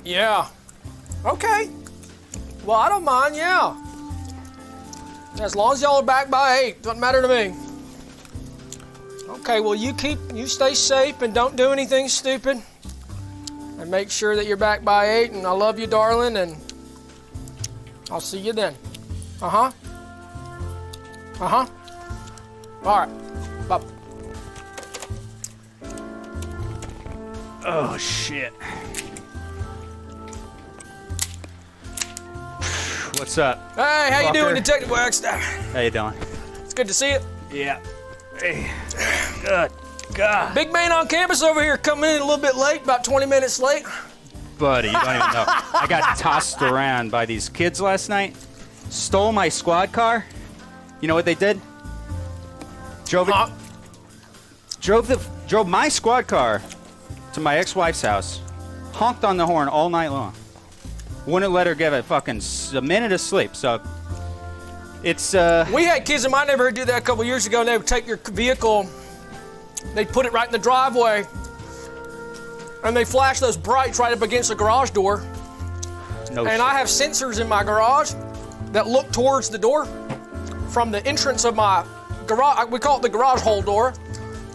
Yeah. Okay. Well, I don't mind, yeah. As long as y'all are back by 8, doesn't matter to me. Okay, well, you stay safe and don't do anything stupid. And make sure that you're back by 8, and I love you, darling, and I'll see you then. Uh-huh. Uh-huh. All right. Bye. Oh, shit. What's up? Hey, how Fucker? you doing, Detective Wagstaff? How you doing? It's good to see you. Yeah. Hey. Good. God. Big man on campus over here coming in a little bit late, about 20 minutes late. Buddy, you don't even know. I got tossed around by these kids last night. Stole my squad car. You know what they did? Drove my squad car to my ex-wife's house. Honked on the horn all night long. Wouldn't let her give a minute of sleep. So it's We had kids in my neighborhood do that a couple years ago, and they would take your vehicle, they'd put it right in the driveway, and they flash those brights right up against the garage door. no And shit. I have sensors in my garage that look towards the door from the entrance of my garage. We call it the garage hole door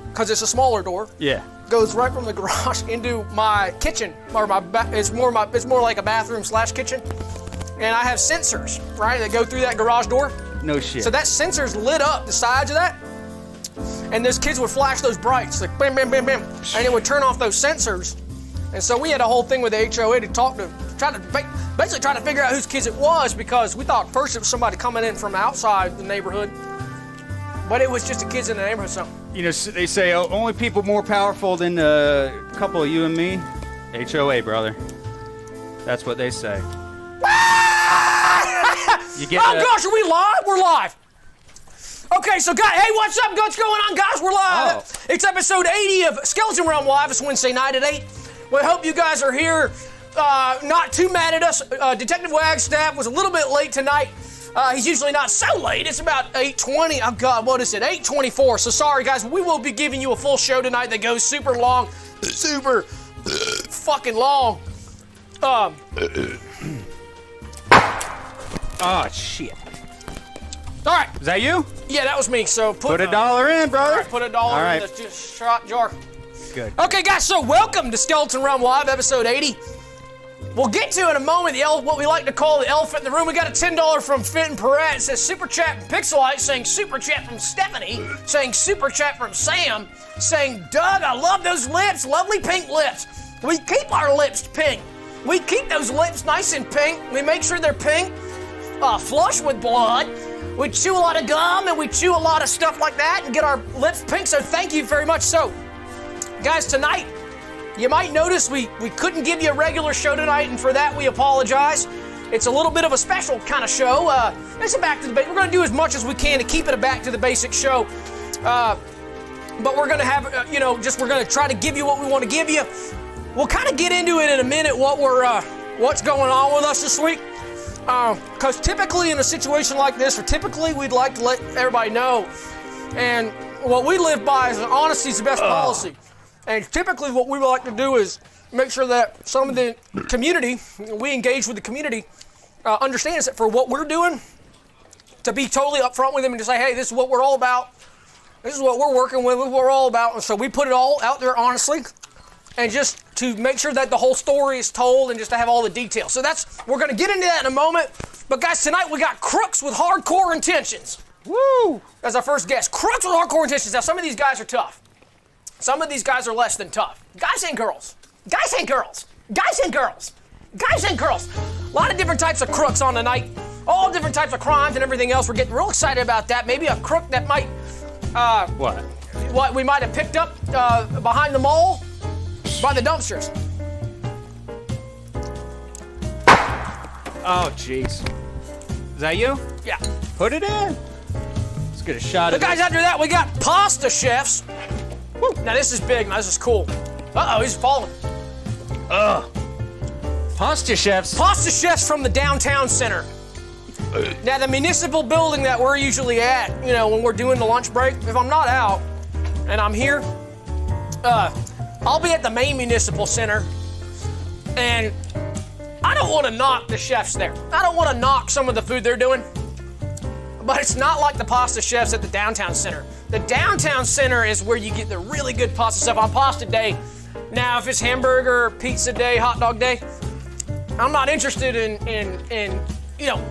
because it's a smaller door. Yeah. Goes right from the garage into my kitchen, or it's more like a bathroom / kitchen. And I have sensors, right, that go through that garage door. No shit. So that sensor's lit up the sides of that, and those kids would flash those brights, like bam, bam, bam, bam, and it would turn off those sensors. And so we had a whole thing with the HOA to talk to, basically try to figure out whose kids it was, because we thought first it was somebody coming in from outside the neighborhood, but it was just the kids in the neighborhood. So You know, they say only people more powerful than a couple of you and me. HOA, brother. That's what they say. You get oh gosh, are we live? We're live. Okay, so guys, hey, what's up? What's going on, guys? We're live. Oh. It's episode 80 of Skeleton Realm Live. It's Wednesday night at 8. We hope you guys are here. Not too mad at us. Detective Wagstaff was a little bit late tonight. He's usually not so late. It's about 8:20. Oh God, what is it? 8:24. So sorry, guys. We will be giving you a full show tonight that goes super long, super fucking long. Oh, shit. All right. Is that you? Yeah, that was me. So Put $1 in, brother. All right, put $1 All right. in the shot jar. Good. Okay, guys, so welcome to Skeleton Realm Live, episode 80. We'll get to in a moment what we like to call the elephant in the room. We got a $10 from Fenton Perret. It says Super Chat from Pixelite, saying Super Chat from Stephanie, saying Super Chat from Sam, saying Doug, I love those lips, lovely pink lips. We keep our lips pink. We keep those lips nice and pink. We make sure they're pink, flush with blood. We chew a lot of gum and we chew a lot of stuff like that and get our lips pink, so thank you very much. So, guys, tonight, you might notice we couldn't give you a regular show tonight, and for that we apologize. It's a little bit of a special kind of show. It's a back to the basics. We're going to do as much as we can to keep it a back to the basics show. But we're going to have, we're going to try to give you what we want to give you. We'll kind of get into it in a minute, what's going on with us this week. Because typically in a situation like this, we'd like to let everybody know, and what we live by is honesty is the best policy. And typically what we would like to do is make sure that some of the community, we engage with the community, understands that for what we're doing, to be totally upfront with them and to say, hey, this is what we're all about. This is what we're working with, this is what we're all about. And so we put it all out there honestly, and just to make sure that the whole story is told and just to have all the details. So we're going to get into that in a moment. But guys, tonight we got crooks with hardcore intentions. Woo! That's our first guest. Crooks with hardcore intentions. Now, some of these guys are tough. Some of these guys are less than tough. Guys and girls. Guys and girls. Guys and girls. Guys and girls. A lot of different types of crooks on tonight. All different types of crimes and everything else. We're getting real excited about that. Maybe a crook that might... What we might have picked up behind the mall by the dumpsters. Oh, jeez. Is that you? Yeah. Put it in. Let's get a shot The of guys this. after that, we got pasta chefs. Woo. Now this is big. Now this is cool. Uh-oh, he's falling. Pasta chefs. Pasta chefs from the downtown center. Now the municipal building that we're usually at, when we're doing the lunch break, if I'm not out and I'm here, I'll be at the main municipal center, and I don't want to knock the chefs there. I don't want to knock some of the food they're doing. But it's not like the pasta chefs at the downtown center. The downtown center is where you get the really good pasta stuff on pasta day. Now, if it's hamburger, pizza day, hot dog day, I'm not interested in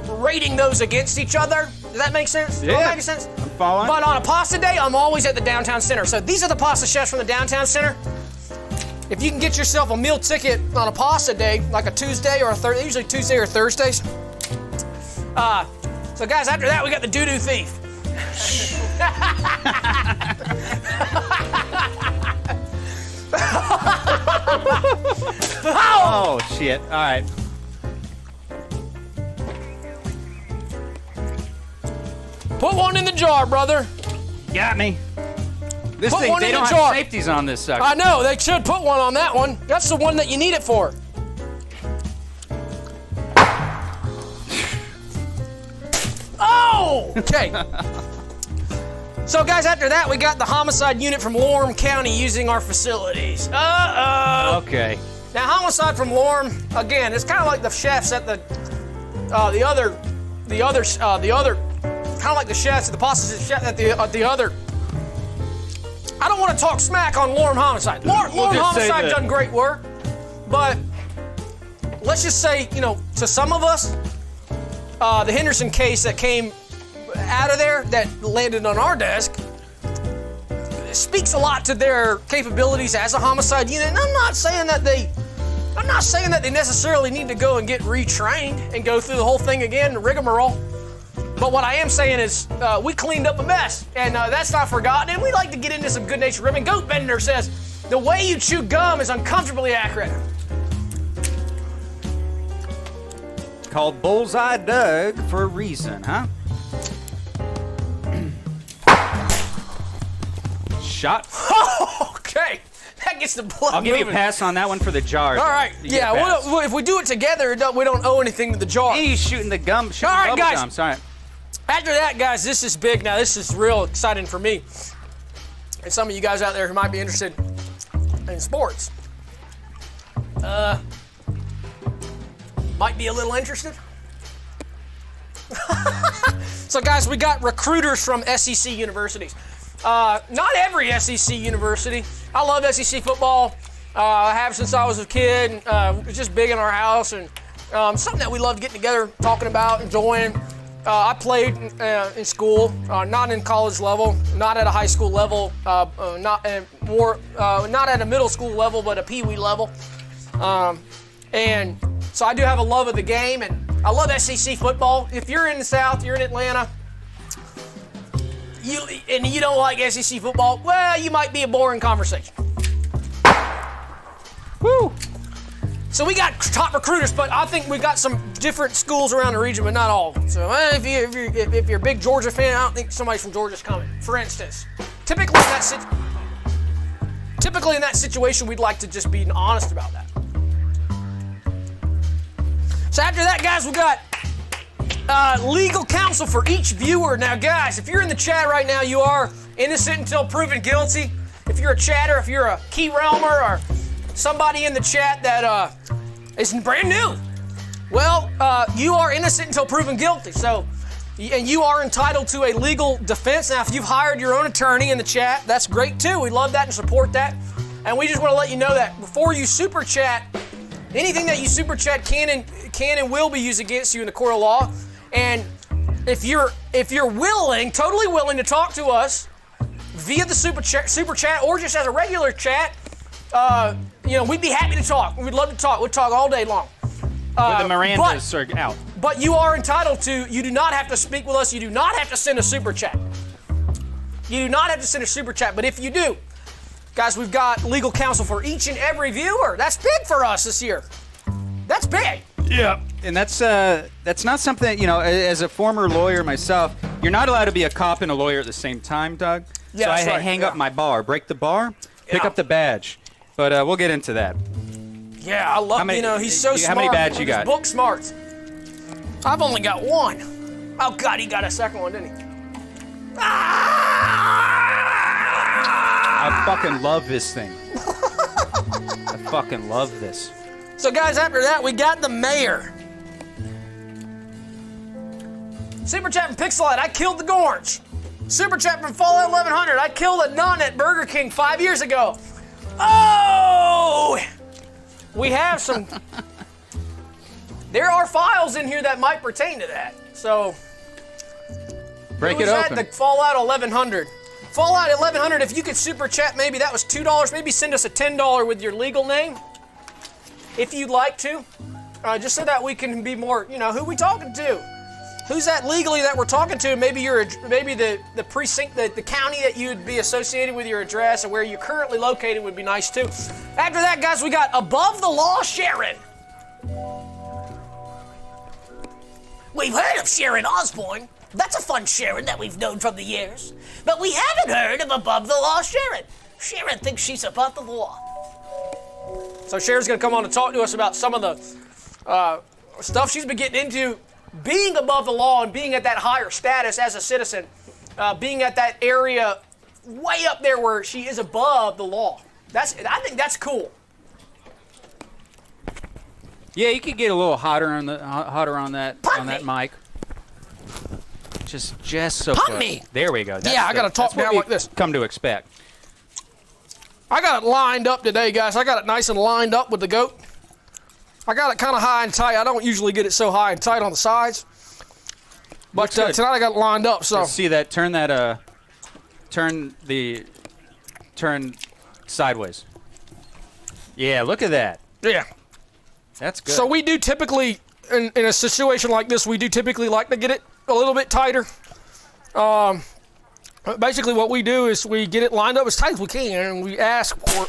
rating those against each other. Does that make sense? Yeah. Does that make sense? I'm following. But on a pasta day, I'm always at the downtown center. So these are the pasta chefs from the downtown center. If you can get yourself a meal ticket on a pasta day, like a Tuesday or a Thursday, usually Tuesday or Thursdays. So guys, after that, we got the doo-doo thief. Oh, shit. All right. Put one in the jar, brother. Got me. This Put thing, one they in the don't jar. have safeties on this sucker. I know, they should put one on that one. That's the one that you need it for. Oh! Okay. So guys, after that, we got the homicide unit from Lorne County using our facilities. Uh-oh. Okay. Now, homicide from Lorne, again, it's kind of like the chefs at the other, kind of like the chefs at the pasta chef at the other. I don't want to talk smack on Lorne homicide. Lorne just say homicide that. done great work, but let's just say, to some of us, the Henderson case that came out of there that landed on our desk speaks a lot to their capabilities as a homicide unit. And I'm not saying that they necessarily need to go and get retrained and go through the whole thing again, rigmarole. But what I am saying is we cleaned up a mess, and that's not forgotten. And we like to get into some good-natured ribbon. Goat Bender says, the way you chew gum is uncomfortably accurate. Called Bullseye Doug for a reason, huh? Shot. Okay, that gets the blood I'll give you a moving. pass on that one for the jar. All right, You get a yeah, pass. well, if we do it together, we don't owe anything to the jar. Hey, he's shooting the gum. Shooting All right, bubble guys. gum. Sorry. After that, guys, this is big. Now, this is real exciting for me. And some of you guys out there who might be interested in sports. Might be a little interested. So, guys, we got recruiters from SEC universities. Not every SEC university. I love SEC football. I have since I was a kid. It's just big in our house, and something that we love getting together, talking about, enjoying. I played in school, not in college level, not at a high school level, not at a middle school level, but a peewee level. And so I do have a love of the game, and I love SEC football. If you're in the South, you're in Atlanta, and you don't like SEC football, well, you might be a boring conversation. Woo! So we got top recruiters, but I think we got some different schools around the region, but not all. So if you're a big Georgia fan, I don't think somebody from Georgia's coming. For instance, typically in that situation, we'd like to just be honest about that. So after that, guys, we got legal counsel for each viewer. Now, guys, if you're in the chat right now, you are innocent until proven guilty. If you're a chatter, if you're a key realmer, or somebody in the chat that is brand new, well, you are innocent until proven guilty. So, and you are entitled to a legal defense. Now, if you've hired your own attorney in the chat, that's great too. We love that and support that. And we just want to let you know that before you super chat, anything that you super chat can and will be used against you in the court of law. And if you're willing, totally willing to talk to us via the super chat or just as a regular chat, we'd be happy to talk. We'd love to talk. We'd talk all day long. But the Mirandas are out. But you are entitled to, you do not have to speak with us. You do not have to send a super chat. You do not have to send a super chat. But if you do, guys, we've got legal counsel for each and every viewer. That's big for us this year. That's big. Yeah. And that's not something, as a former lawyer myself, you're not allowed to be a cop and a lawyer at the same time, Doug. Yeah, so I that's right. hang up my bar, break the bar, pick Yeah. up the badge. But we'll get into that. Yeah, I love, he's so smart. How many badges you got? He's book smart. I've only got one. Oh, God, he got a second one, didn't he? I fucking love this thing. I fucking love this. So, guys, after that, we got the mayor. Super chat from Pixelite, I killed the Gorge. Super chat from Fallout 1100, I killed a nun at Burger King 5 years ago. Oh! We have some... There are files in here that might pertain to that. So... Break it open. The Fallout 1100. Fallout 1100, if you could super chat, maybe that was $2. Maybe send us a $10 with your legal name. If you'd like to. Just so that we can be more, you know, who we talking to? Who's that legally that we're talking to? Maybe the precinct, the county that you'd be associated with your address and where you're currently located would be nice too. After that, guys, we got Above the Law Sharon. We've heard of Sharon Osbourne. That's a fun Sharon that we've known from the years. But we haven't heard of Above the Law Sharon. Sharon thinks she's above the law. So Sharon's gonna come on and talk to us about some of the stuff she's been getting into, being above the law and being at that higher status as a citizen, being at that area way up there where she is above the law. I think that's cool. Yeah, you could get a little hotter on that mic. Just so Pump close. me. There we go. I gotta talk down like this. Come to expect. I got it lined up today, guys. I got it nice and lined up with the goat. I got it kind of high and tight. I don't usually get it so high and tight on the sides. But tonight I got it lined up, so. Let's see that. Turn sideways. Yeah, look at that. Yeah. That's good. So we do typically, in a situation like this, we do typically like to get it a little bit tighter. Basically what we do is we get it lined up as tight as we can, and we ask for,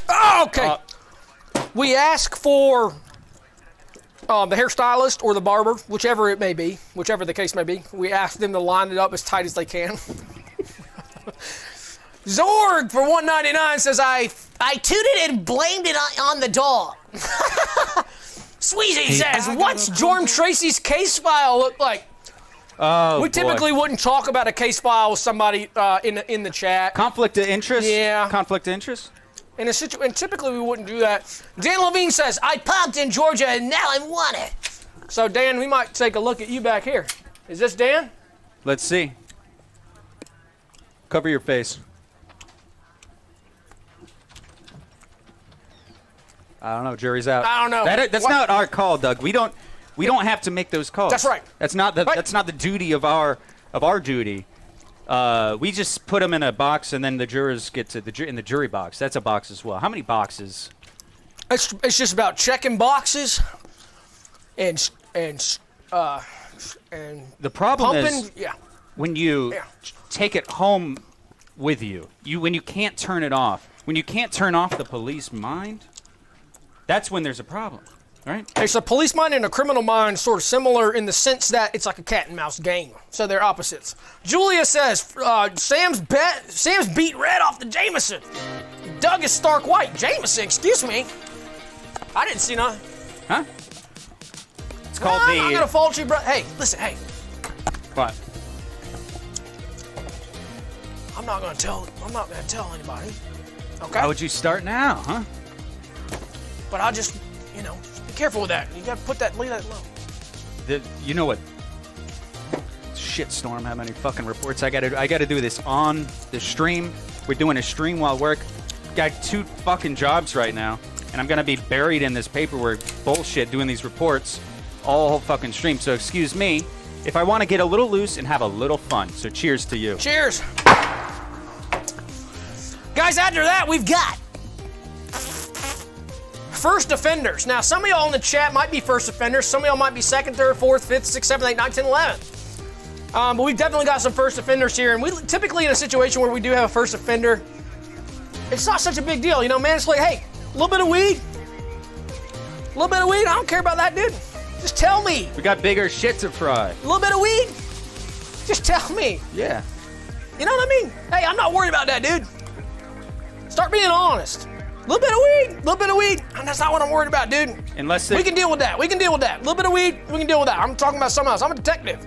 we ask for the hairstylist or the barber, whichever it may be, whichever the case may be. We ask them to line it up as tight as they can. Zorg for $1.99 says, I tooted and blamed it on the dog. Sweezy says, what's Jorm Tracy's case file look like? Oh, we typically wouldn't talk about a case file with somebody in the chat. Conflict of interest? Yeah. Conflict of interest? And typically we wouldn't do that. Dan Levine says, I popped in Georgia and now I want it. So Dan, we might take a look at you back here. Is this Dan? Let's see. Cover your face. I don't know. Jury's out. I don't know. That's not our call, Doug. We don't have to make those calls. That's right. That's not the duty of our duty. We just put them in a box, and then the jurors get to in the jury box. That's a box as well. How many boxes? It's just about checking boxes and the problem pumping. is when you take it home with you, when you can't turn it off, when you can't turn off the police mind, that's when there's a problem. Right? It's a police mind and a criminal mind, sort of similar in the sense that it's like a cat and mouse game. So they're opposites. Julia says, Sam's beat red off the Jameson. Doug is stark white. Jameson, excuse me. I didn't see nothing. Huh? It's called I'm not gonna fault you, bro. Hey, listen, hey. What? I'm not gonna tell anybody. Okay? How would you start now, huh? But I'll just, be careful with that. You gotta leave that low. You know what? Shitstorm, how many fucking reports I gotta do this on the stream. We're doing a stream while work. Got 2 fucking jobs right now, and I'm gonna be buried in this paperwork bullshit doing these reports all fucking stream. So excuse me if I want to get a little loose and have a little fun. So cheers to you. Cheers. Guys, after that, we've got first offenders. Now, some of y'all in the chat might be first offenders. Some of y'all might be 2nd, 3rd, 4th, 5th, 6th, 7th, 8th, 9th, 10th, 11th. But we've definitely got some first offenders here. And we typically in a situation where we do have a first offender, it's not such a big deal. Man, it's like, hey, a little bit of weed. I don't care about that, dude. Just tell me. We got bigger shit to fry. A little bit of weed? Just tell me. Yeah. You know what I mean? Hey, I'm not worried about that, dude. Start being honest. A little bit of weed. And that's not what I'm worried about, dude. We can deal with that. A little bit of weed, we can deal with that. I'm talking about something else. I'm a detective.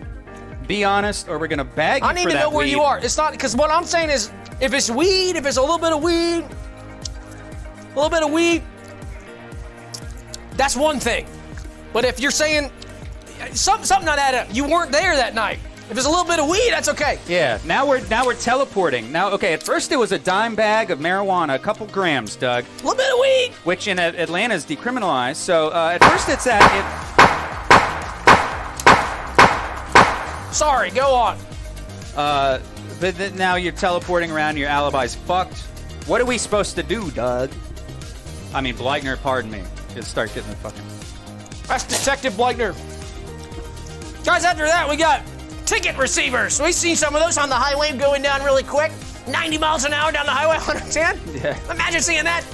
Be honest, or we're gonna bag you. I need to know where you are. It's not, because what I'm saying is, if it's weed, if it's a little bit of weed, that's one thing. But if you're saying something not adding up, you weren't there that night. If there's a little bit of weed, that's okay. Yeah, now we're teleporting. Now, okay, at first it was a dime bag of marijuana, a couple grams, Doug. A little bit of weed. Which in Atlanta is decriminalized. So at first it's at it. Sorry, go on. But now you're teleporting around, your alibi's fucked. What are we supposed to do, Doug? I mean, Bleichner, pardon me. Just start getting the fucking... That's Detective Bleichner. Guys, after that, we got ticket receivers. We've seen some of those on the highway going down really quick. 90 miles an hour down the highway, 110. Yeah. Imagine seeing that.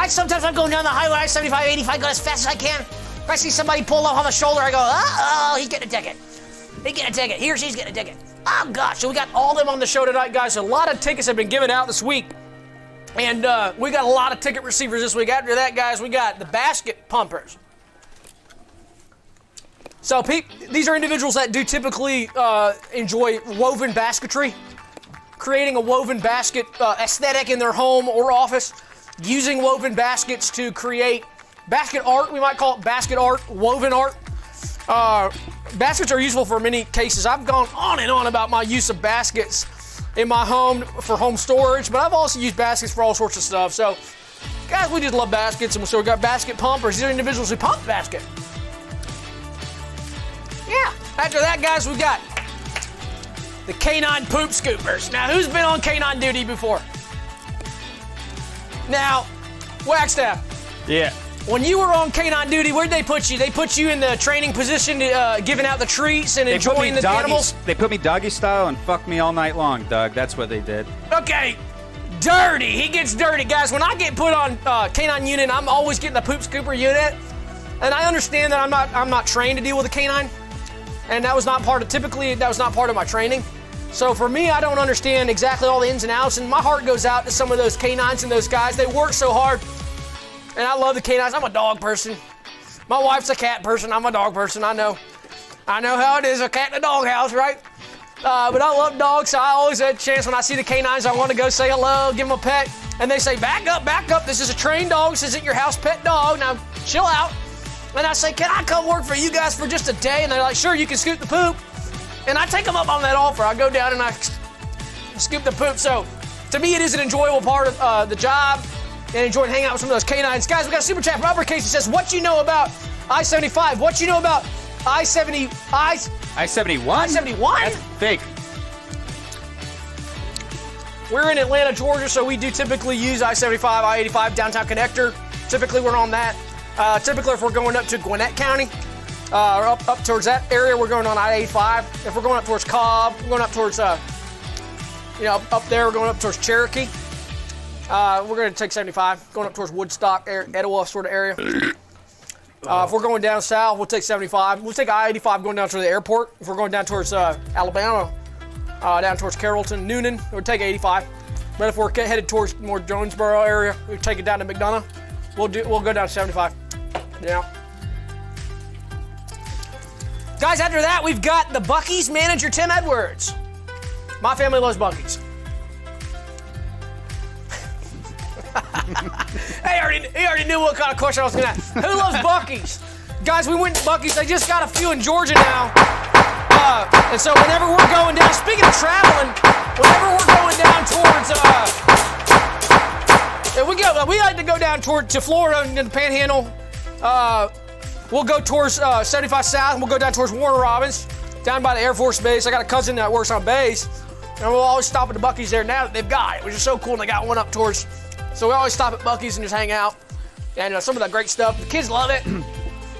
Sometimes I'm going down the highway, I-75, 85, go as fast as I can. If I see somebody pull off on the shoulder, I go, uh-oh, he's getting a ticket. He's getting a ticket. He or she's getting a ticket. Oh, gosh. So we got all of them on the show tonight, guys. A lot of tickets have been given out this week. And we got a lot of ticket receivers this week. After that, guys, we got the basket pumpers. So these are individuals that do typically enjoy woven basketry, creating a woven basket aesthetic in their home or office, using woven baskets to create basket art. We might call it basket art, woven art. Baskets are useful for many cases. I've gone on and on about my use of baskets in my home for home storage, but I've also used baskets for all sorts of stuff. So, guys, we just love baskets, and so we've got basket pumpers. These are individuals who pump basket. Yeah. After that, guys, we got the canine poop scoopers. Now, who's been on canine duty before? Now, Wagstaff. Yeah. When you were on canine duty, where'd they put you? They put you in the training position, giving out the treats and enjoying the animals? They put me doggy style and fucked me all night long, Doug. That's what they did. Okay. Dirty. He gets dirty. Guys, when I get put on canine unit, I'm always getting the poop scooper unit. And I understand that I'm not trained to deal with a canine. And that was not part of my training. So for me, I don't understand exactly all the ins and outs. And my heart goes out to some of those canines and those guys. They work so hard. And I love the canines. I'm a dog person. My wife's a cat person. I'm a dog person. I know how it is, a cat in a dog house, right? But I love dogs, so I always have a chance when I see the canines, I want to go say hello, give them a pet. And they say, back up. This is a trained dog. This isn't your house pet dog. Now, chill out. And I say, can I come work for you guys for just a day? And they're like, sure, you can scoop the poop. And I take them up on that offer. I go down and I scoop the poop. So, to me, it is an enjoyable part of the job. And enjoyed hanging out with some of those canines. Guys, we got a super chat from Uppercase that says, what you know about I-75? What you know about I-71? I-71? That's fake. We're in Atlanta, Georgia, so we do typically use I-75, I-85 downtown connector. Typically, we're on that. Typically, if we're going up to Gwinnett County, or up towards that area, we're going on I-85. If we're going up towards Cobb, we're going up towards, up there, we're going up towards Cherokee. We're going to take 75, going up towards Woodstock, Etowah sort of area. If we're going down south, we'll take 75. We'll take I-85 going down to the airport. If we're going down towards Alabama, down towards Carrollton, Noonan, we'll take 85. But if we're headed towards more Jonesboro area, we'll take it down to McDonough. We'll go down to 75. Yeah. Guys, after that, we've got the Buc-ee's manager, Tim Edwards. My family loves Buc-ee's. He already knew what kind of question I was going to ask. Who loves Buc-ee's? Guys, we went to Buc-ee's. They just got a few in Georgia now. And so whenever we're going down, speaking of traveling, whenever we're going down towards, we like to go down to Florida and the Panhandle. We'll go towards 75 South, and we'll go down towards Warner Robins, down by the Air Force Base. I got a cousin that works on base, and we'll always stop at the Buc-ee's there now that they've got it, which is so cool, and they got one up towards... So we always stop at Buc-ee's and just hang out. And some of that great stuff. The kids love it.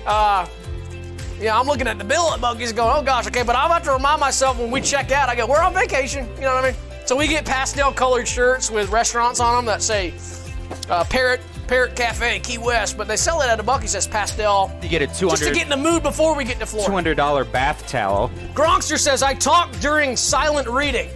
I'm looking at the bill at Buc-ee's going, oh gosh, okay, but I'll have to remind myself when we check out, I go, we're on vacation. You know what I mean? So we get pastel colored shirts with restaurants on them that say Parrot Cafe, Key West, but they sell it at a Buc-ee's that's pastel. You get a $200... Just to get in the mood before we get to Florida. $200 bath towel. Gronkster says, I talk during silent reading.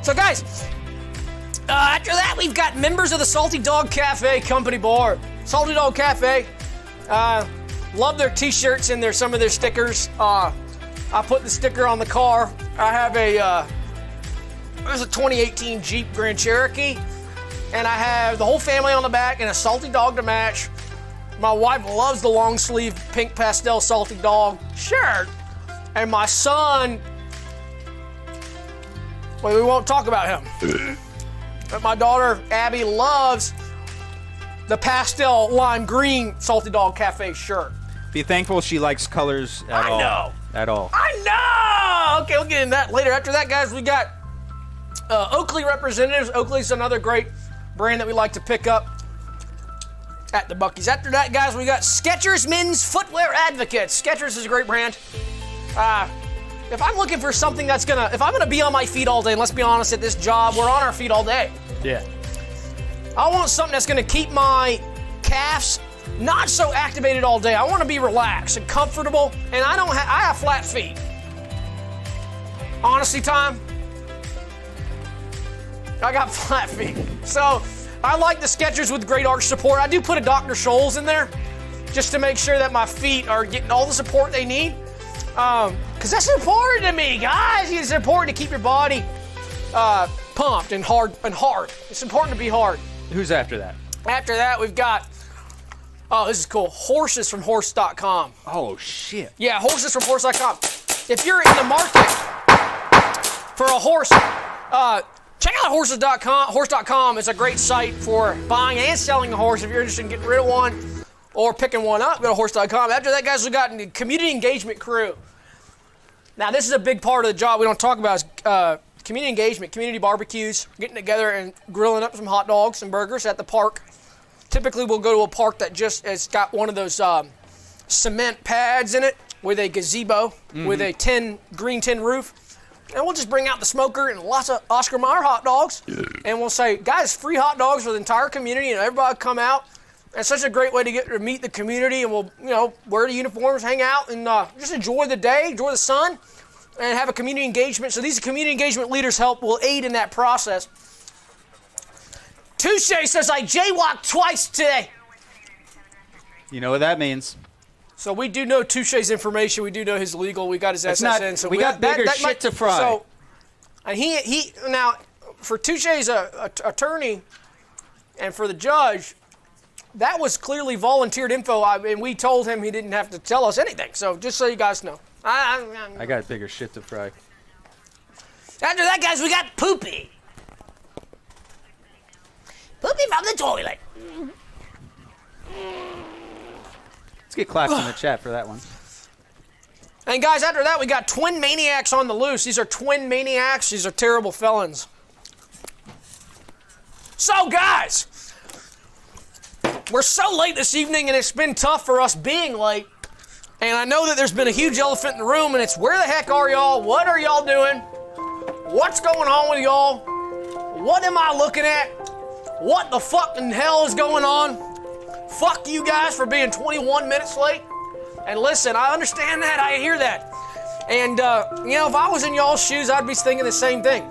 So guys, after that we've got members of the Salty Dog Cafe Company Bar. Salty Dog Cafe, love their t-shirts and some of their stickers. I put the sticker on the car. I have a there's a 2018 Jeep Grand Cherokee, and I have the whole family on the back and a salty dog to match. My wife loves the long sleeve pink pastel salty dog shirt, and my son, well, we won't talk about him. But my daughter Abby loves the pastel lime green salty dog cafe shirt. Be thankful she likes colors at all. I know. At all. I know. Okay, we'll get into that later. After that, guys, we got Oakley representatives. Oakley's another great brand that we like to pick up at the Buc-ee's. After that, guys, we got Skechers Men's Footwear Advocates. Skechers is a great brand. If I'm looking for something that's if I'm gonna be on my feet all day, and let's be honest, at this job, we're on our feet all day. Yeah. I want something that's gonna keep my calves not so activated all day. I want to be relaxed and comfortable, and I have flat feet. Honesty time. I got flat feet. So I like the Skechers with great arch support. I do put a Dr. Scholl's in there just to make sure that my feet are getting all the support they need. Because that's important to me, guys. It's important to keep your body pumped and hard. It's important to be hard. Who's after that? After that, we've got, oh, this is cool, horses from horse.com. Oh, shit. Yeah, horses from horse.com. If you're in the market for a horse, check out horses.com. Horse.com is a great site for buying and selling a horse. If you're interested in getting rid of one or picking one up, go to horse.com. After that, guys, we got the community engagement crew. Now, this is a big part of the job we don't talk about is community engagement, community barbecues, getting together and grilling up some hot dogs and burgers at the park. Typically, we'll go to a park that just has got one of those cement pads in it with a gazebo with a green tin roof. And we'll just bring out the smoker and lots of Oscar Mayer hot dogs. And we'll say, guys, free hot dogs for the entire community, and everybody come out. It's such a great way to get to meet the community, and we'll, wear the uniforms, hang out, and just enjoy the day, enjoy the sun, and have a community engagement. So these community engagement leaders will aid in that process. Touche says, I jaywalked twice today. You know what that means. So we do know Touche's information. We do know his legal. We got his SSN. So we got bigger shit to fry. So, and he now, for Touche's attorney and for the judge, that was clearly volunteered info, and we told him he didn't have to tell us anything. So just so you guys know. I got bigger shit to fry. After that, guys, we got Poopy. Poopy from the toilet. Let's get claps in the chat for that one. And guys, after that, we got twin maniacs on the loose. These are twin maniacs. These are terrible felons. So, guys, we're so late this evening, and it's been tough for us being late. And I know that there's been a huge elephant in the room, and it's where the heck are y'all? What are y'all doing? What's going on with y'all? What am I looking at? What the fucking hell is going on? Fuck you guys for being 21 minutes late. And listen, I understand that. I hear that. And, if I was in y'all's shoes, I'd be thinking the same thing.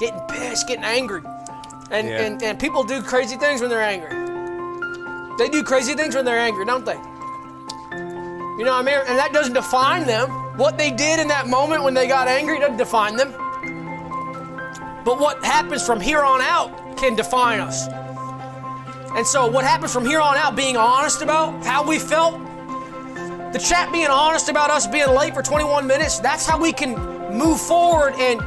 Getting pissed, getting angry. And people do crazy things when they're angry. They do crazy things when they're angry, don't they? You know what I mean? And that doesn't define them. What they did in that moment when they got angry doesn't define them. But what happens from here on out can define us. And so what happens from here on out, being honest about how we felt, the chat being honest about us being late for 21 minutes, that's how we can move forward and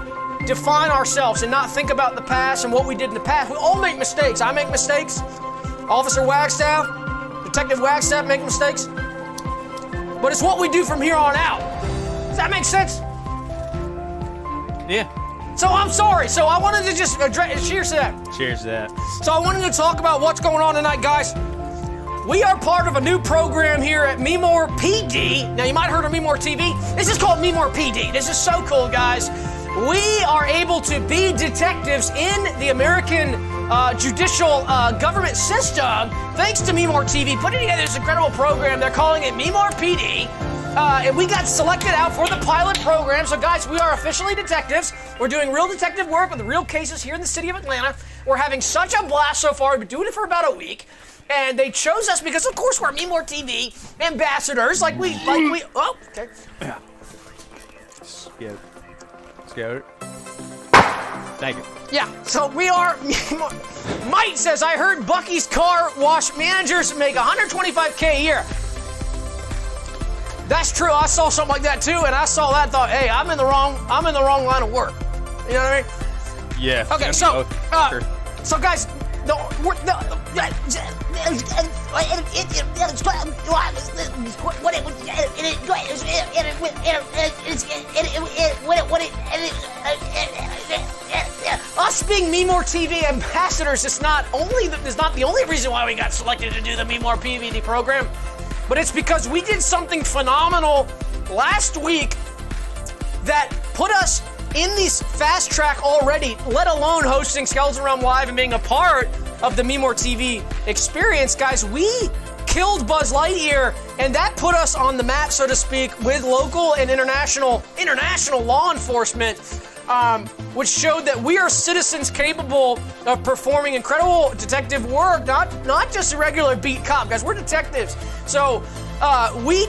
define ourselves and not think about the past and what we did in the past. We all make mistakes. I make mistakes. Officer Wagstaff, Detective Wagstaff make mistakes. But it's what we do from here on out. Does that make sense? Yeah. So I'm sorry. So I wanted to just address, cheers to that. Cheers to that. So I wanted to talk about what's going on tonight, guys. We are part of a new program here at MeMorePD. Now, you might have heard of MeMoreTV. This is called MeMorePD. This is so cool, guys. We are able to be detectives in the American judicial government system thanks to MeMoreTV. Putting together this incredible program. They're calling it MeMorePD. And we got selected out for the pilot program. So, guys, we are officially detectives. We're doing real detective work with real cases here in the city of Atlanta. We're having such a blast so far. We've been doing it for about a week. And they chose us because, of course, we're MeMoreTV ambassadors. Oh, okay. Yeah. Skip. Skip. Thank you. Yeah, so we are. Mike says, I heard Bucky's car wash managers make $125K a year. That's true. I saw something like that too, and I saw that and thought, hey, I'm in the wrong line of work. You know what I mean? Yeah. Okay, so guys, us being MeMoreTV ambassadors is not the only reason why we got selected to do the MeMorePD program, but it's because we did something phenomenal last week that put us in this fast track already, let alone hosting Skeleton Realm Live and being a part of the MeMoreTV experience. Guys, we killed Buzz Lightyear, and that put us on the map, so to speak, with local and international law enforcement, which showed that we are citizens capable of performing incredible detective work, not just a regular beat cop. Guys, we're detectives. So we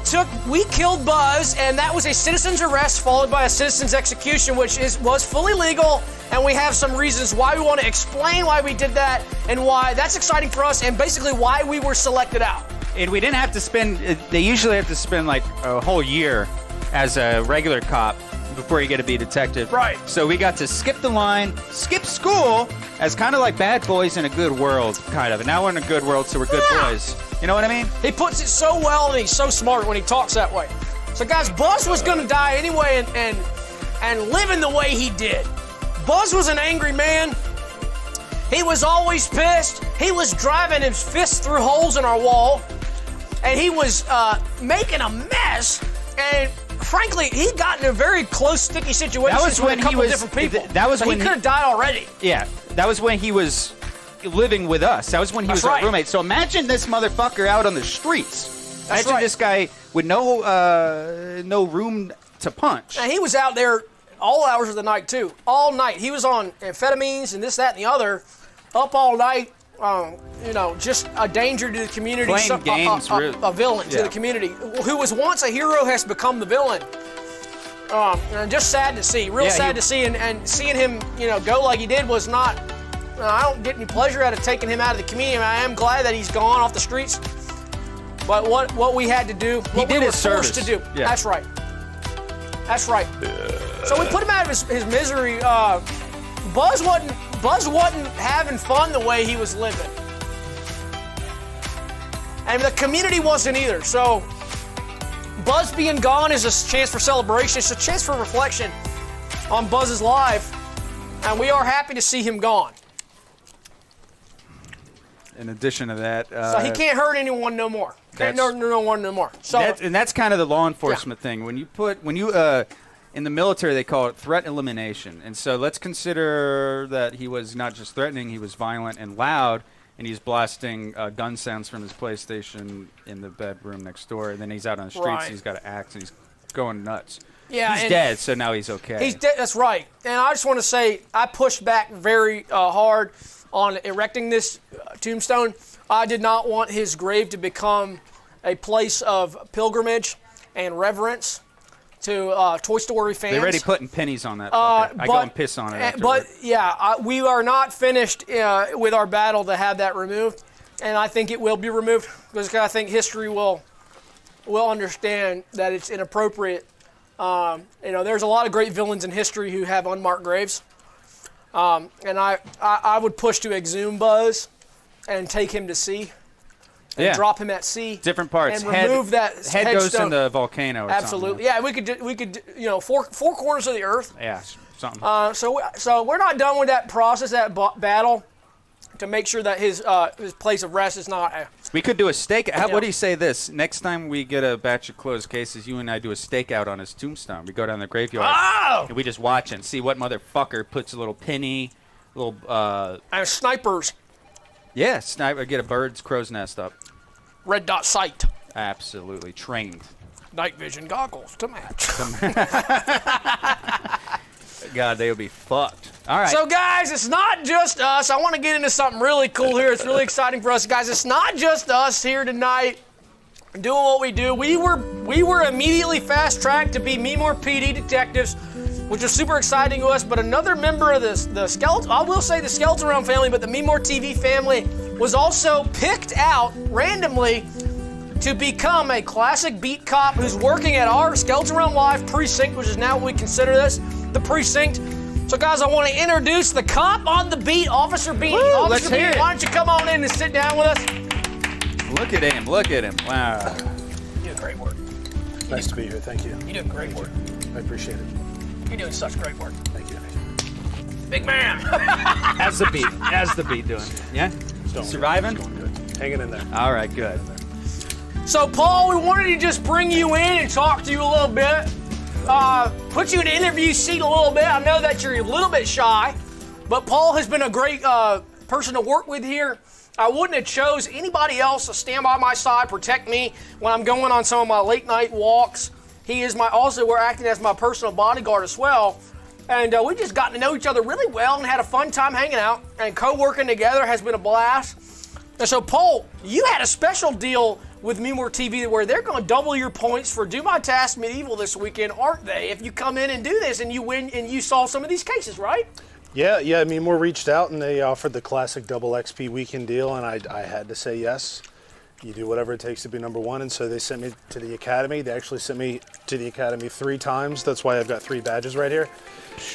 killed Buzz, and that was a citizen's arrest followed by a citizen's execution, which was fully legal, and we have some reasons why we want to explain why we did that and why that's exciting for us, and basically why we were selected out. And we didn't have to spend, they usually have to spend like a whole year as a regular cop before you get to be a detective. Right. So we got to skip the line, skip school, as kind of like bad boys in a good world, kind of. And now we're in a good world, so we're good boys. You know what I mean? He puts it so well, and he's so smart when he talks that way. So guys, Buzz was going to die anyway and living the way he did. Buzz was an angry man. He was always pissed. He was driving his fist through holes in our wall, and he was making a mess. And frankly, he got in a very close, sticky situation with a couple of different people. That was when he could have died already. Yeah, that was when he was living with us. That was when he was our roommate. So imagine this motherfucker out on the streets. Imagine this guy with no room to punch. And he was out there all hours of the night too, all night. He was on amphetamines and this, that, and the other, up all night. Just a danger to the community. Playing games, a villain to the community, who was once a hero has become the villain. And just sad to see, sad to see, and seeing him, go like he did was not. I don't get any pleasure out of taking him out of the community. I am glad that he's gone off the streets. But what we had to do, what we were forced to do. Yeah. That's right. That's right. So we put him out of his misery. Buzz wasn't having fun the way he was living. And the community wasn't either. So Buzz being gone is a chance for celebration. It's a chance for reflection on Buzz's life. And we are happy to see him gone. In addition to that, so he can't hurt anyone no more. Can't hurt no one no more. So that's kind of the law enforcement thing. When you in the military, they call it threat elimination. And so let's consider that he was not just threatening, he was violent and loud, and he's blasting gun sounds from his PlayStation in the bedroom next door. And then he's out on the streets, and he's got an axe, and he's going nuts. Yeah, he's dead, so now he's okay. He's dead, that's right. And I just want to say, I pushed back very hard on erecting this tombstone. I did not want his grave to become a place of pilgrimage and reverence to Toy Story fans. They're already putting pennies on that. I go and piss on it afterwards. But we are not finished with our battle to have that removed, and I think it will be removed because I think history will understand that it's inappropriate. There's a lot of great villains in history who have unmarked graves, and I would push to exhume Buzz and take him to sea. And drop him at sea. Different parts. And remove that head goes in the volcano. Or absolutely. Something. Yeah, we could. Four corners of the earth. Yeah, something. So we're not done with that process, that battle, to make sure that his place of rest is not. We could do a stake. What do you say this? Next time we get a batch of closed cases, you and I do a stakeout on his tombstone. We go down the graveyard. Oh! And we just watch and see what motherfucker puts a little penny, and snipers. Yeah, sniper. Get a bird's crow's nest up. Red dot sight. Absolutely trained. Night vision goggles to match. God, they would be fucked. All right. So, guys, it's not just us. I want to get into something really cool here. It's really exciting for us, guys. It's not just us here tonight doing what we do. We were We were immediately fast-tracked to be MeMorePD detectives, which was super exciting to us, but another member of the Skeleton, I will say the Skeleton Realm family, but the MeMoreTV family was also picked out randomly to become a classic beat cop who's working at our Skeleton Realm Live Precinct, which is now what we consider this, the Precinct. So guys, I want to introduce the cop on the beat, Officer Beanie. Woo, Officer let's hear Beanie, it. why don't you come on in and sit down with us? Look at him. Look at him. Wow. You do great work. Nice to be here. Thank you. You do great work. I appreciate it. You're doing such great work. Thank you. Big man. How's the beat doing? Yeah? Surviving? It's going good. Hanging in there. All right, good. So, Paul, we wanted to just bring you in and talk to you a little bit. Put you in the interview seat a little bit. I know that you're a little bit shy, but Paul has been a great person to work with here. I wouldn't have chose anybody else to stand by my side, protect me when I'm going on some of my late night walks. He is we're acting as my personal bodyguard as well. And we've just gotten to know each other really well and had a fun time hanging out, and co-working together has been a blast. And so, Paul, you had a special deal with MeMoreTV where they're going to double your points for Do My Task Medieval this weekend, aren't they? If you come in and do this and you win and you solve some of these cases, right? Yeah. MeMore reached out and they offered the classic double XP weekend deal, and I had to say yes. You do whatever it takes to be number one, and so they sent me to the academy. They actually sent me to the academy 3 times. That's why I've got 3 badges right here.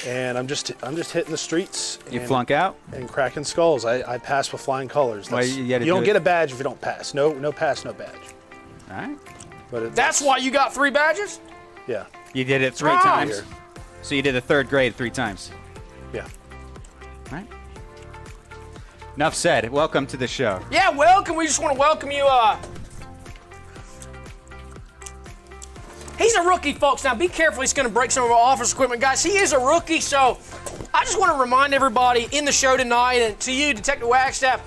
And I'm just hitting the streets. You flunk out? And cracking skulls. I pass with flying colors. Well, you don't get a badge if you don't pass. No pass, no badge. All right. But That's why you got 3 badges? Yeah. You did it 3 Wow. times? So you did the 3rd grade 3 times? Yeah. All right. Enough said. Welcome to the show. Yeah, welcome. We just want to welcome you. He's a rookie, folks. Now, be careful. He's going to break some of our office equipment. Guys, he is a rookie, so I just want to remind everybody in the show tonight, and to you, Detective Wagstaff,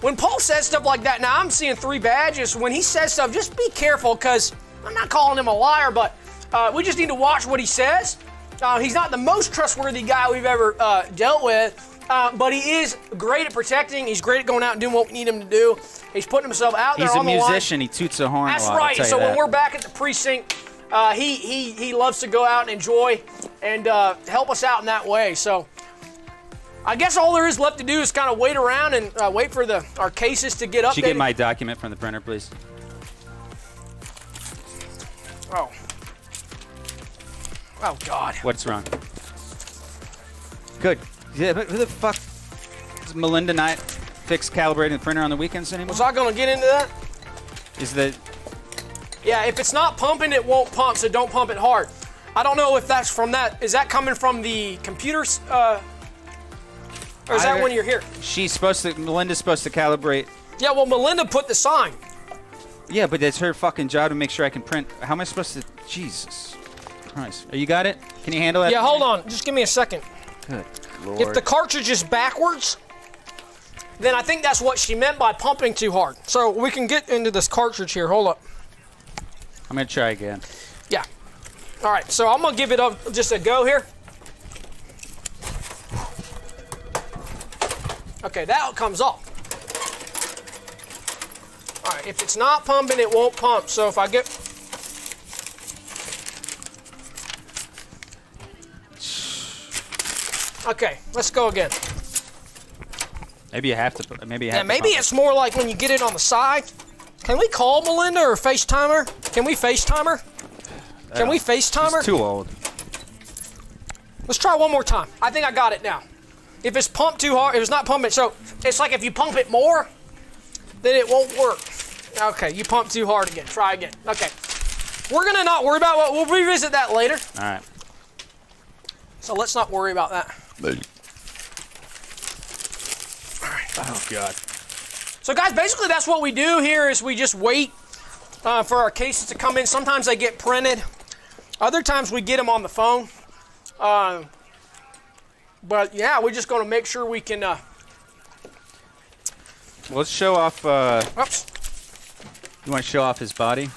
when Paul says stuff like that, now I'm seeing 3 badges. When he says stuff, just be careful, because I'm not calling him a liar, but we just need to watch what he says. He's not the most trustworthy guy we've ever dealt with. But he is great at protecting. He's great at going out and doing what we need him to do. He's putting himself out there on the line. He's a musician. He toots a horn That's a lot. right. So when we're back at the precinct, he loves to go out and enjoy and help us out in that way. So I guess all there is left to do is kind of wait around and wait for our cases to get updated. Could you get my document from the printer, please? Oh, God. What's wrong? Good. Yeah, but who the fuck does Melinda not fix calibrating the printer on the weekends anymore? Was I going to get into that? Is that... Yeah, if it's not pumping, it won't pump, so don't pump it hard. I don't know if that's from that. Is that coming from the computers? Or is that when you're here? Melinda's supposed to calibrate. Yeah, well, Melinda put the sign. Yeah, but it's her fucking job to make sure I can print. How am I supposed to... Jesus Christ. You got it? Can you handle that? Yeah, hold on. Just give me a second. Good Lord. If the cartridge is backwards, then I think that's what she meant by pumping too hard. So we can get into this cartridge here. Hold up. I'm going to try again. Yeah. All right, so I'm going to give it just a go here. Okay, that comes off. All right, if it's not pumping, it won't pump. So if I get... Okay, let's go again. Maybe you have to. Maybe It's more like when you get it on the side. Can we call Melinda or FaceTime her? Can we FaceTime her? Can we FaceTime her? She's too old. Let's try one more time. I think I got it now. If it's pumped too hard, if it's not pumping, so it's like if you pump it more, then it won't work. Okay, you pump too hard again. Try again. Okay. We're gonna not worry about what. We'll revisit that later. All right. So let's not worry about that. All right. Oh God. So guys, basically that's what we do here is we just wait for our cases to come in. Sometimes they get printed. Other times we get them on the phone. But yeah, we're just going to make sure we can... Let's show off... Oops. You want to show off his body?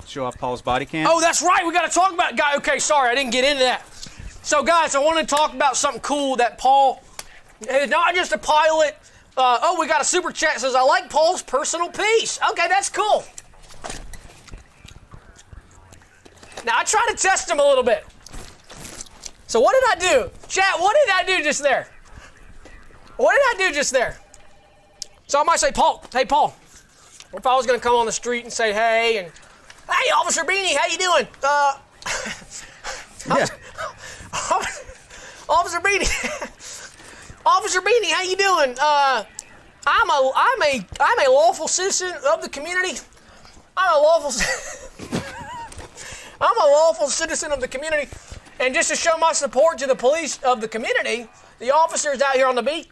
Show off Paul's body cam? Oh, that's right. We got to talk about... Okay, sorry. I didn't get into that. So guys, I want to talk about something cool that Paul is not just a pilot, Oh, we got a super chat that says, I like Paul's personal peace. Okay, that's cool. Now, I try to test him a little bit. So what did I do? Chat, what did I do just there? What did I do just there? So I might say, Paul, hey, Paul, if I was going to come on the street and say, hey, and, hey, Officer Beanie, how you doing? Yeah. Officer Beanie, Officer Beanie, how you doing? I'm a lawful citizen of the community. I'm a lawful citizen of the community, and just to show my support to the police of the community, the officers out here on the beat,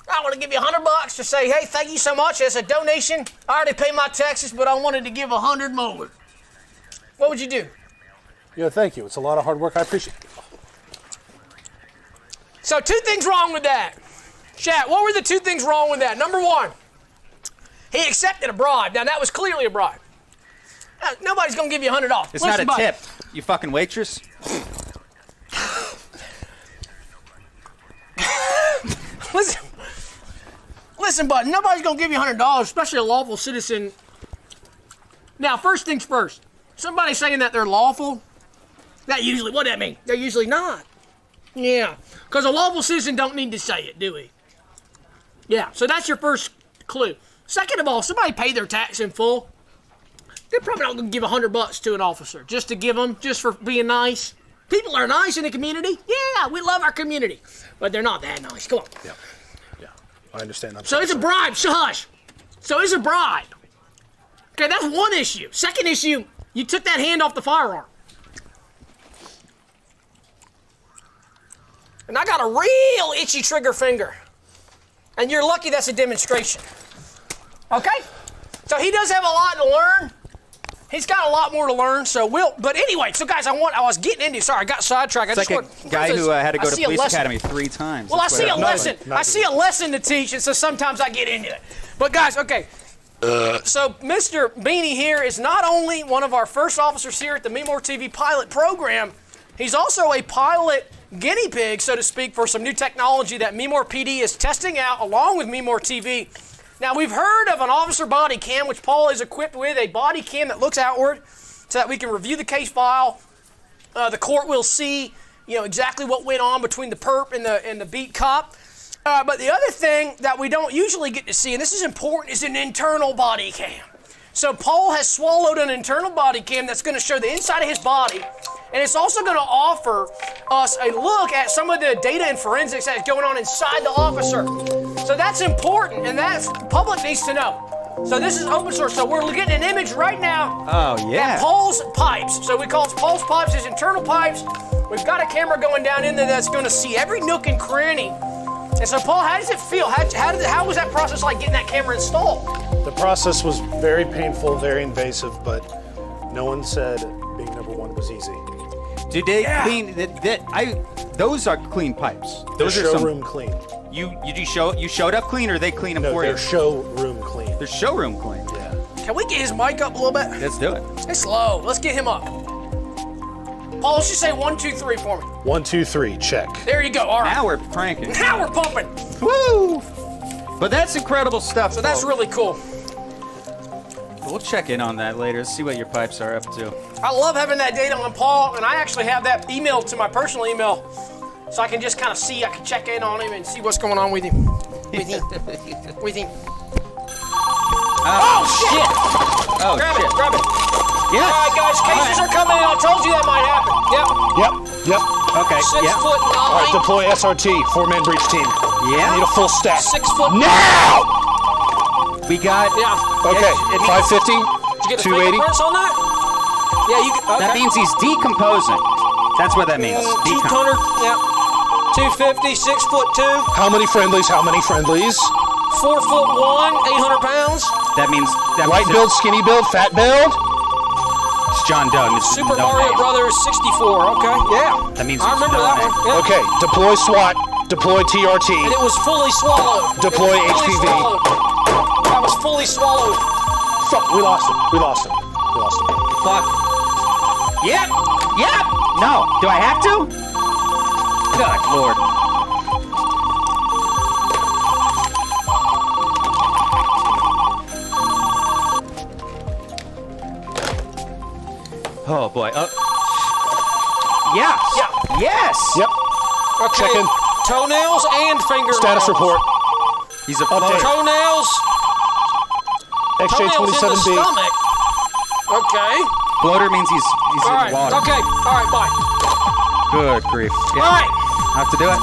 I want to give you $100 to say, hey, thank you so much. It's a donation. I already paid my taxes, but I wanted to give 100 more. What would you do? Yeah, thank you. It's a lot of hard work. I appreciate it. So 2 things wrong with that. Chat, what were the 2 things wrong with that? Number 1, he accepted a bribe. Now, that was clearly a bribe. Nobody's going to give you $100. It's not a tip, you fucking waitress. Listen, bud, nobody's going to give you $100, especially a lawful citizen. Now, first things first. Somebody saying that they're lawful, what does that mean? They're usually not. Yeah, because a lawful citizen don't need to say it, do we? Yeah, so that's your first clue. Second of all, somebody pay their tax in full. They're probably not going to give $100 to an officer just to give them, just for being nice. People are nice in the community. Yeah, we love our community, but they're not that nice. Come on. Yeah. I understand. So it's a bribe. Shush. So it's a bribe. Okay, that's one issue. Second issue, you took that hand off the firearm. And I got a real itchy trigger finger. And you're lucky that's a demonstration. Okay? So he does have a lot to learn. He's got a lot more to learn, but anyway, so guys, I was getting into, sorry, I got sidetracked. It's like a guy who had to go to police academy 3 times. Well, I see a lesson. I see a lesson to teach, and so sometimes I get into it. But guys, okay. So Mr. Beanie here is not only one of our first officers here at the MeMoreTV pilot program, he's also a pilot guinea pig, so to speak, for some new technology that MeMorePD is testing out along with MeMoreTV. Now, we've heard of an officer body cam, which Paul is equipped with, a body cam that looks outward so that we can review the case file. The court will see, exactly what went on between the perp and the beat cop. But the other thing that we don't usually get to see, and this is important, is an internal body cam. So Paul has swallowed an internal body cam that's going to show the inside of his body, and it's also going to offer us a look at some of the data and forensics that's going on inside the officer. So that's important, and that's public needs to know. So this is open source. So we're getting an image right now. Oh, yeah. At Paul's pipes. So we call it Paul's pipes, his internal pipes. We've got a camera going down in there that's going to see every nook and cranny. And so, Paul, how does it feel? How was that process like getting that camera installed? The process was very painful, very invasive, but no one said being number 1 was easy. Do they clean? Those are clean pipes. Those they're are showroom clean. You showed up clean, or they clean them for you? They're showroom clean. They're showroom clean. Yeah. Can we get his mic up a little bit? Let's do it. It's low. Let's get him up. Paul, let's just say 1, 2, 3 for me. 1, 2, 3, check. There you go. All right. Now we're cranking. Now we're pumping. Woo! But that's incredible stuff. So that's really cool. We'll check in on that later. See what your pipes are up to. I love having that data on Paul, and I actually have that emailed to my personal email, so I can just kind of see. I can check in on him and see what's going on with him. With him. Oh shit! Oh, grab shit. it! Grab it! Yeah. All right, guys. Cases are coming in. I told you that might happen. Yep. Okay. 6'9". All right, deploy SRT, 4-man breach team. Yeah. I need a full stack. 6 foot. Now! We got. Yeah. Okay, It means- 550, Did you get the 280. fingerprints on that? Yeah, you. Okay. That means he's decomposing. That's what that means. 200. Yeah. 250. 6'2". How many friendlies? 4'1", 800 pounds. That means. Light build, skinny build, fat build? It's John Doe. Mr. Super Doe Mario name. Brothers 64. Okay. Yeah. That means I it's remember Doe that name. one. Yeah. Okay, deploy SWAT, deploy And TRT, it was fully swallowed. Deploy It was fully HPV. swallowed. That was fully swallowed. Fuck, we lost him. Fuck. Yep. No. Do I have to? Good Lord. Oh boy. Yes. Yeah. Yes. Yep. Okay. Check in. Toenails and fingernails. Status report. He's a Update. floater. Toenails. Toenails in the XJ27B. stomach. Okay. Floater means he's All in right. water. Okay. All right. Bye. Good grief. Yeah. All right. Have to do it.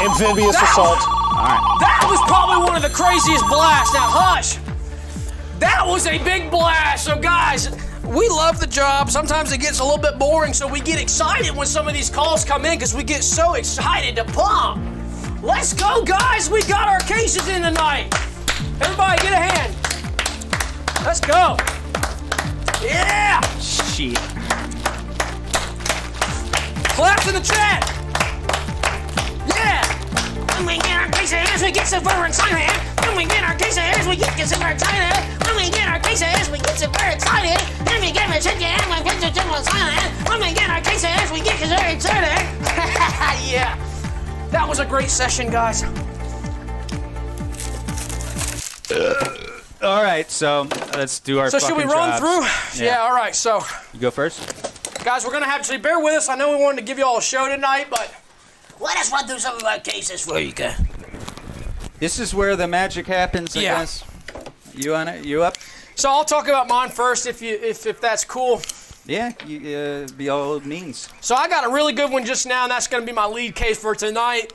Amphibious That- assault. All right. That was probably one of the craziest blasts. Now, hush. That was a big blast. So, guys, we love the job. Sometimes it gets a little bit boring, so we get excited when some of these calls come in because we get so excited to pump. Let's go, guys. We got our cases in tonight. Everybody, get a hand. Let's go. Yeah. Shit. Claps in the chat. Yeah. When we get our cases, we get super excited. When we get our cases, we get super excited. When we get our cases, we get super excited. When we get our cases, we get super excited. When we get our cases, we get super excited. Yeah. That was a great session, guys. All right, so let's do our So should we fucking run jobs. through? Yeah, all right. So, You go first? guys, we're going to have to bear with us. I know we wanted to give you all a show tonight, but Let us run through some of our cases for you, guys. This is where the magic happens, I Yeah. guess. You on it? You up? so I'll talk about mine first if that's cool. Yeah, be all means. So I got a really good one just now, and that's going to be my lead case for tonight.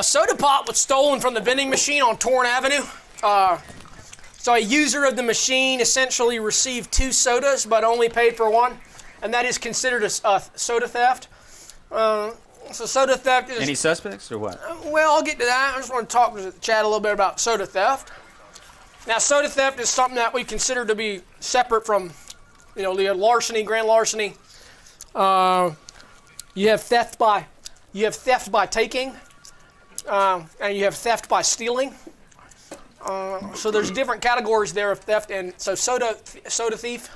Soda pop was stolen from the vending machine on Torrent Avenue. So a user of the machine essentially received 2 sodas, but only paid for 1, and that is considered a soda theft. So soda theft is... Any suspects or what? Well, I'll get to that. I just want to talk to the chat a little bit about soda theft. Now, soda theft is something that we consider to be separate from, the larceny, grand larceny. You have theft by taking, and you have theft by stealing. So there's different categories there of theft, and so soda thief.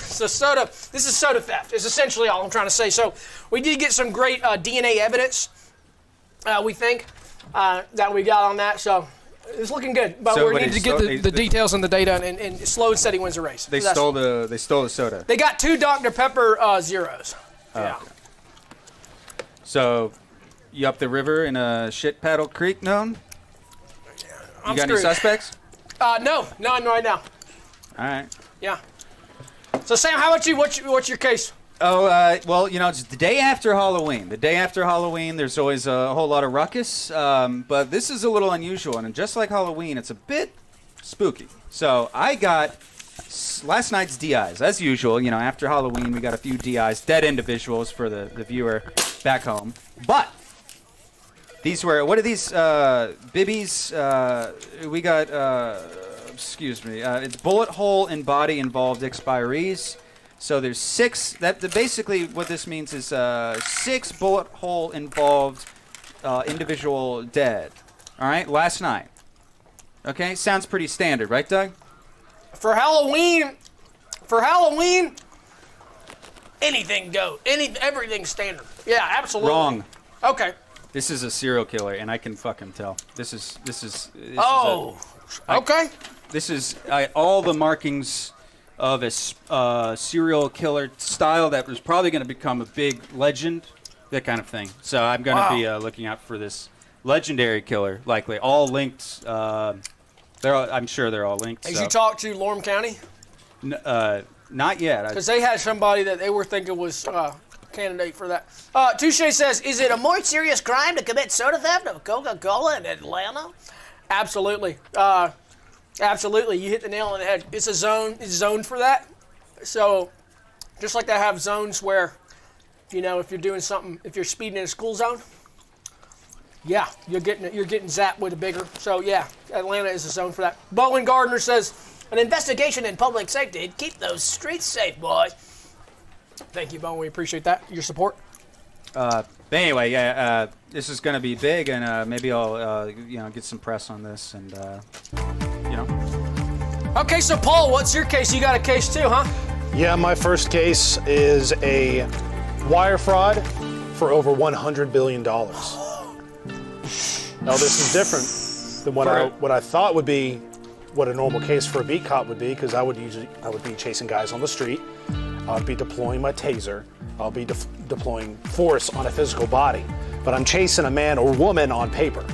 So soda. This is soda theft. Is essentially all I'm trying to say. So we did get some great DNA evidence. We think that we got on that. So it's looking good. But So we what need to he get stole- the details and the data, and slow and steady wins the race. They So that's- stole the soda. They got 2 Dr. Pepper zeros. Yeah. So you up the river in a shit paddle creek known? I'm You got any screwed. suspects? No, none right now. All right. Yeah. So Sam, how about you? What's your case? Oh, well, it's the day after Halloween. The day after Halloween, there's always a whole lot of ruckus. But this is a little unusual, and just like Halloween, it's a bit spooky. So I got last night's DIs. As usual, after Halloween, we got a few DIs, dead individuals for the viewer back home. But these were, what are these, bibbies? We got, excuse me, it's bullet hole and body involved expirees. So there's 6, basically what this means is 6 bullet hole involved individual dead. All right, last night. Okay, sounds pretty standard, right, Doug? For Halloween, anything goes. Everything's standard. Yeah, absolutely. Wrong. Okay. This is a serial killer, and I can fucking tell. This is Okay. This is all the markings of a serial killer style that was probably going to become a big legend, that kind of thing. So I'm going to be looking out for this legendary killer, likely. All linked. I'm sure they're all linked. Did so. you talk to Lorm County? Not yet. Because they had somebody that they were thinking was candidate for that. Touche says, is it a more serious crime to commit soda theft of Coca-Cola in Atlanta? Absolutely. Absolutely. You hit the nail on the head. It's a zone. It's zoned for that. So just like they have zones where, if you're doing something, if you're speeding in a school zone, yeah, you're getting zapped with a bigger. So yeah, Atlanta is a zone for that. Bowen Gardner says, an investigation in public safety. Keep those streets safe, boys. Thank you, Bowen. We appreciate that. Your support. But anyway, yeah, this is going to be big, and maybe I'll get some press on this, and Okay, so Paul, what's your case? You got a case too, huh? Yeah, my first case is a wire fraud for over $100 billion. Now this is different than what I thought would be what a normal case for a beat cop would be, because I would be chasing guys on the street. I'd be deploying my taser. I'll be deploying force on a physical body. But I'm chasing a man or woman on paper.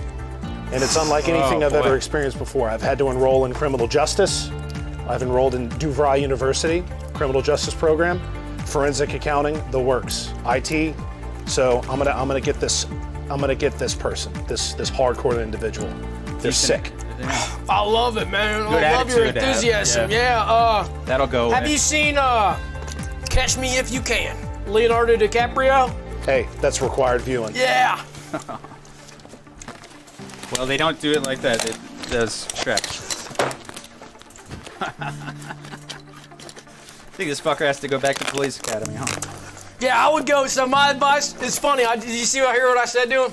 And it's unlike anything I've ever experienced before. I've had to enroll in criminal justice. I've enrolled in DuVry University, criminal justice program, forensic accounting, the works, IT. So I'm gonna get this person, this hardcore individual, this sick. I love it, man. Good I love your attitude to have. enthusiasm. Yeah. That'll go away. Have you seen Catch Me If You Can? Leonardo DiCaprio? Hey, that's required viewing. Yeah. Well, they don't do it like that. It does Shrek. I think this fucker has to go back to police academy, huh? Yeah, I would go. So my advice is funny. Did you hear what I said to him?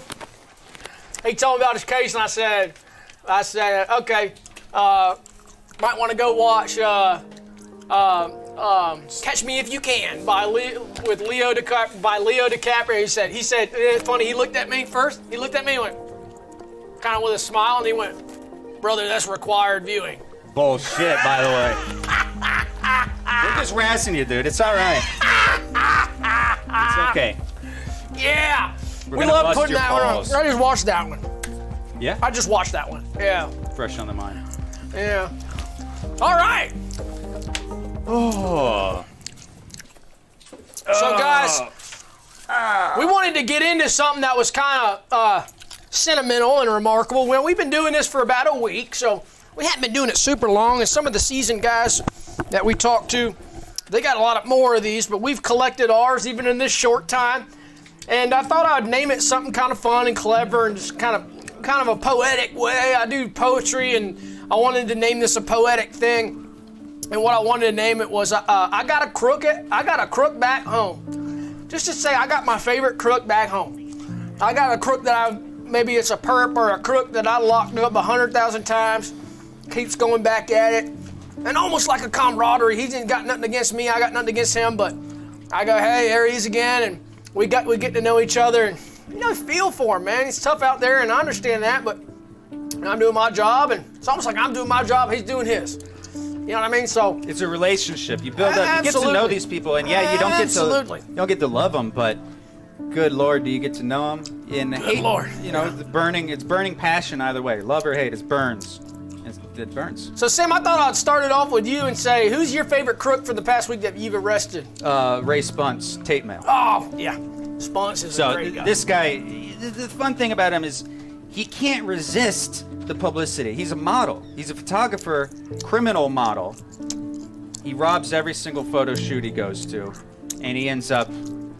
He told me about his case, and I said, okay, might want to go watch Catch Me If You Can by Leo DiCaprio. He said, it's funny. He looked at me first. He looked at me and went, kind of with a smile, and he went, brother, that's required viewing. Bullshit, by the way. We're just razzing you, dude. It's all right. It's okay. Yeah. We're We gonna love bust putting your that one on. balls. I just watched that one. Yeah? I just watched that one. Yeah. Fresh on the mind. Yeah. All right. Oh. So, guys, we wanted to get into something that was kind of sentimental and remarkable. Well, we've been doing this for about a week, so we haven't been doing it super long. And some of the seasoned guys that we talked to, they got a lot more of these, but we've collected ours even in this short time. And I thought I'd name it something kind of fun and clever and just kind of a poetic way. I do poetry, and I wanted to name this a poetic thing. And what I wanted to name it was I got a crook back home. Just to say I got my favorite crook back home. I got a crook that maybe it's a perp or a crook that I locked up 100,000 times, keeps going back at it. And almost like a camaraderie. He's got nothing against me, I got nothing against him, but I go, hey, there he is again, and we get to know each other, and feel for him, man. He's tough out there, and I understand that, but I'm doing my job, and it's almost like I'm doing my job, he's doing his. You know what I mean? So it's a relationship. You build up. You get to know these people, and yeah, you don't get to love them, but good Lord, do you get to know them? In good hate, Lord. It's burning passion either way. Love or hate, it burns. It burns. So Sam, I thought I'd start it off with you and say, who's your favorite crook for the past week that you've arrested? Ray Spunt's Tate Mail. Oh yeah, Spunts is a great guy. This guy, the fun thing about him is he can't resist the publicity. He's a model. He's a photographer, criminal model. He robs every single photo shoot he goes to, and he ends up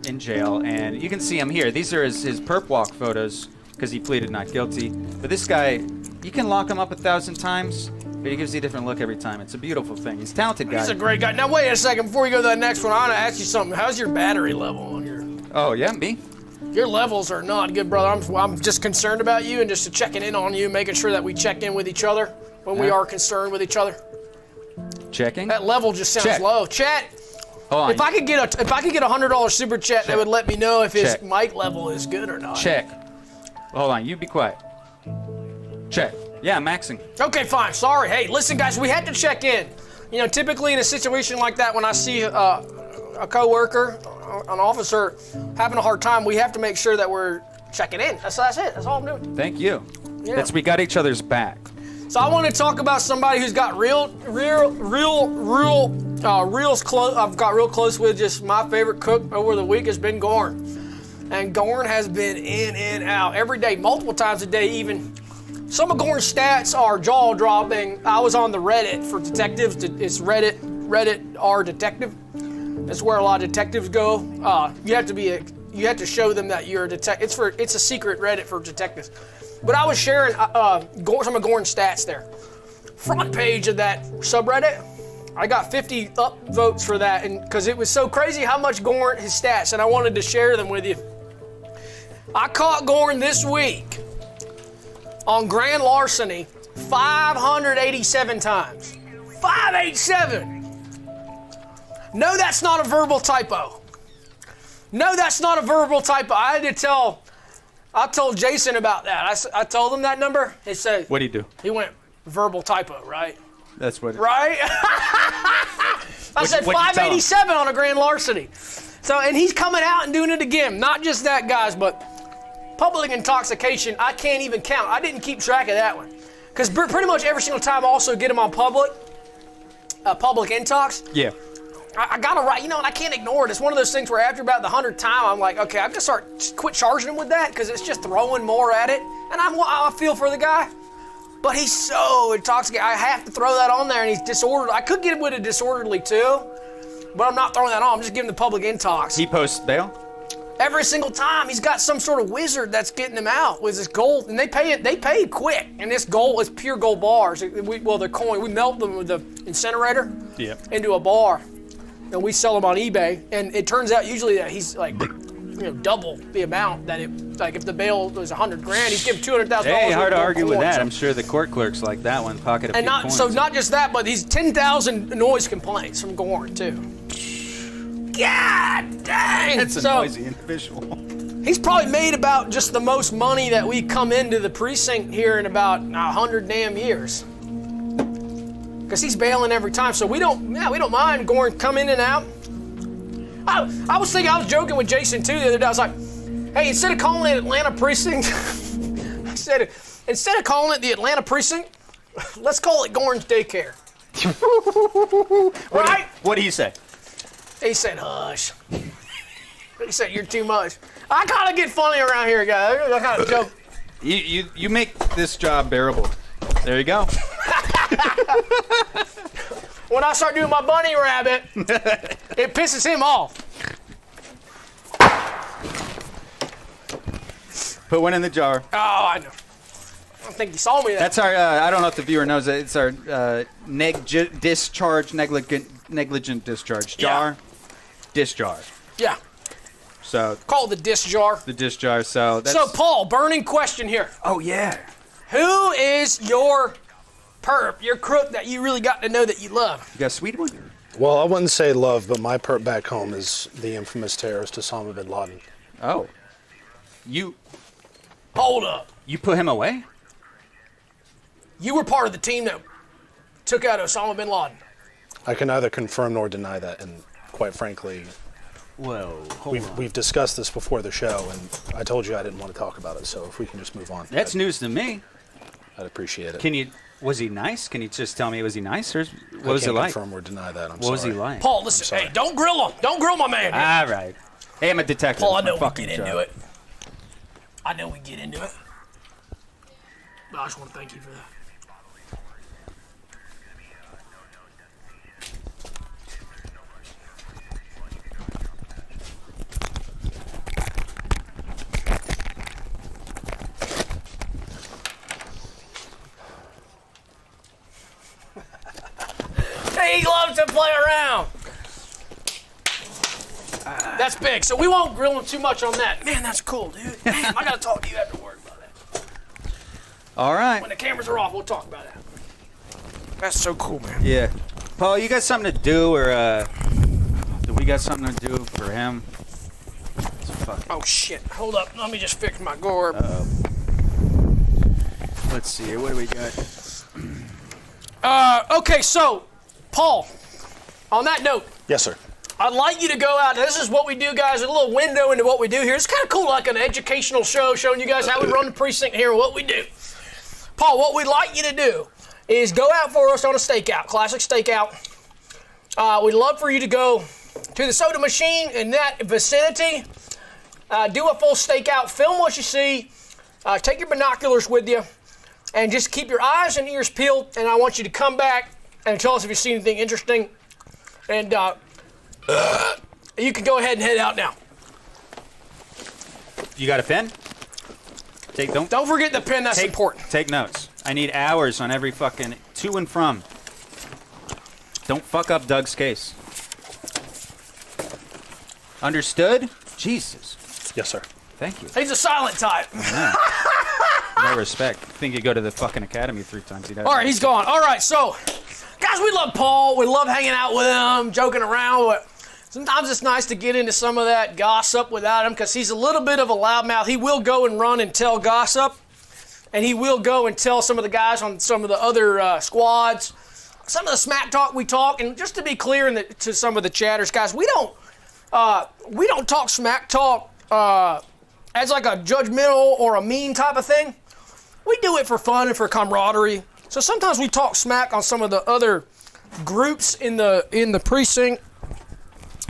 in jail. And you can see him here. These are his perp walk photos because he pleaded not guilty. But this guy, you can lock him up 1,000 times, but he gives you a different look every time. It's a beautiful thing. He's a talented guy. He's a great guy. Now wait a second before you go to the next one. I want to ask you something. How's your battery level on your? Oh yeah, me. Your levels are not good, brother. I'm just concerned about you and just checking in on you, making sure that we check in with each other when we are concerned with each other. Checking. That level just sounds low. Chat. Hold on. If I could get $100 super chat, that would let me know if his mic level is good or not. Check. Hold on. You be quiet. Check. Yeah, maxing. Okay, fine. Sorry. Hey, listen, guys, we had to check in. Typically in a situation like that, when I see a coworker, an officer having a hard time, we have to make sure that we're checking in. That's it. That's all I'm doing. Thank you. Yeah. We got each other's back. So I want to talk about somebody who's got I've got real close with. Just my favorite cook over the week has been Gorn. And Gorn has been in and out every day, multiple times a day even. Some of Gorn's stats are jaw-dropping. I was on the Reddit for detectives. It's Reddit R Detective. That's where a lot of detectives go. You have to show them that you're a detective. It's a secret Reddit for detectives. But I was sharing some of Gorn's stats there. Front page of that subreddit, I got 50 upvotes for that, and because it was so crazy how much Gorn his stats, and I wanted to share them with you. I caught Gorn this week on grand larceny 587 times. 587. No, that's not a verbal typo. I had to tell I told Jason about that. I told him that number. He said, What'd he do? he went verbal typo, right? That's what. Right? I said what'd you tell him? 587 on a grand larceny. So, and he's coming out and doing it again. Not just that, guys, but public intoxication, I can't even count. I didn't keep track of that one. Because pretty much every single time I also get him on public intox. Yeah. I gotta write, and I can't ignore it. It's one of those things where after about the 100th time, I'm like, okay, I'm gonna quit charging him with that because it's just throwing more at it. And I feel for the guy. But he's so intoxicated. I have to throw that on there, and he's disorderly. I could get him with a disorderly too, but I'm not throwing that on. I'm just giving the public intox. He posts bail? Every single time, he's got some sort of wizard that's getting him out with his gold, and they pay quick. And this gold is pure gold bars. They're coin. We melt them with the incinerator into a bar, and we sell them on eBay. And it turns out usually that he's like, double the amount that if the bail was $100,000, he's giving $200,000. Hey, hard to argue with that. I'm sure the court clerks like that one. Pocket a few coins. So not just that, but he's 10,000 noise complaints from Gorn too. God dang! That's a noisy individual. He's probably made about just the most money that we come into the precinct here in about 100 damn years. Because he's bailing every time, so we don't mind Gorn coming in and out. I was joking with Jason too the other day. I was like, hey, instead of calling it Atlanta Precinct, I said, instead of calling it the Atlanta Precinct, let's call it Gorn's Daycare. Right? What do you say? He said, hush. He said, you're too much. I kind of get funny around here, guys. I kind of joke. You make this job bearable. There you go. When I start doing my bunny rabbit, it pisses him off. Put one in the jar. Oh, I know. I don't think you saw me. That's our, I don't know if the viewer knows it. It's our negligent discharge jar. Yeah. Discharge. Yeah. So call it the dish jar. the discharge. So that's. So Paul, burning question here. Oh yeah. Who is your perp, your crook that you really got to know that you love? You got a sweet one? Well, I wouldn't say love, but my perp back home is the infamous terrorist Osama bin Laden. Oh. You Hold up. put him away? You were part of the team that took out Osama bin Laden. I can neither confirm nor deny that, and quite frankly, Whoa. we've discussed this before the show, and I told you I didn't want to talk about it, so if we can just move on. That's news to me. I'd appreciate it. Was he nice? Can you just tell me, was he nice? Or what was it I like? can't confirm or deny that. What was he like? Paul, listen, hey, don't grill him. Don't grill my man. All right. Hey, I'm a detective. Paul, I It's my know we fucking get into job. it. I know we get into it. But I just want to thank you for that. He loves to play around. That's big. So we won't grill him too much on that. Man, that's cool, dude. Man, I got to talk to you afterward about that. All right. When the cameras are off, we'll talk about that. That's so cool, man. Yeah. Paul, you got something to do, or do we got something to do for him? Oh, shit. Hold up. Let me just fix my gourd. Let's see here. What do we got? Okay, so, Paul, on that note, Yes, sir. I'd like you to go out. This is what we do, guys. A little window into what we do here. It's kind of cool, like an educational show showing you guys how we run the precinct here and what we do. Paul, what we'd like you to do is go out for us on a stakeout, classic stakeout. We'd love for you to go to the soda machine in that vicinity, do a full stakeout, film what you see, take your binoculars with you, and just keep your eyes and ears peeled, and I want you to come back and tell us if you see anything interesting. And you can go ahead and head out now. You got a pen? Don't forget the pen, that's important. Take notes. I need hours on every fucking to and from. Don't fuck up Doug's case. Understood? Jesus. Yes, sir. Thank you. He's a silent type. No respect. I think you go to the fucking academy 3 times. He'd have All right, he's gone. All right, so, guys, we love Paul. We love hanging out with him, joking around. But Sometimes it's nice to get into some of that gossip without him because he's a little bit of a loudmouth. He will go and run and tell gossip, and he will go and tell some of the guys on some of the other squads, some of the smack talk we talk. And just to be clear to some of the chatters, guys, we don't talk smack talk as like a judgmental or a mean type of thing. We do it for fun and for camaraderie. So sometimes we talk smack on some of the other groups in the precinct.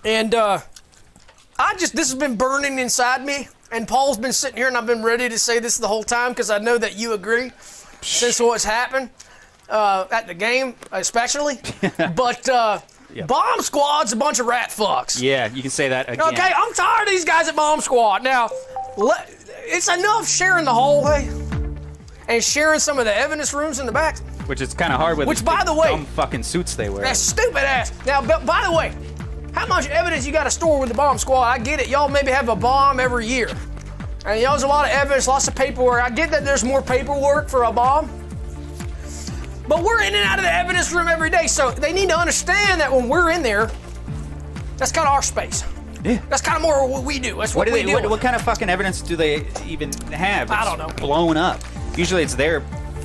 And this has been burning inside me. And Paul's been sitting here, and I've been ready to say this the whole time because I know that you agree since what's happened at the game, especially. But Yep. Bomb Squad's a bunch of rat fucks. Yeah, you can say that again. Okay, I'm tired of these guys at Bomb Squad. Now, it's enough sharing the hallway and sharing some of the evidence rooms in the back. Which is kind of hard with Which, by the way, dumb fucking suits they wear. That stupid ass. Now, by the way, how much evidence you got to store with the Bomb Squad? I get it. Y'all maybe have a bomb every year. And y'all, there's a lot of evidence, lots of paperwork. I get that there's more paperwork for a bomb. But we're in and out of the evidence room every day, so they need to understand that when we're in there, that's kind of our space. Yeah. That's kind of more what we do. That's what we do. What kind of fucking evidence do they even have? I don't know. Blown up. Usually it's their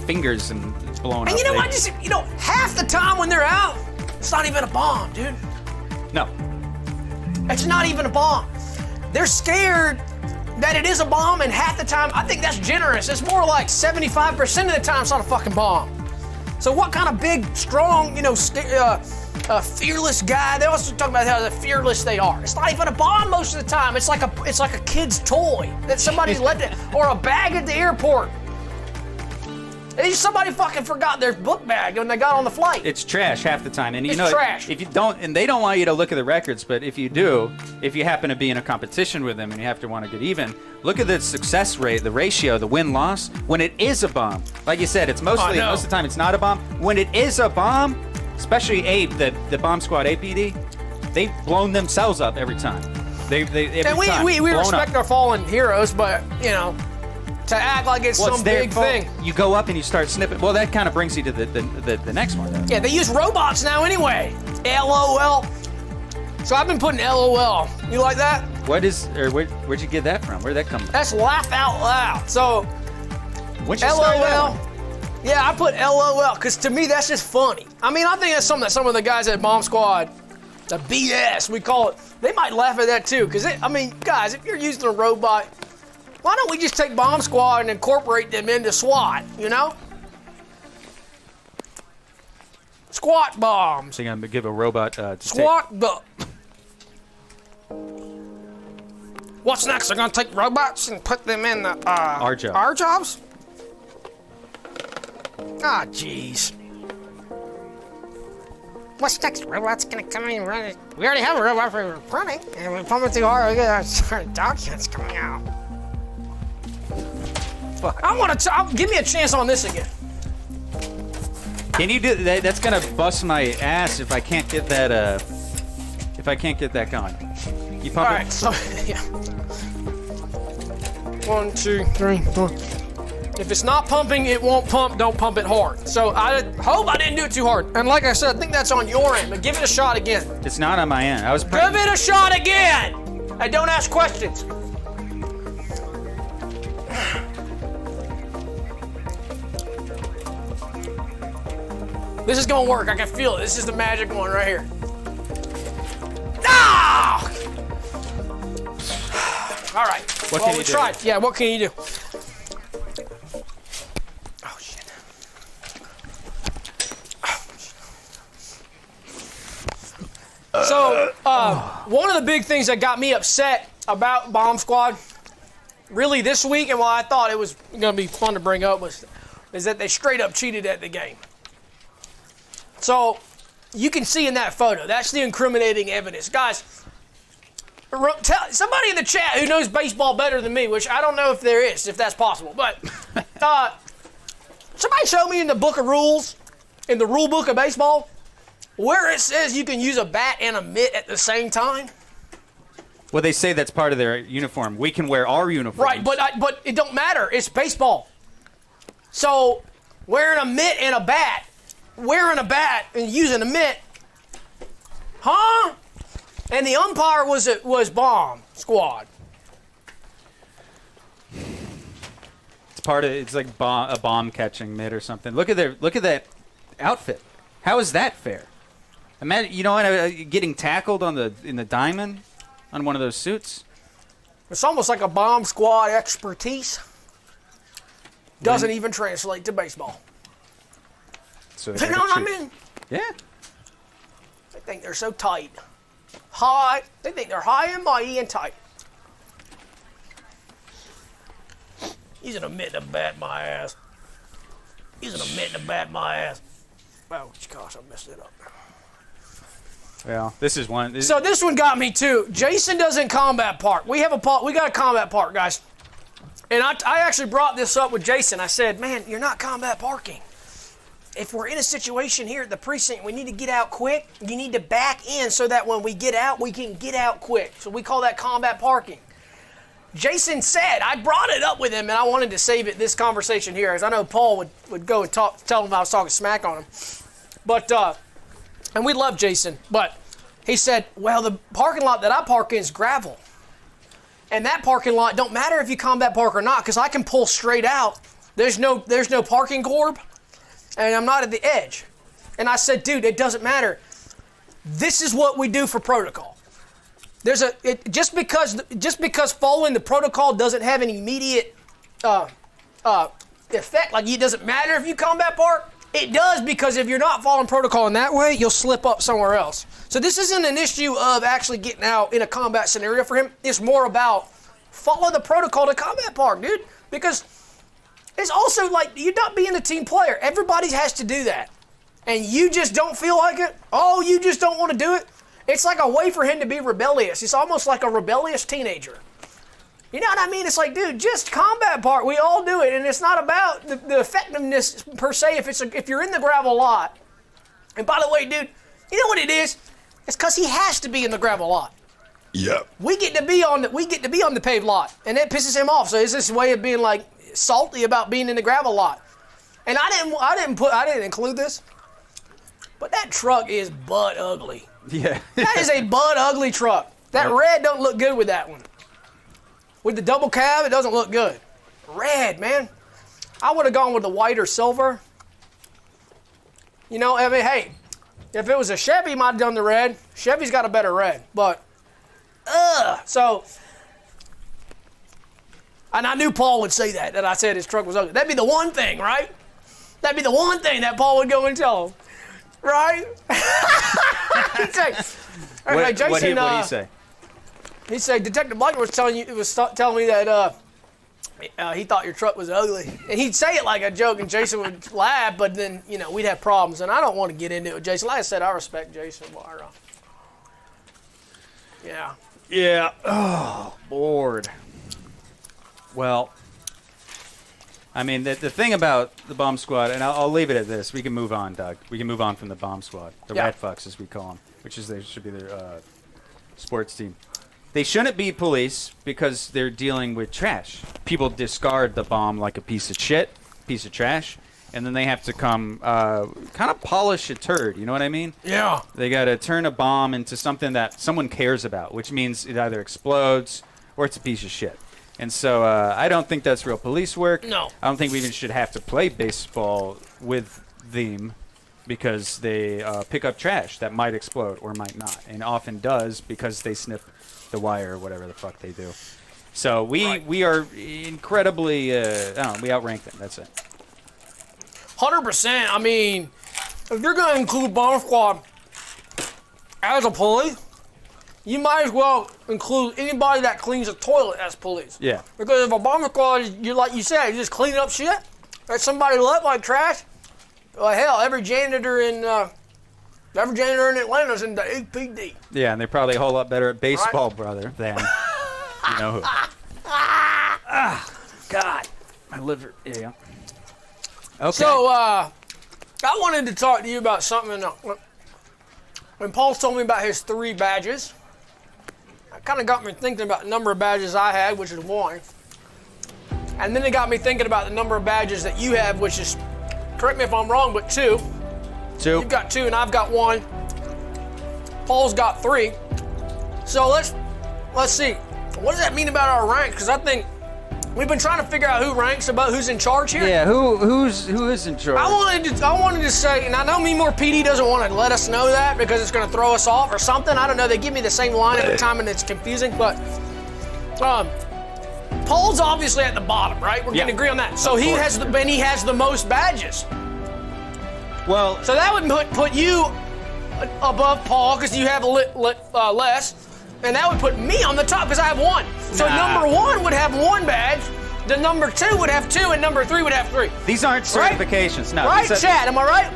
fingers and it's blown up. And you know what? Half the time when they're out, it's not even a bomb, dude. No. It's not even a bomb. They're scared that it is a bomb, and half the time, I think that's generous. It's more like 75% of the time it's not a fucking bomb. So what kind of big, strong, fearless guy? They also talk about how fearless they are. It's not even a bomb most of the time. It's like a kid's toy that somebody left it, or a bag at the airport. Somebody fucking forgot their book bag when they got on the flight. It's trash half the time, and trash. If you don't, and they don't want you to look at the records, but if you do, if you happen to be in a competition with them and you have to want to get even, look at the success rate, the ratio, the win-loss when it is a bomb. Like you said, it's most of the time it's not a bomb. When it is a bomb, especially the Bomb Squad APD, they've blown themselves up every time. We respect our fallen heroes, but to act like it's some big thing. You go up and you start snipping. Well, that kind of brings you to the next one. Though. Yeah, they use robots now anyway. LOL. So I've been putting LOL. You like that? Where'd you get that from? Where'd that come from? That's laugh out loud. So, When'd you start that one? Yeah, I put LOL because to me that's just funny. I mean, I think that's something that some of the guys at Bomb Squad, the BS we call it, they might laugh at that too. Because guys, if you're using a robot, why don't we just take Bomb Squad and incorporate them into SWAT, Squat bombs. So you're going to give a robot to SWAT What's next? They're going to take robots and put them in the our job. Our jobs? Ah, jeez. What's next? Robot's going to come in and run it. We already have a robot for running, and we pump it through our documents coming out. Give me a chance on this again. Can you do that? That's gonna bust my ass if I can't get that. If I can't get that going. You pump it. All right. So yeah. 1, 2, 3, 4. If it's not pumping, it won't pump. Don't pump it hard. So I hope I didn't do it too hard. And like I said, I think that's on your end. But give it a shot again. It's not on my end. Give it a shot again. And don't ask questions. This is gonna work. I can feel it. This is the magic one right here. Ah! All right. What can you do? Tried. Yeah. What can you do? Oh shit. So one of the big things that got me upset about Bomb Squad, really this week, and why I thought it was gonna be fun to bring up is that they straight up cheated at the game. So, you can see in that photo, that's the incriminating evidence. Guys, somebody in the chat who knows baseball better than me, which I don't know if there is, if that's possible, but somebody show me in the book of rules, in the rule book of baseball, where it says you can use a bat and a mitt at the same time. Well, they say that's part of their uniform. We can wear our uniform. Right, but it don't matter. It's baseball. So, wearing a mitt and a bat, wearing a bat and using a mitt, huh? And the umpire was bomb squad. It's part of it's like a bomb catching mitt or something. Look at that outfit. How is that fair? Imagine, you know what, getting tackled in the diamond on one of those suits. It's almost like a bomb squad expertise. Doesn't even translate to baseball. So You know what I mean? Yeah. They think they're so tight. High. They think they're high and mighty and tight. He's gonna admit to bat my ass. He's gonna admit to bat my ass. Oh gosh, I messed it up. Yeah, this is one. So this one got me too. Jason doesn't combat park. We got a combat park, guys. And I actually brought this up with Jason. I said, man, you're not combat parking. If we're in a situation here at the precinct, we need to get out quick. You need to back in so that when we get out, we can get out quick. So we call that combat parking. Jason said, I brought it up with him, and I wanted to save it this conversation here, as I know Paul would go and tell him I was talking smack on him. But, and we love Jason, but he said, well, the parking lot that I park in is gravel. And that parking lot don't matter if you combat park or not, because I can pull straight out. There's no parking gorb, and I'm not at the edge. And I said, dude, it doesn't matter. This is what we do for protocol. Just because following the protocol doesn't have an immediate effect, like it doesn't matter if you combat park. It does, because if you're not following protocol in that way, you'll slip up somewhere else. So this isn't an issue of actually getting out in a combat scenario for him. It's more about follow the protocol to combat park, dude. Because it's also like you're not being a team player. Everybody has to do that. And you just don't feel like it. Oh, you just don't want to do it. It's like a way for him to be rebellious. It's almost like a rebellious teenager. You know what I mean? It's like, dude, just combat park. We all do it, and it's not about the effectiveness per se. If you're in the gravel lot, and by the way, dude, you know what it is? It's because he has to be in the gravel lot. Yep. We get to be on the paved lot, and it pisses him off. So it's this way of being like salty about being in the gravel lot. And I didn't include this, but that truck is butt ugly. Yeah. That is a butt ugly truck. That red don't look good with that one. With the double cab, it doesn't look good. Red, man. I would have gone with the white or silver. You know, I mean, hey, if it was a Chevy, might have done the red. Chevy's got a better red, but, so, and I knew Paul would say that I said his truck was ugly. That'd be the one thing, right? That'd be the one thing that Paul would go and tell him, right? He'd say, Jason, what did he say? He said, Detective Bleichner was telling me that he thought your truck was ugly. And he'd say it like a joke, and Jason would laugh, but then, you know, we'd have problems. And I don't want to get into it with Jason. Like I said, I respect Jason. Yeah. Yeah. Oh, bored. Well, I mean, the thing about the bomb squad, and I'll leave it at this. We can move on, Doug. We can move on from the bomb squad. The Rat Fucks, as we call them, they should be their sports team. They shouldn't be police because they're dealing with trash. People discard the bomb like a piece of shit, piece of trash, and then they have to come kind of polish a turd. You know what I mean? Yeah. They got to turn a bomb into something that someone cares about, which means it either explodes or it's a piece of shit. And so I don't think that's real police work. No. I don't think we even should have to play baseball with them because they pick up trash that might explode or might not, and often does because they snip the wire or whatever the fuck they do. So we are incredibly, we outrank them. That's it. 100%. I mean, if you're going to include bomb squad as a police, you might as well include anybody that cleans a toilet as police. Yeah. Because if a bomb squad is, you like you said, you just cleaning up shit that somebody left like trash. Well, hell, every janitor in Atlanta's in the APD. Yeah, and they're probably a whole lot better at baseball, brother, than you know who. God, my liver. Yeah. Okay. So, I wanted to talk to you about something. When Paul told me about his 3 badges, it kind of got me thinking about the number of badges I had, which is 1. And then it got me thinking about the number of badges that you have, which is, correct me if I'm wrong, but 2. 2. You've got 2 and I've got 1. Paul's got 3. So let's see. What does that mean about our rank? Because I think we've been trying to figure out who ranks about who's in charge here. Yeah, who is in charge? I wanted to say, and I know MeMorePD doesn't want to let us know that because it's going to throw us off or something. I don't know. They give me the same line every time and it's confusing. But Paul's obviously at the bottom, right? We're going to agree on that. So he has the most badges. Well, so that would put you above Paul because you have less, and that would put me on the top because I have 1. So number 1 would have 1 badge, the number 2 would have 2, and number 3 would have 3. These aren't certifications, no. Right, Chad? Am I right?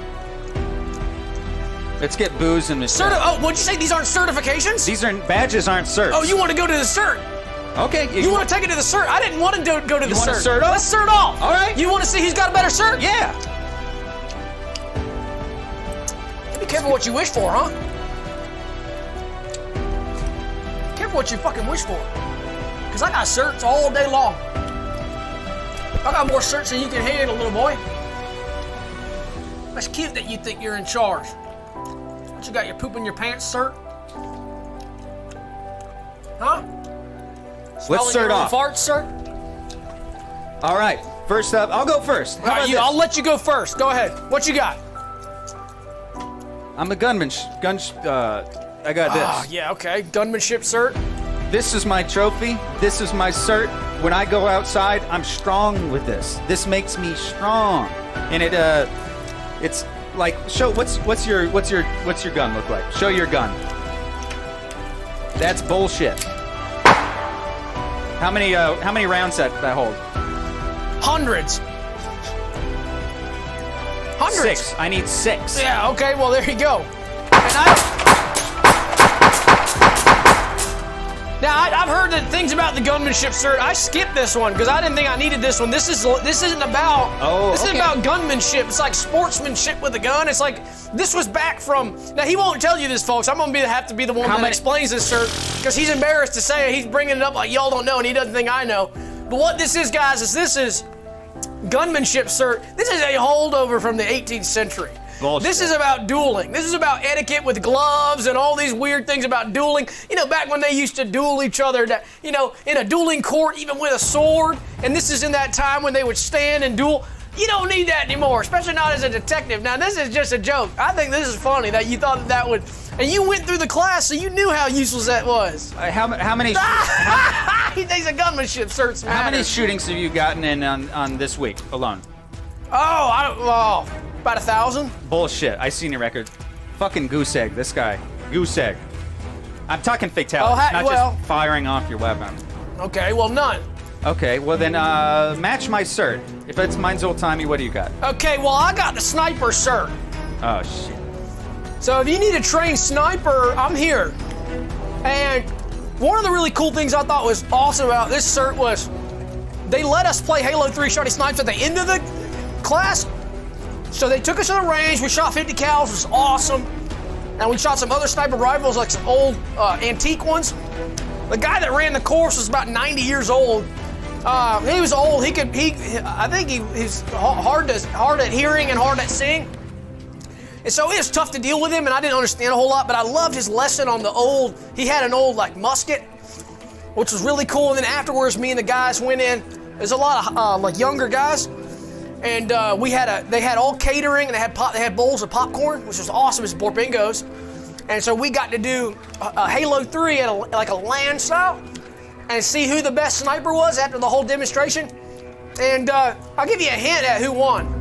Let's get booze in this. What'd you say? These aren't certifications? These aren't badges, aren't certs. Oh, you want to go to the cert? Okay. You want to take it to the cert? I didn't want to go to the cert. Cert off? Let's cert off. All right. You want to see who's got a better cert? Yeah. Be careful what you wish for, huh? Careful what you fucking wish for. Because I got certs all day long. I got more certs than you can handle, little boy. That's cute that you think you're in charge. What you got, your poop in your pants cert? Huh? Let's cert off. Farts, sir? All right. First up, I'll go first. All right, I'll let you go first. Go ahead. What you got? I'm a gunman. I got this. Yeah, okay. Gunmanship cert. This is my trophy. This is my cert. When I go outside, I'm strong with this. This makes me strong. And it's like, show what's your gun look like? Show your gun. That's bullshit. How many rounds that hold? Hundreds. 6. I need 6. Yeah, okay, well, there you go. Now, I've heard that things about the gunmanship cert. I skipped this one because I didn't think I needed this one. This isn't about this isn't about gunmanship. It's like sportsmanship with a gun. It's like this was back from. Now he won't tell you this, folks. I'm gonna have to be the one that explains this cert because he's embarrassed to say it. He's bringing it up like y'all don't know, and he doesn't think I know. But what this is, guys, is this is gunmanship cert. This is a holdover from the 18th century. Bullshit. This is about dueling. This is about etiquette with gloves and all these weird things about dueling. You know, back when they used to duel each other, you know, in a dueling court, even with a sword. And this is in that time when they would stand and duel. You don't need that anymore, especially not as a detective. Now, this is just a joke. I think this is funny that you thought that would... And you went through the class, so you knew how useless that was. How many... He thinks a gunmanship certs matter. How many shootings have you gotten in on this week alone? About 1,000. Bullshit. I seen your record. Fucking goose egg. This guy. Goose egg. I'm talking fatality, not just firing off your weapon. Okay, well, none. Okay, well then, match my cert. If it's mine's old-timey, what do you got? Okay, well, I got the sniper cert. Oh, shit. So if you need a trained sniper, I'm here. And one of the really cool things I thought was awesome about this cert was they let us play Halo 3 Shotty Snipes at the end of the class. So they took us to the range, we shot 50 cals, it was awesome. And we shot some other sniper rifles, like some old antique ones. The guy that ran the course was about 90 years old. He was old, I think he's hard at hearing and hard at seeing. And so it was tough to deal with him, and I didn't understand a whole lot, but I loved his lesson on he had an old like musket, which was really cool. And then afterwards, me and the guys went in. There's a lot of like younger guys. And they had all catering, and they had bowls of popcorn, which was awesome as Borbingos. And so we got to do a Halo 3 at a LAN style and see who the best sniper was after the whole demonstration. And I'll give you a hint at who won.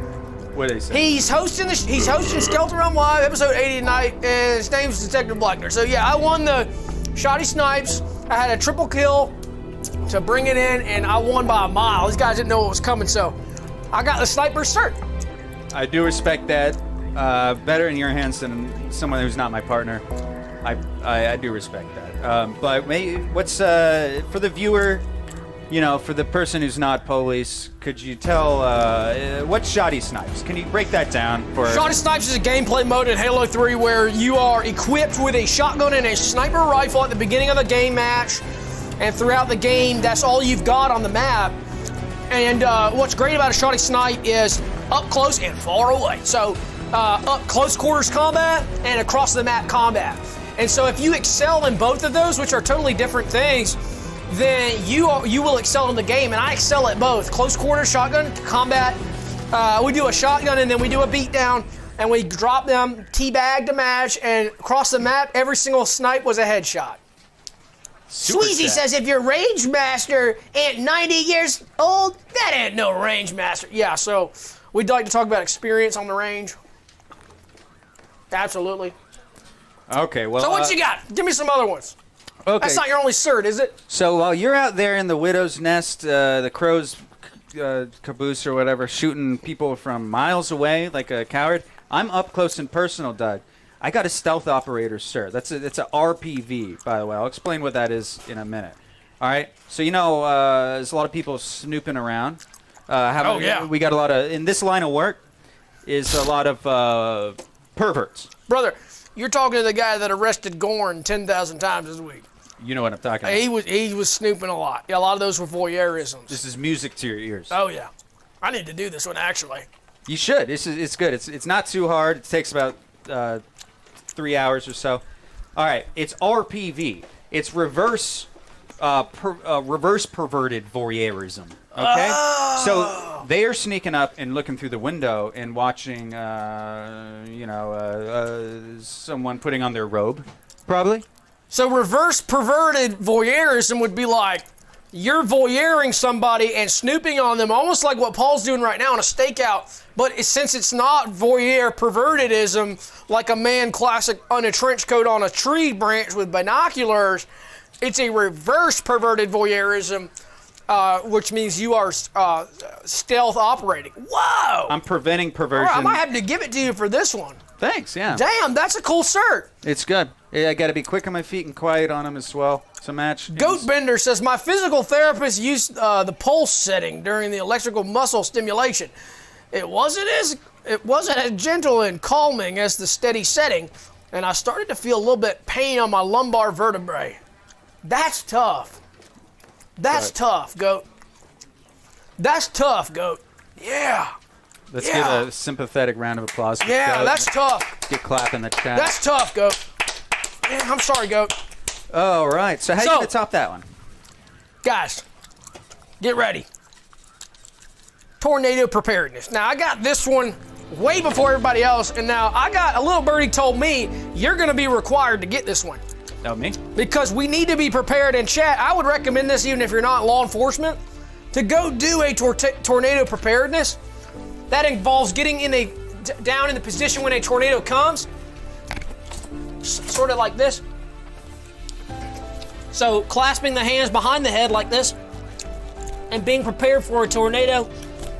What did he say? He's hosting Skeleton Realm Live, episode 80 tonight, and his name's Detective Bleichner. So yeah, I won the Shotty Snipes. I had a triple kill to bring it in, and I won by a mile. These guys didn't know what was coming, so I got the sniper cert. I do respect that. Better in your hands than someone who's not my partner. I do respect that. But what's for the viewer, you know, for the person who's not police, could you tell what's Shotty Snipes? Can you break that down for? Shotty Snipes is a gameplay mode in Halo 3 where you are equipped with a shotgun and a sniper rifle at the beginning of the game match, and throughout the game, that's all you've got on the map. And what's great about a Shotty Snipe is up close and far away. So up close quarters combat and across the map combat. And so if you excel in both of those, which are totally different things, then you will excel in the game. And I excel at both. Close quarters, shotgun, combat. We do a shotgun and then we do a beatdown. And we drop them, teabag to match, and across the map, every single snipe was a headshot. Sweezy says, if your range master ain't 90 years old, that ain't no range master. Yeah, so we'd like to talk about experience on the range. Absolutely. Okay, well. So what you got? Give me some other ones. Okay. That's not your only cert, is it? So while you're out there in the widow's nest, the crow's caboose or whatever, shooting people from miles away like a coward, I'm up close and personal, Doug. I got a stealth operator cert. It's a RPV, by the way. I'll explain what that is in a minute. All right. So there's a lot of people snooping around. Oh yeah. We got a lot of in this line of work is a lot of perverts. Brother, you're talking to the guy that arrested Gorn 10,000 times this week. You know what I'm talking about. He was snooping a lot. Yeah, a lot of those were voyeurisms. This is music to your ears. Oh yeah. I need to do this one actually. You should. It's good. It's not too hard. It takes about 3 hours or so. All right. It's RPV. It's reverse perverted voyeurism. Okay. Oh. So they are sneaking up and looking through the window and watching, someone putting on their robe, probably. So reverse perverted voyeurism would be like you're voyeuring somebody and snooping on them, almost like what Paul's doing right now on a stakeout. But since it's not voyeur pervertedism, like a man classic on a trench coat on a tree branch with binoculars, it's a reverse perverted voyeurism, which means you are stealth operating. Whoa! I'm preventing perversion. All right, I might have to give it to you for this one. Thanks, yeah. Damn, that's a cool cert. It's good. I got to be quick on my feet and quiet on them as well to match. Goatbender says, my physical therapist used the pulse setting during the electrical muscle stimulation. It wasn't as gentle and calming as the steady setting, and I started to feel a little bit pain on my lumbar vertebrae. That's tough. That's tough, Goat. That's tough, Goat. Yeah. Let's give a sympathetic round of applause. Yeah, Goat. that's tough. Get clap in the chat. That's tough, Goat. Yeah, I'm sorry, Goat. All right. So how you going to top that one? Guys, get ready. Tornado preparedness. Now, I got this one way before everybody else, and now a little birdie told me you're going to be required to get this one. Oh, me? Because we need to be prepared in chat. I would recommend this even if you're not law enforcement, to go do a tornado preparedness. That involves getting down in the position when a tornado comes, sort of like this. So clasping the hands behind the head like this, and being prepared for a tornado.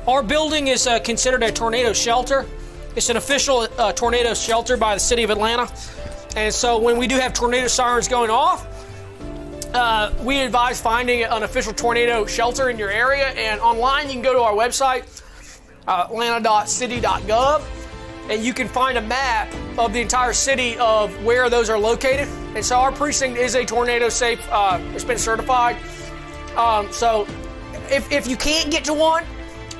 Our building is considered a tornado shelter. It's an official tornado shelter by the city of Atlanta. And so when we do have tornado sirens going off, we advise finding an official tornado shelter in your area. And online, you can go to our website, atlanta.city.gov, and you can find a map of the entire city of where those are located. And so our precinct is a tornado safe. It's been certified. So if you can't get to one,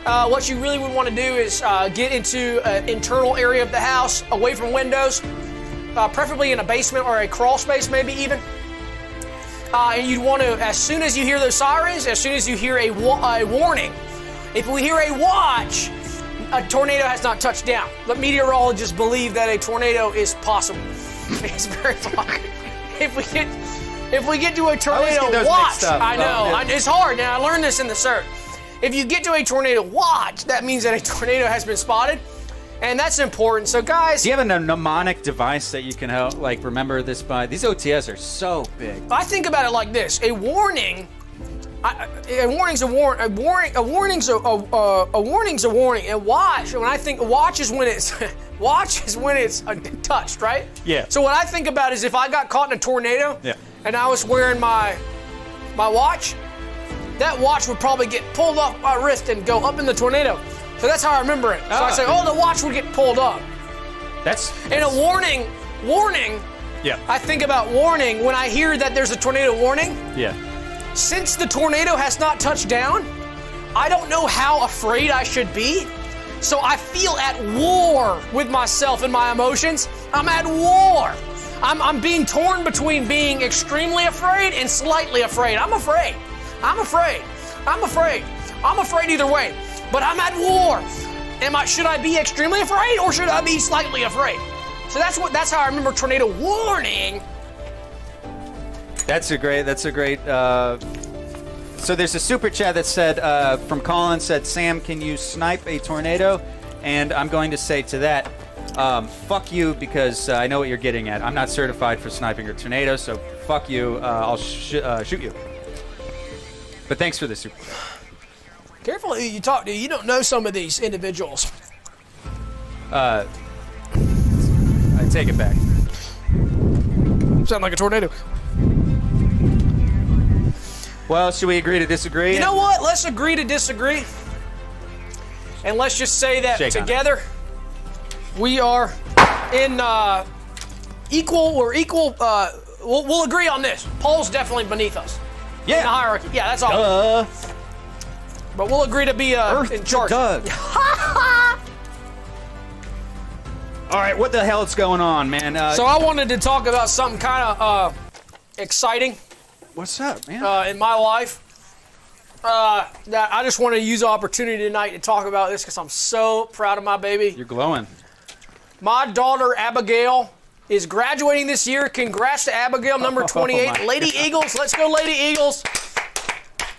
what you really would want to do is get into an internal area of the house, away from windows, preferably in a basement or a crawl space, maybe even. And you'd want to, as soon as you hear those sirens, as soon as you hear a warning, if we hear a watch, a tornado has not touched down. But meteorologists believe that a tornado is possible. It's very possible. If we get to a tornado watch, I know, it's hard. Now, I learned this in the cert. If you get to a tornado watch, that means that a tornado has been spotted, and that's important. So, guys, do you have a mnemonic device that you can help, like, remember this by? These OTS are so big. I think about it like this: a warning. A warning's a warning. A warning's a warning. And watch. When I think watch is when it's touched, right? Yeah. So what I think about is if I got caught in a tornado, and I was wearing my watch, that watch would probably get pulled off my wrist and go up in the tornado. So that's how I remember it. So I say, the watch would get pulled up. And a warning. Yeah. I think about warning when I hear that there's a tornado warning. Yeah. Since the tornado has not touched down, I don't know how afraid I should be. So I feel at war with myself and my emotions. I'm at war. I'm being torn between being extremely afraid and slightly afraid. I'm afraid. I'm afraid. I'm afraid. I'm afraid either way. But I'm at war. Should I be extremely afraid or should I be slightly afraid? So that's how I remember tornado warning. That's a great. So there's a super chat that said from Colin said, Sam, can you snipe a tornado? And I'm going to say to that, fuck you, because I know what you're getting at. I'm not certified for sniping a tornado, so fuck you. I'll shoot you. But thanks for the super chat. Careful who you talk to. You don't know some of these individuals. I take it back. Sound like a tornado. Well, should we agree to disagree? You know what? Let's agree to disagree. And let's just say that together we are in equal. We'll agree on this. Paul's definitely beneath us. Yeah. In the hierarchy. Yeah, that's all. But we'll agree to be in charge. All right, what the hell is going on, man? So I wanted to talk about something kind of exciting. What's up, man? In my life. That I just want to use the opportunity tonight to talk about this because I'm so proud of my baby. You're glowing. My daughter, Abigail, is graduating this year. Congrats to Abigail, number 28. Lady Eagles, let's go Lady Eagles.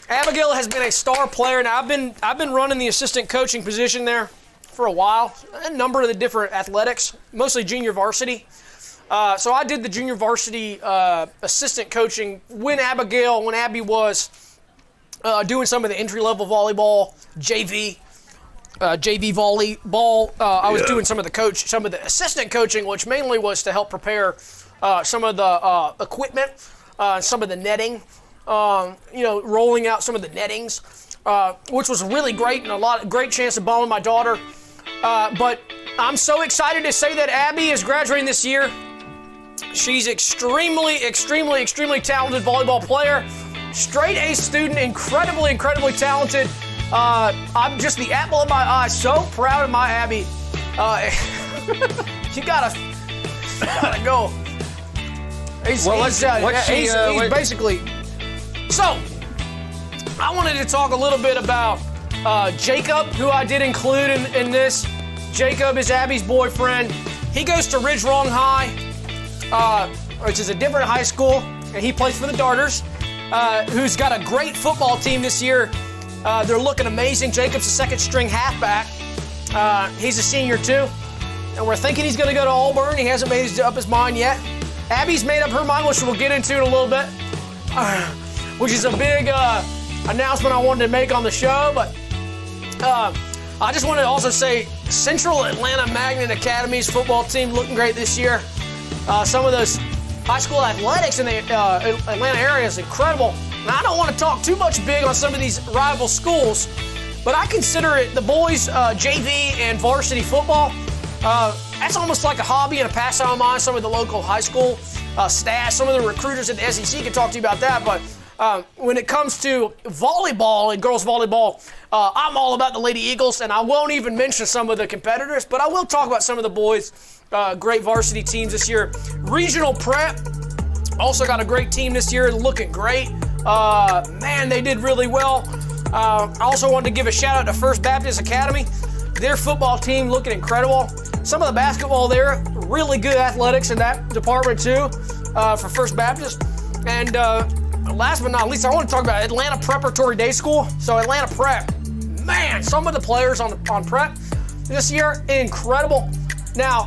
Abigail has been a star player, and I've been running the assistant coaching position there for a while. A number of the different athletics, mostly junior varsity. So I did the junior varsity assistant coaching when Abby was doing some of the entry-level volleyball, JV volleyball. I was doing some of the assistant coaching, which mainly was to help prepare some of the equipment, some of the netting, rolling out some of the nettings, which was really great and great chance to bond with my daughter. But I'm so excited to say that Abby is graduating this year. She's extremely, extremely, extremely talented volleyball player. Straight A student, incredibly, incredibly talented. I'm just the apple of my eye. So proud of my Abby. You gotta go. He's basically. So, I wanted to talk a little bit about Jacob, who I did include in this. Jacob is Abby's boyfriend. He goes to Ridge Wrong High, which is a different high school, and he plays for the Darters, who's got a great football team this year. They're looking amazing. Jacob's a second string halfback. He's a senior too, and we're thinking he's going to go to Auburn. He hasn't made up his mind yet. Abby's made up her mind, which we'll get into in a little bit, which is a big announcement I wanted to make on the show. But I just wanted to also say Central Atlanta Magnet Academy's football team looking great this year. Some of those high school athletics in the Atlanta area is incredible. Now, I don't want to talk too much big on some of these rival schools, but I consider it the boys' JV and varsity football. That's almost like a hobby and a pastime of mine. Some of the local high school staff, some of the recruiters at the SEC can talk to you about that. But when it comes to volleyball and girls volleyball, I'm all about the Lady Eagles, and I won't even mention some of the competitors, but I will talk about some of the boys' great varsity teams this year. Regional Prep also got a great team this year, looking great. Man, they did really well. I also wanted to give a shout out to First Baptist Academy. Their football team looking incredible. Some of the basketball there, really good athletics in that department too, for First Baptist. And last but not least, I want to talk about Atlanta Preparatory Day School. So Atlanta Prep, man, some of the players on Prep this year, incredible. Now,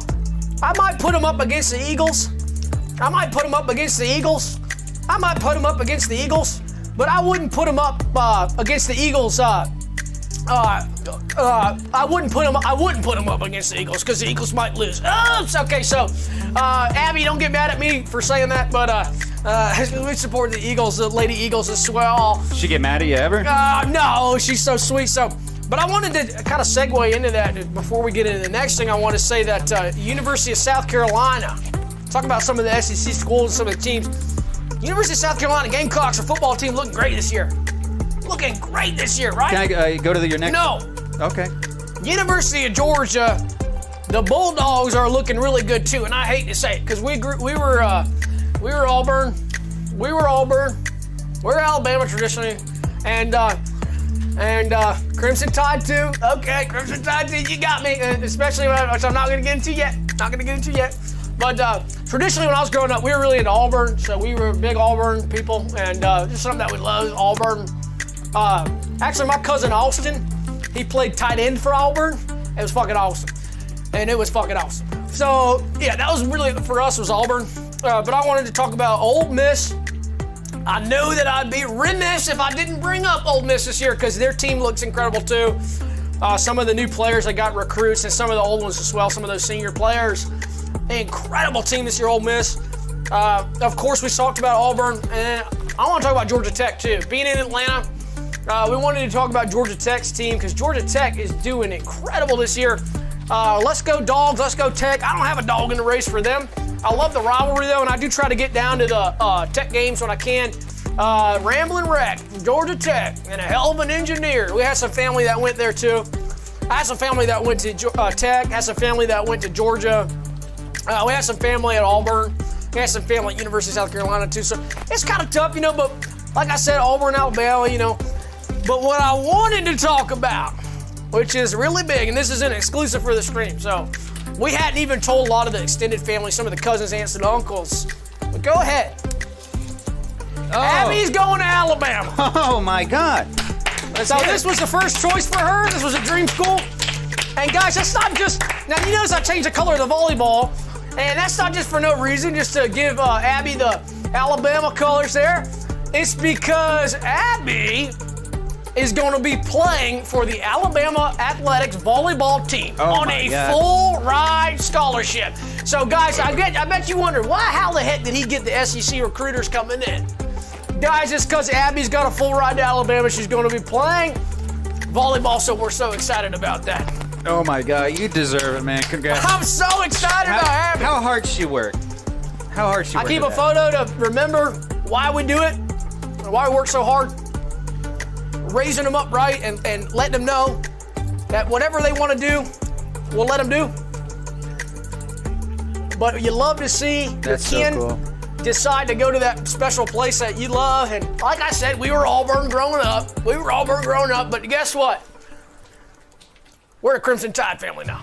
I might put them up against the Eagles. But I wouldn't put them up against the Eagles. I wouldn't put them up against the Eagles because the Eagles might lose. Okay, so Abby, don't get mad at me for saying that, but we support the Eagles, the Lady Eagles as well. She get mad at you ever? No, she's so sweet. But I wanted to kind of segue into that before we get into the next thing. I want to say that University of South Carolina. Talk about some of the SEC schools and some of the teams. University of South Carolina Gamecocks, a football team, looking great this year. Looking great this year, right? Can I go to your next? No. Okay. University of Georgia the Bulldogs are looking really good too, and I hate to say it because we were Auburn, we're Alabama traditionally, and Crimson Tide too. Okay, Crimson Tide too. You got me, especially which I'm not gonna get into yet. But traditionally, when I was growing up, we were really into Auburn, so we were big Auburn people, and just something that we love, Auburn. Actually, my cousin Austin, he played tight end for Auburn. It was fucking awesome. So, yeah, that was really, for us, was Auburn. But I wanted to talk about Ole Miss. I know that I'd be remiss if I didn't bring up Ole Miss this year because their team looks incredible too. Some of the new players, they got recruits, and some of the old ones as well, some of those senior players. Incredible team this year, Ole Miss. Of course, we talked about Auburn, and I want to talk about Georgia Tech too. Being in Atlanta, we wanted to talk about Georgia Tech's team because Georgia Tech is doing incredible this year. Let's go Dogs, let's go Tech. I don't have a dog in the race for them. I love the rivalry though, and I do try to get down to the Tech games when I can. Ramblin' Wreck from Georgia Tech, and a hell of an engineer. We had some family that went there too. I had some family that went to Tech, had some family that went to Georgia. We had some family at Auburn. We had some family at University of South Carolina too. So it's kind of tough, but like I said, Auburn, Alabama, But what I wanted to talk about, which is really big, and this is an exclusive for the stream, so we hadn't even told a lot of the extended family, some of the cousins, aunts, and uncles. But go ahead. Oh. Abby's going to Alabama. Oh my God. So this was the first choice for her. This was a dream school. And guys, that's not just, now you notice I changed the color of the volleyball, and that's not just for no reason, just to give Abby the Alabama colors there. It's because Abby is going to be playing for the Alabama Athletics volleyball team on a full ride scholarship. So guys, I bet you wonder, how the heck did he get the SEC recruiters coming in? Guys, it's because Abby's got a full ride to Alabama. She's going to be playing volleyball, so we're so excited about that. Oh my God, you deserve it, man. Congrats. I'm so excited about Abby. How hard she worked. I keep a photo to remember why we do it and why we work so hard. Raising them up right and letting them know that whatever they want to do, we'll let them do. But you love to see your kin decide to go to that special place that you love. And like I said, we were Auburn growing up. But guess what? We're a Crimson Tide family now.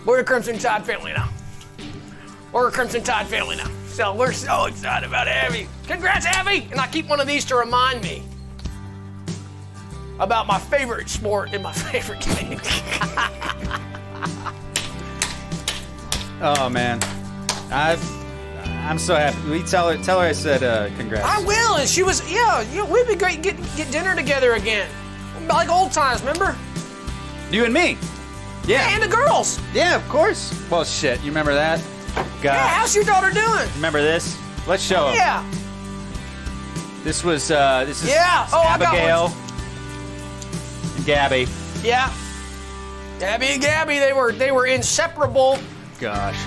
So we're so excited about Abby. Congrats, Abby! And I keep one of these to remind me about my favorite sport in my favorite game. Oh man, I'm so happy. We tell her I said congrats. I will, and she was we'd be great get dinner together again, like old times. Remember? You and me. Yeah. And the girls. Yeah, of course. Well, shit. You remember that? God. Yeah. How's your daughter doing? Remember this? Let's show them. Yeah. This is Yeah. Oh, Abigail and Gabby. Yeah. Gabby and Gabby, they were inseparable. Gosh.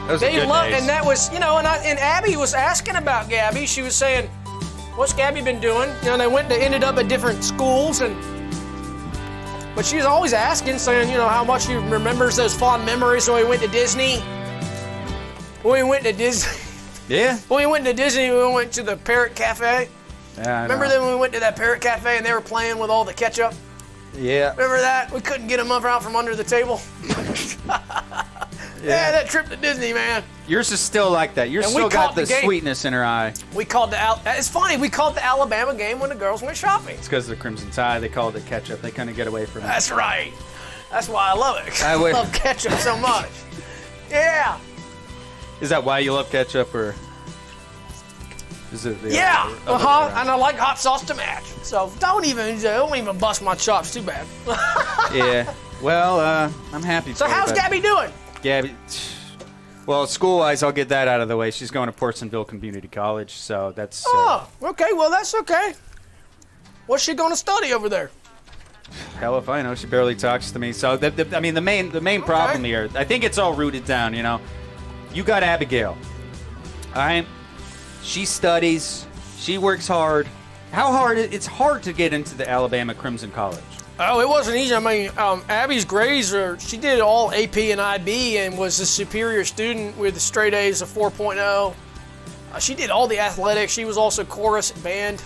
Those They are good loved, days. and that was, and Abby was asking about Gabby. She was saying, "What's Gabby been doing?" They ended up at different schools, but she was always asking, saying, how much she remembers those fond memories when we went to Disney. Yeah. When we went to Disney, we went to the Parrot Cafe. Yeah, Remember then when we went to that Parrot Cafe and they were playing with all the ketchup? Yeah. Remember that? We couldn't get them out from under the table. Yeah, that trip to Disney, man. Yours is still like that. Yours And we still got caught the the game. sweetness in her eye. We called it's funny, we called the Alabama game when the girls went shopping. It's because of the Crimson Tide. They called it ketchup. They couldn't get away from it. That's right. That's why I love it. I I would- love ketchup so much. Yeah. Is that why you love ketchup, or is it the Yeah. other way around? And I like hot sauce to match. So don't even bust my chops too bad. Yeah. Well, I'm happy. So for you, how's but Gabby doing? Gabby. Well, school-wise, I'll get that out of the way. She's going to Portsonville Community College, so that's. Oh, okay. Well, that's okay. What's she going to study over there? Hell if I know. She barely talks to me. So the main problem here, I think it's all rooted down. You got Abigail. All right. She studies. She works hard. How hard? It's hard to get into the Alabama Crimson College. Oh, it wasn't easy. I mean, Abby's grades she did all AP and IB and was a superior student with straight A's of 4.0. She did all the athletics. She was also chorus and band.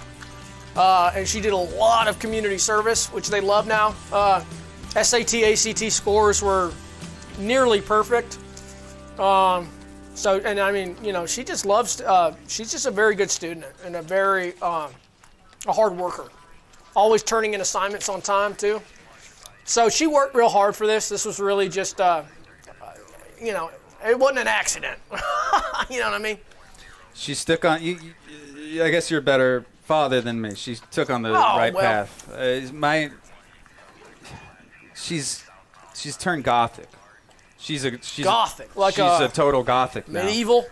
And she did a lot of community service, which they love now. SAT, ACT scores were nearly perfect. And I mean, you know, she just loves, she's just a very good student and a very, a hard worker. Always turning in assignments on time, too. So she worked real hard for this. This was really just, you know, it wasn't an accident. You know what I mean? She stuck on, I guess you're a better father than me. She took on the right path. She's turned gothic. She's gothic, like she's a total gothic now. Medieval.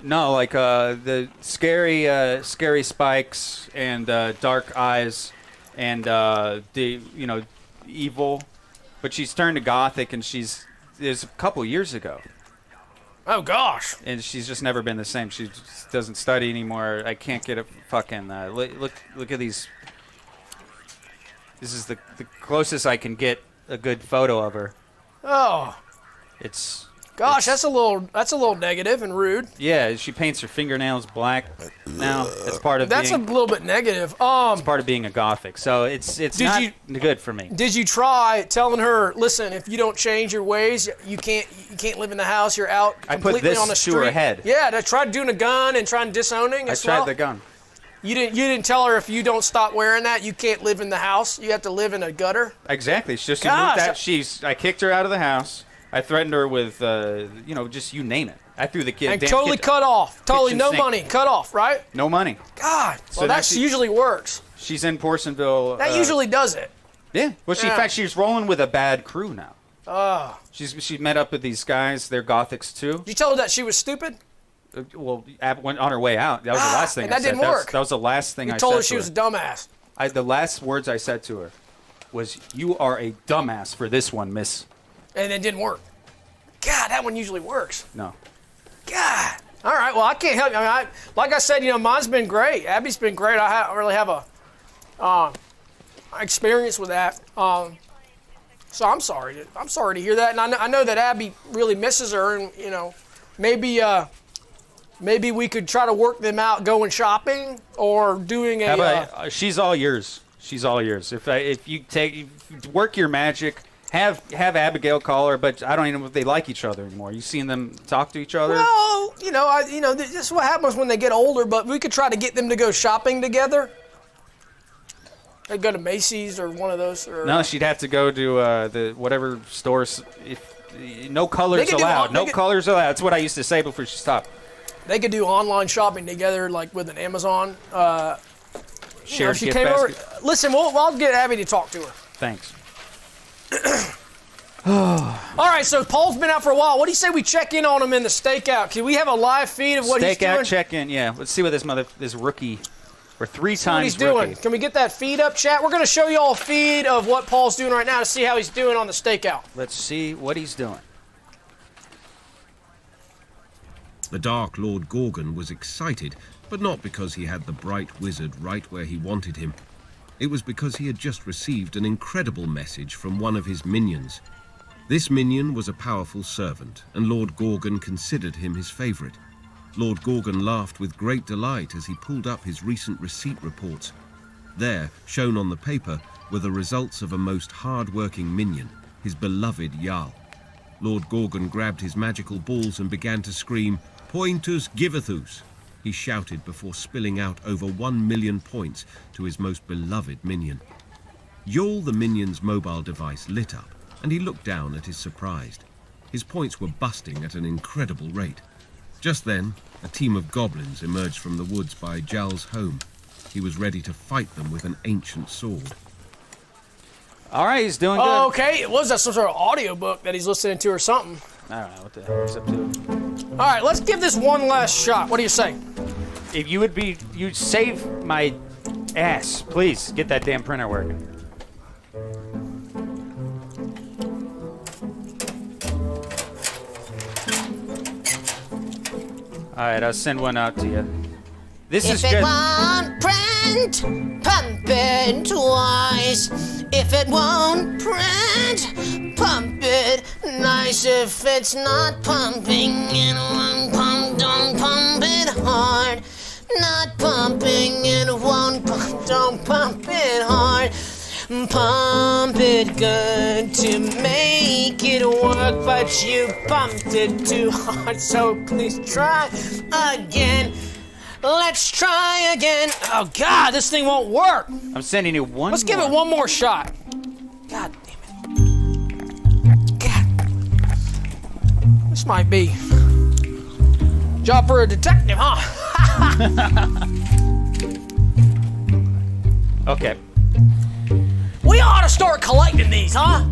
No, like the scary spikes and dark eyes and the evil, but she's turned to gothic, and it was a couple years ago. Oh gosh. And she's just never been the same. She just doesn't study anymore. I can't get a fucking look at these. This is the closest I can get a good photo of her. Oh. Gosh, that's a little negative and rude. Yeah, she paints her fingernails black now. That's part of That's a little bit negative. It's part of being a gothic. So it's not good for me. Did you try telling her, listen, if you don't change your ways, you can't live in the house. You're out completely on the street. I put this to her head. Yeah, I tried doing a gun and trying disowning as well. I tried the gun. You didn't tell her if you don't stop wearing that, you can't live in the house. You have to live in a gutter. Exactly. It's just I kicked her out of the house. I threatened her with, just you name it. I threw the kid. And totally cut off. Totally no money. Cut off, right? No money. God. So well, that usually works. She's in Portsonville. That usually does it. Yeah. Well, in fact, she's rolling with a bad crew now. Oh. She met up with these guys. They're gothics too. Did you tell her that she was stupid? Well, went on her way out. That was the last thing and that didn't work. That was the last thing I said to her. You told her she was a dumbass. The last words I said to her was, "You are a dumbass for this one, miss." And it didn't work. God, that one usually works. No. God. All right. Well, I can't help you. I mean, like I said, mine's been great. Abby's been great. I really have a experience with that. So I'm sorry. I'm sorry to hear that. And I know that Abby really misses her. And maybe we could try to work them out going shopping or doing a. She's all yours. She's all yours. If you work your magic. Have Abigail call her, but I don't even know if they like each other anymore. You seen them talk to each other? Well, this is what happens when they get older. But we could try to get them to go shopping together. They go to Macy's or one of those. No, she'd have to go to the whatever stores. No colors allowed. No colors allowed. That's what I used to say before she stopped. They could do online shopping together, like with an Amazon. Shared gift basket. Listen, I'll get Abby to talk to her. Thanks. All right, so Paul's been out for a while. What do you say we check in on him in the stakeout? Can we have a live feed of what he's doing? Stakeout check-in, yeah. Let's see what this rookie, or three times what he's doing. Rookie. Can we get that feed up, chat? We're going to show you all a feed of what Paul's doing right now to see how he's doing on the stakeout. Let's see what he's doing. The Dark Lord Gorgon was excited, but not because he had the bright wizard right where he wanted him. It was because he had just received an incredible message from one of his minions. This minion was a powerful servant, and Lord Gorgon considered him his favorite. Lord Gorgon laughed with great delight as he pulled up his recent receipt reports. There, shown on the paper, were the results of a most hard-working minion, his beloved Jarl. Lord Gorgon grabbed his magical balls and began to scream, "Pointus givethus!" He shouted before spilling out over 1 million points to his most beloved minion. Yul the minion's mobile device lit up, and he looked down at his surprised. His points were busting at an incredible rate. Just then, a team of goblins emerged from the woods by Jal's home. He was ready to fight them with an ancient sword. All right, he's doing good. Okay, was that some sort of audiobook that he's listening to or something? I don't know what the hell he's up to. All right, let's give this one last shot. What do you say? If you'd save my ass, please get that damn printer working. All right, I'll send one out to you. This is good. If it won't print, pump it twice. If it won't print, pump it. Nice if it's not pumping. It won't pump, don't pump it hard. Not pumping, it won't pump, don't pump it hard. Pump it good to make it work, but you pumped it too hard, so please try again. Let's try again. Oh God, this thing won't work. I'm sending you one. Let's give it one more shot. God damn it. God. This might be job for a detective, huh? Okay. We ought to start collecting these, huh?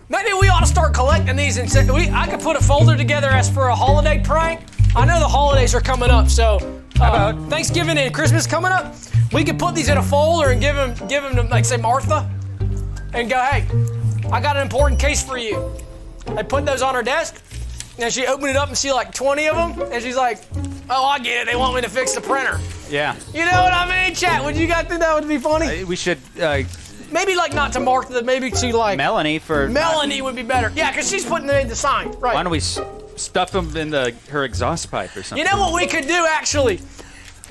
Maybe we ought to start collecting these and say, I could put a folder together as for a holiday prank. I know the holidays are coming up, so How about Thanksgiving and Christmas coming up. We could put these in a folder and give them to, like, say, Martha, and go, hey, I got an important case for you. They put those on her desk, and she opened it up and see like 20 of them, and she's like, oh, I get it. They want me to fix the printer. Yeah. You know what I mean, chat? Would you guys think that would be funny? We should. Maybe like not to Martha, maybe to like Melanie for. Melanie would be better. Yeah, because she's putting the sign. Right. Why don't we stuff them in her exhaust pipe or something? You know what we could do actually?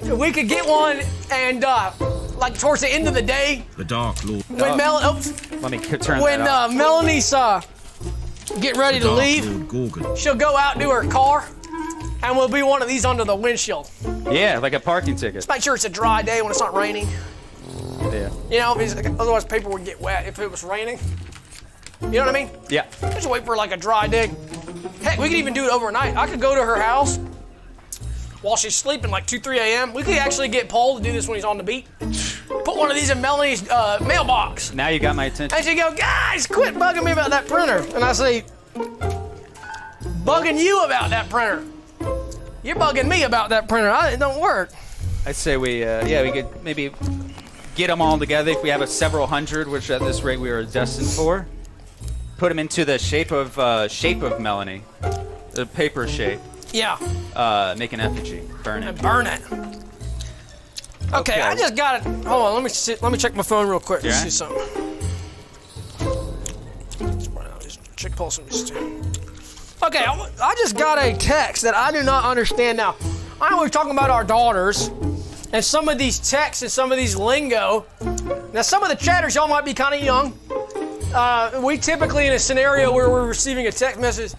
We could get one and like towards the end of the day. The Dark Lord. When Let me turn when that off. Melanie's get ready to Dark leave, Lord Gorgon. she'll go out to her car, and we'll be one of these under the windshield. Yeah, like a parking ticket. Make sure it's a dry day when it's not raining. Yeah. You know, otherwise paper would get wet if it was raining. You know what I mean? Yeah. Just wait for like a dry day. Heck, we could even do it overnight. I could go to her house while she's sleeping, like 2, 3 a.m. We could actually get Paul to do this when he's on the beat. Put one of these in Melanie's mailbox. Now you got my attention. And she'd go, guys, quit bugging me about that printer. And I say, bugging you about that printer. You're bugging me about that printer. It don't work. I'd say we could maybe get them all together if we have several hundred, which at this rate we are destined for. Put them into the shape of Melanie, the paper shape. Yeah. Make an effigy, burn it. And burn it. Okay, I just got it. Hold on, let me check my phone real quick. Let's see something. Just check pulse. Okay, I just got a text that I do not understand now. I know we're talking about our daughters and some of these texts and some of these lingo. Now, some of the chatters, y'all might be kind of young. We typically, in a scenario where we're receiving a text message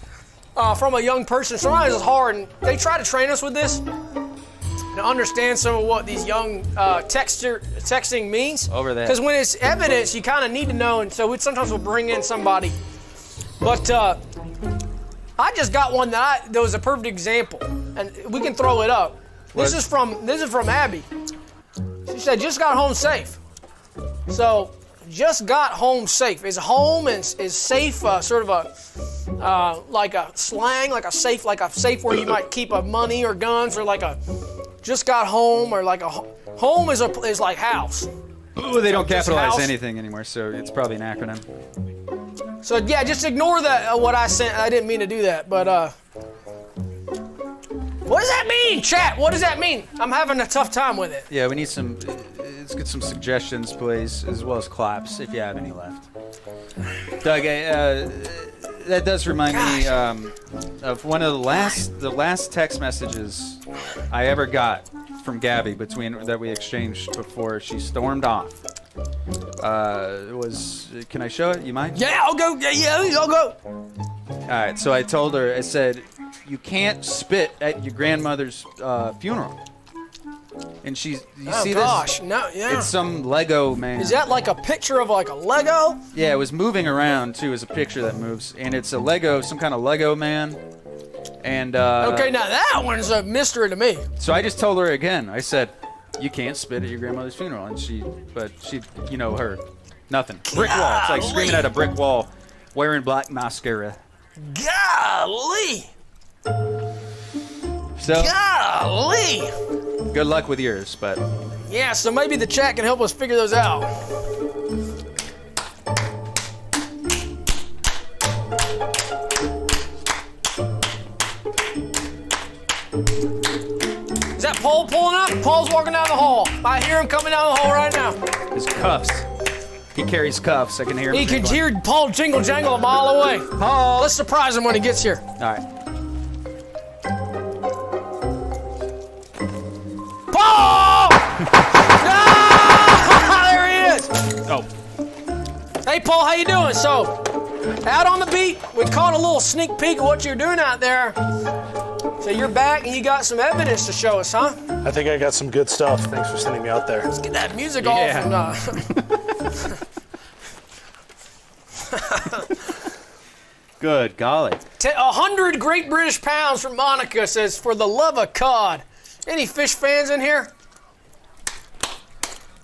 from a young person, sometimes it's hard, and they try to train us with this to understand some of what these young texting means. Over there. Because when it's evidence, you kind of need to know, and so sometimes we'll bring in somebody. But I just got one that was a perfect example, and we can throw it up. This is from Abby. She said, "Just got home safe." So, just got home safe. Is home and is safe sort of a like a slang, like a safe where you might keep money or guns, or like a just got home, or like a home is like house. Ooh, they don't capitalize house. anything anymore, so it's probably an acronym. So yeah, just ignore that. What I sent, I didn't mean to do that, but what does that mean, chat? What does that mean? I'm having a tough time with it. Yeah, we need some. Let's get some suggestions, please, as well as claps, if you have any left. Doug, that does remind me of one of the last text messages I ever got from Gabby that we exchanged before she stormed off. Can I show it? You mind? Yeah, I'll go. Yeah, I'll go. All right. So I told her. I said, "You can't spit at your grandmother's funeral." And you see gosh, this? no, yeah. It's some Lego man. Is that like a picture of like a Lego? Yeah, it was moving around too. As a picture that moves, and it's a Lego, some kind of Lego man. And okay, now that one's a mystery to me. So I just told her again. I said, "You can't spit at your grandmother's funeral," and she, you know her, nothing. Brick wall. It's like screaming at a brick wall, wearing black mascara. Golly. So Golly. good luck with yours, but Yeah, so maybe the chat can help us figure those out. Is that Paul pulling up? Paul's walking down the hall. I hear him coming down the hall right now. his cuffs. He carries cuffs. I can hear him. He can jingling. hear Paul jingle jangle a mile away. Paul. Let's surprise him when he gets here. All right. Paul! Ah! There he is. Oh. Hey, Paul, how you doing? So, out on the beat, we caught a little sneak peek of what you're doing out there. So you're back and you got some evidence to show us, huh? I think I got some good stuff. Thanks for sending me out there. Let's get that music Yeah. off. Good golly. 100 Great British Pounds from Monica says, for the love of cod. Any fish fans in here?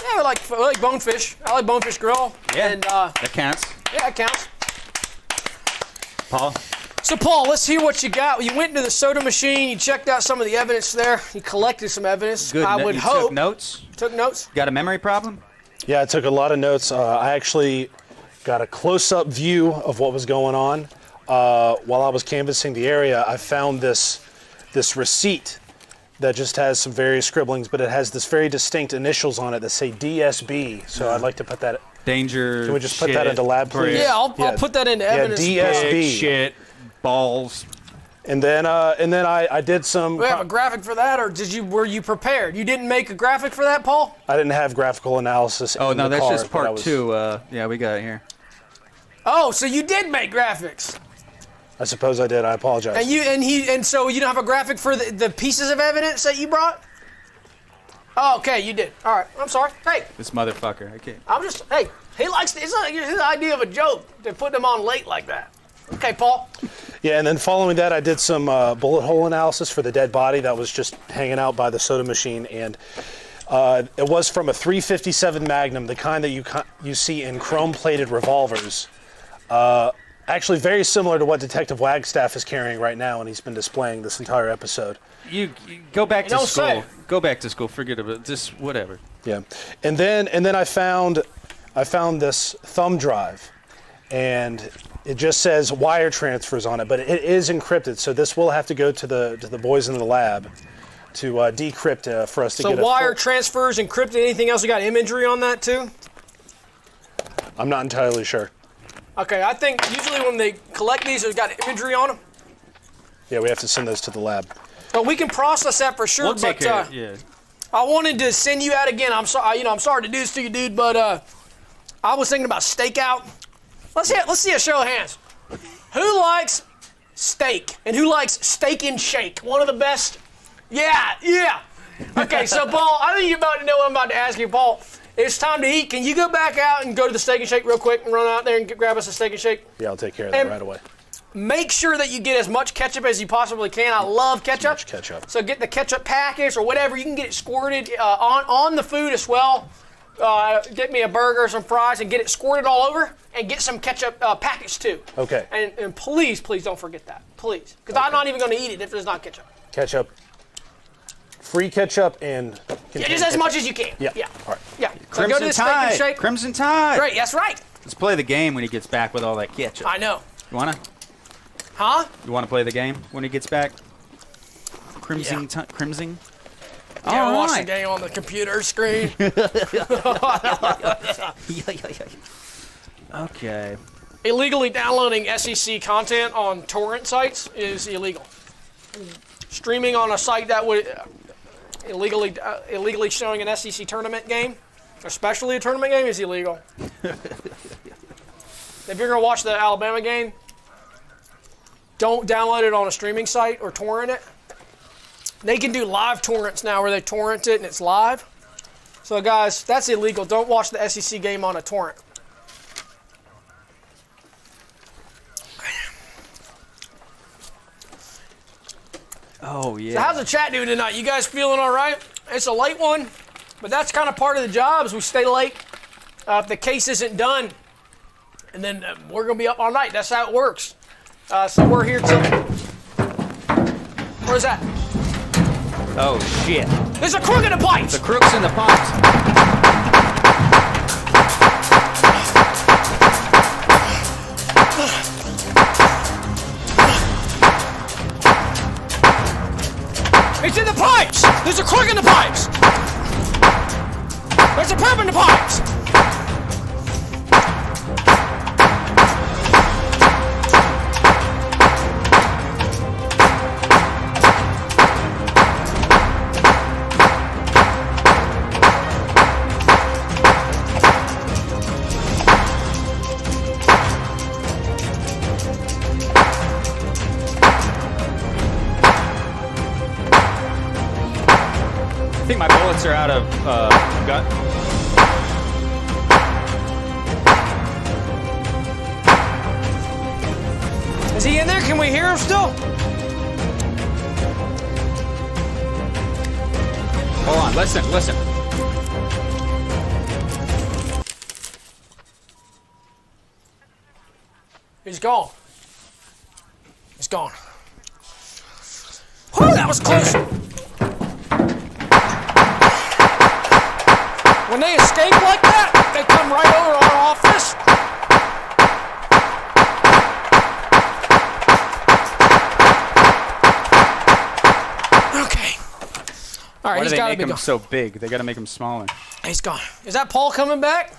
Yeah, I like bonefish. I like bonefish grill. Yeah. And, That counts. yeah, it counts. Paul. So, Paul, let's hear what you got. You went into the soda machine. You checked out some of the evidence there. You collected some evidence. Good. I would you hope. Took notes. Took notes? Got a memory problem? Yeah, I took a lot of notes. I actually got a close-up view of what was going on. While I was canvassing the area, I found this receipt that just has some various scribblings, but it has this very distinct initials on it that say DSB. So I'd like to put that. Danger. Can we just put that into lab, please? Yeah, I'll put that into evidence. DSB. Big shit. Balls. And then I did some. We have a graphic for that, or were you prepared? You didn't make a graphic for that, Paul? I didn't have graphical analysis. Oh, in no, the that's car, just but I part was- 2. Yeah, we got it here. Oh, so you did make graphics. I suppose I did. I apologize. And so you don't have a graphic for the pieces of evidence that you brought? Oh, okay, you did. All right, I'm sorry. Hey, This motherfucker. Okay. hey, he likes, it's not his idea of a joke to put them on late like that. Okay, Paul. Yeah, and then following that, I did some bullet hole analysis for the dead body that was just hanging out by the soda machine, and it was from a .357 Magnum, the kind that you see in chrome-plated revolvers. Actually, very similar to what Detective Wagstaff is carrying right now, and he's been displaying this entire episode. You go back to don't school. say. Go back to school. Forget about it. Just whatever. Yeah, and then I found this thumb drive, and it just says wire transfers on it, but it is encrypted, so this will have to go to the boys in the lab to decrypt for us to get. So wire transfers, encrypted, anything else? You got imagery on that too? I'm not entirely sure. Okay, I think usually when they collect these, they've got imagery on them. Yeah, we have to send those to the lab. But we can process that for sure. We'll take but care of it. Yeah. I wanted to send you out again. I'm sorry. I'm sorry to do this to you, dude. But I was thinking about stakeout. Let's see a show of hands. Who likes steak and who likes steak and shake? One of the best. Yeah. Okay, so Paul, I think you're about to know what I'm about to ask you, Paul. It's time to eat. Can you go back out and go to the Steak and Shake real quick and run out there and grab us a Steak and Shake? Yeah, I'll take care of that right away. Make sure that you get as much ketchup as you possibly can. I love ketchup. Much ketchup. So get the ketchup package or whatever. You can get it squirted on the food as well. Get me a burger, some fries, and get it squirted all over. And get some ketchup package too. Okay. And please don't forget that. Please. Because I'm not even going to eat it if there's not ketchup. Ketchup. Free ketchup and. Yeah, just as much as you can. Yeah. All right. Yeah. So go to Crimson the Steak and Tide. Shake. Crimson Tide. Great. That's right. Let's play the game when he gets back with all that ketchup. I know. You wanna? Huh? You wanna play the game when he gets back? Crimson. Yeah. Crimson. Yeah, All watch the right. game on the computer screen. Okay. Illegally downloading SEC content on torrent sites is illegal. Streaming on a site that would illegally showing an SEC tournament game, especially a tournament game, is illegal. If you're gonna watch the Alabama game, don't download it on a streaming site or torrent it. They can do live torrents now where they torrent it and it's live. So guys, that's illegal. Don't watch the SEC game on a torrent. Oh yeah. So how's the chat doing tonight? You guys feeling all right? It's a late one, but that's kind of part of the job is we stay late. If the case isn't done, and then we're going to be up all night. That's how it works. So we're here till... Where's that? Oh shit. There's a crook in the pipes! The crooks in the pipes. It's in the pipes! There's a crook in the pipes! There's a perp in the pipes! I think my bullets are out of gun. Is he in there? Can we hear him still? Hold on, listen. He's gone. He's gone. Whew, that was close. When they escape like that, they come right over our office. Okay. All right, Why do he's they got to make be them gone. so big? They got to make them smaller. He's gone. Is that Paul coming back?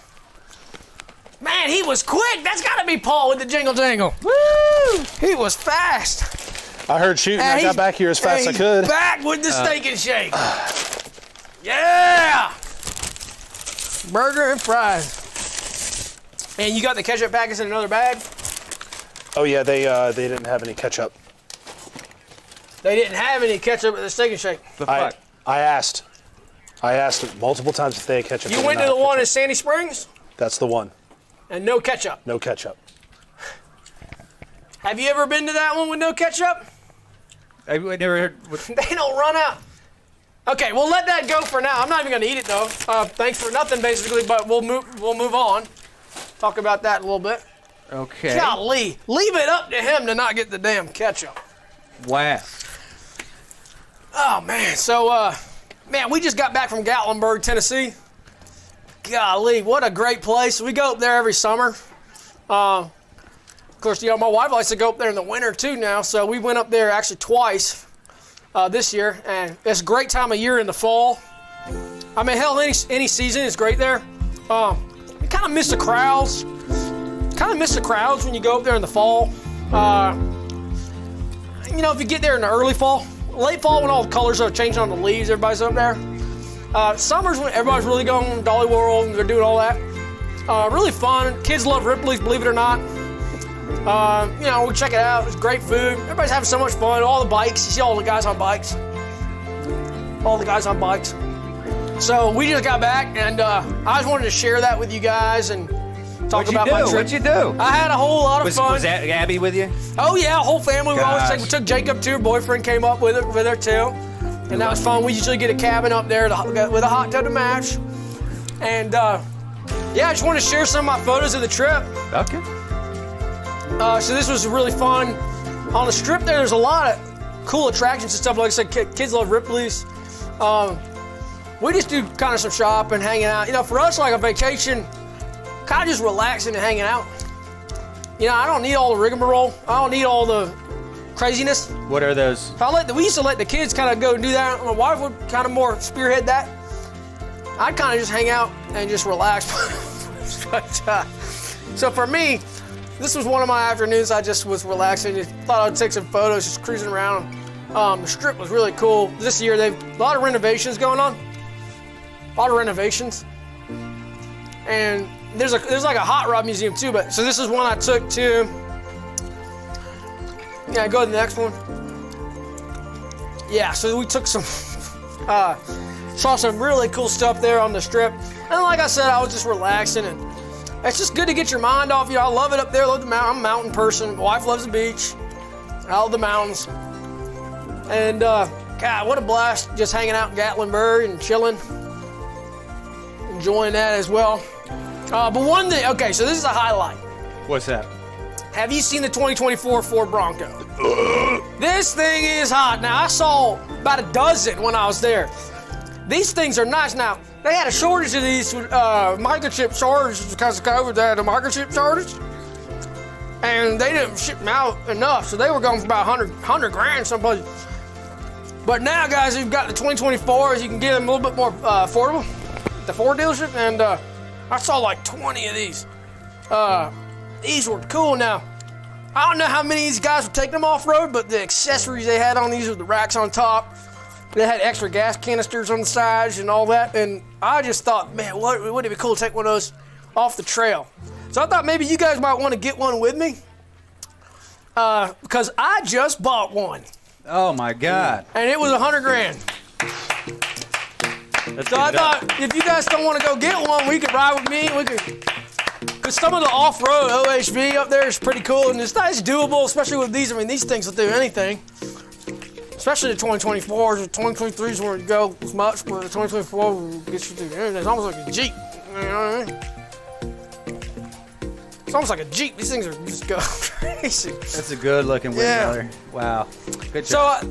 Man, he was quick. That's got to be Paul with the jingle jangle. Woo! He was fast. I heard shooting. I got back here as fast as I could. Back with the steak and shake. Yeah! Burger and fries. And you got the ketchup packets in another bag? Oh yeah, they didn't have any ketchup. They didn't have any ketchup at the steak and shake. The fuck? I asked multiple times if they had ketchup. You They went did to not the have one in ketchup. Sandy Springs That's the one. and no ketchup. No ketchup. Have you ever been to that one with no ketchup? I never heard. What, They don't run out. Okay, we'll let that go for now. I'm not even going to eat it though. Thanks for nothing, basically. But we'll move on. Talk about that a little bit. okay. Golly, leave it up to him to not get the damn ketchup. Wow. Oh man, so man, we just got back from Gatlinburg, Tennessee. Golly, what a great place. We go up there every summer. Of course, you know, my wife likes to go up there in the winter too now, so we went up there actually twice this year, and it's a great time of year in the fall. I mean, hell, any season is great there. You kind of miss the crowds. When you go up there in the fall. You know, if you get there in the early fall, late fall when all the colors are changing on the leaves, everybody's up there. Summer's when everybody's really going Dolly World and they're doing all that. Really fun. Kids love Ripley's, believe it or not. You know, we check it out. It's great food. Everybody's having so much fun. All the bikes. You see all the guys on bikes. So we just got back, and I just wanted to share that with you guys and talk about my trip. What'd you do? I had a whole lot of fun. Was Abby with you? Oh yeah, whole family. Gosh. We took Jacob too. Her boyfriend came up with her too, and that was fun. We usually get a cabin up there with a hot tub to match, and yeah, I just wanted to share some of my photos of the trip. Okay. So this was really fun. On the strip there's a lot of cool attractions and stuff. Like I said, kids love Ripley's. We just do kind of some shopping, hanging out. You know, for us, like a vacation, kind of just relaxing and hanging out. You know, I don't need all the rigmarole. I don't need all the craziness. What are those? We used to let the kids kind of go and do that. My wife would kind of more spearhead that. I'd kind of just hang out and just relax. So for me, this was one of my afternoons. I just was relaxing. Just thought I'd take some photos, just cruising around. The strip was really cool. This year, they've a lot of renovations going on. And there's like a hot rod museum too. But so this is one I took to. Yeah, go to the next one. Yeah, so we took some. Saw some really cool stuff there on the strip. And like I said, I was just relaxing, and it's just good to get your mind off. You know, I love it up there. I love the mountain. I'm a mountain person. My wife loves the beach. I love the mountains. And God, what a blast just hanging out in Gatlinburg and chilling. Enjoying that as well. But one thing, okay, so this is a highlight. What's that? Have you seen the 2024 Ford Bronco? This thing is hot. Now, I saw about a dozen when I was there. These things are nice. Now, they had a shortage of these microchip shortages because of COVID. They had a microchip shortage. And they didn't ship them out enough, so they were going for about 100 grand someplace. But now, guys, you've got the 2024s. You can get them a little bit more affordable at the Ford dealership. And I saw like 20 of these. These were cool. Now, I don't know how many of these guys were taking them off-road, but the accessories they had on these were the racks on top. They had extra gas canisters on the sides and all that. And I just thought, man, wouldn't it be cool to take one of those off the trail? So I thought maybe you guys might want to get one with me. Because I just bought one. Oh my God. And it was 100 grand. So I thought if you guys don't want to go get one, we could ride with me. We could. Because some of the off-road OHV up there is pretty cool, and it's nice, doable, especially with these. I mean, these things will do anything. Especially the 2024s. The 2023s won't go as much, but the 2024 will get you through anything. It's almost like a Jeep. You know what I mean? It's almost like a Jeep. These things are just go crazy. That's a good-looking windmiller. Wow. Good So job.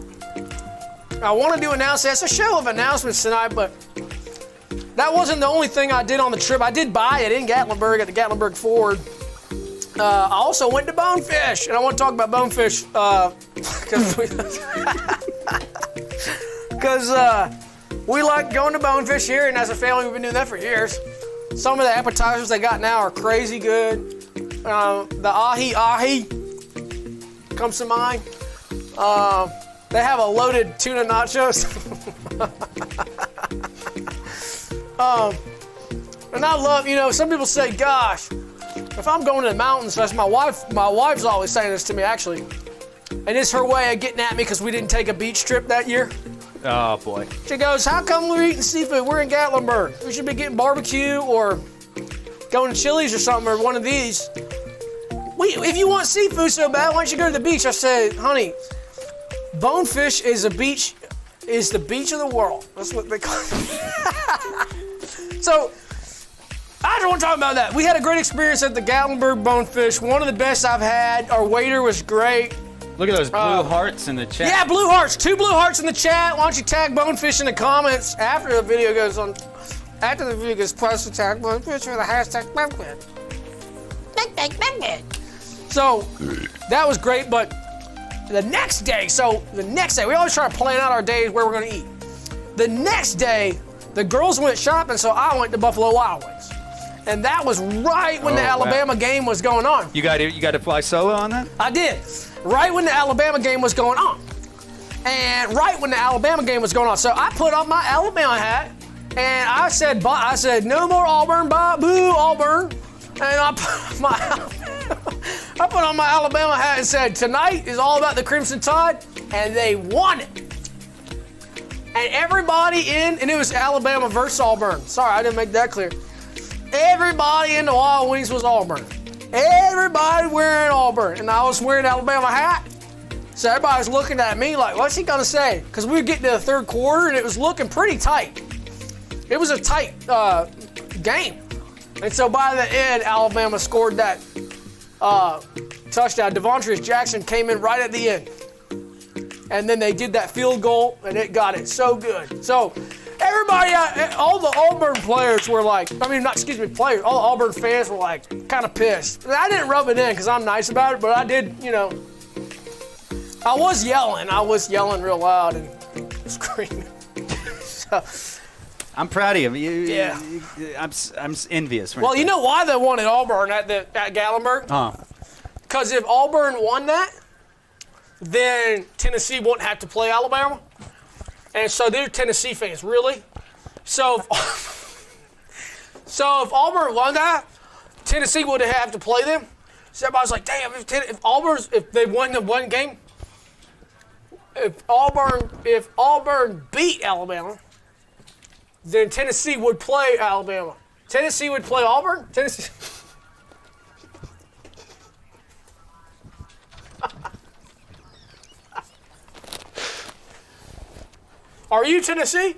I want to do announcements. It's a show of announcements tonight, but that wasn't the only thing I did on the trip. I did buy it in Gatlinburg at the Gatlinburg Ford. I also went to Bonefish, and I want to talk about Bonefish because we like going to Bonefish here, and as a family, we've been doing that for years. Some of the appetizers they got now are crazy good. The ahi comes to mind. They have a loaded tuna nachos. And I love, you know, some people say, gosh, if I'm going to the mountains, that's my wife's always saying this to me, actually. And it's her way of getting at me because we didn't take a beach trip that year. Oh, boy. She goes, how come we're eating seafood? We're in Gatlinburg. We should be getting barbecue or going to Chili's or something or one of these. If you want seafood so bad, why don't you go to the beach? I said, honey, Bonefish is the beach of the world. That's what they call it. So, I don't want to talk about that. We had a great experience at the Gatlinburg Bonefish. One of the best I've had. Our waiter was great. Look at those blue hearts in the chat. Yeah, blue hearts. 2 blue hearts in the chat. Why don't you tag Bonefish in the comments after the video goes on. After the video goes posted, tag Bonefish with the hashtag Bonefish. So, that was great, but the next day, we always try to plan out our days where we're going to eat. The next day, the girls went shopping, so I went to Buffalo Wild Wings. And that was right when the Alabama game was going on. You got to fly solo on that? I did. Right when the Alabama game was going on. And right when the Alabama game was going on. So I put on my Alabama hat, and I said, no more Auburn, boo, Auburn. And I put on my Alabama hat and said, tonight is all about the Crimson Tide, and they won it. And everybody and it was Alabama versus Auburn. Sorry, I didn't make that clear. Everybody in the Wild Wings was Auburn. Everybody wearing Auburn. And I was wearing an Alabama hat. So everybody was looking at me like, what's he going to say? Because we were getting to the third quarter, and it was looking pretty tight. It was a tight game. And so by the end, Alabama scored that touchdown. Devontae Jackson came in right at the end. And then they did that field goal, and it got it so good. So everybody, all the Auburn players were like, all the Auburn fans were like kind of pissed. I didn't rub it in because I'm nice about it, but I did, I was yelling real loud and screaming. So, I'm proud of you. Yeah. I'm envious. Well, you know why they wanted Auburn at Gatlinburg? Because if Auburn won that, then Tennessee wouldn't have to play Alabama. And so they're Tennessee fans, really? So if Auburn won that, Tennessee would have to play them. So everybody's like, damn, if they won the one game, if Auburn beat Alabama, then Tennessee would play Alabama. Tennessee would play Auburn? Tennessee. Are you Tennessee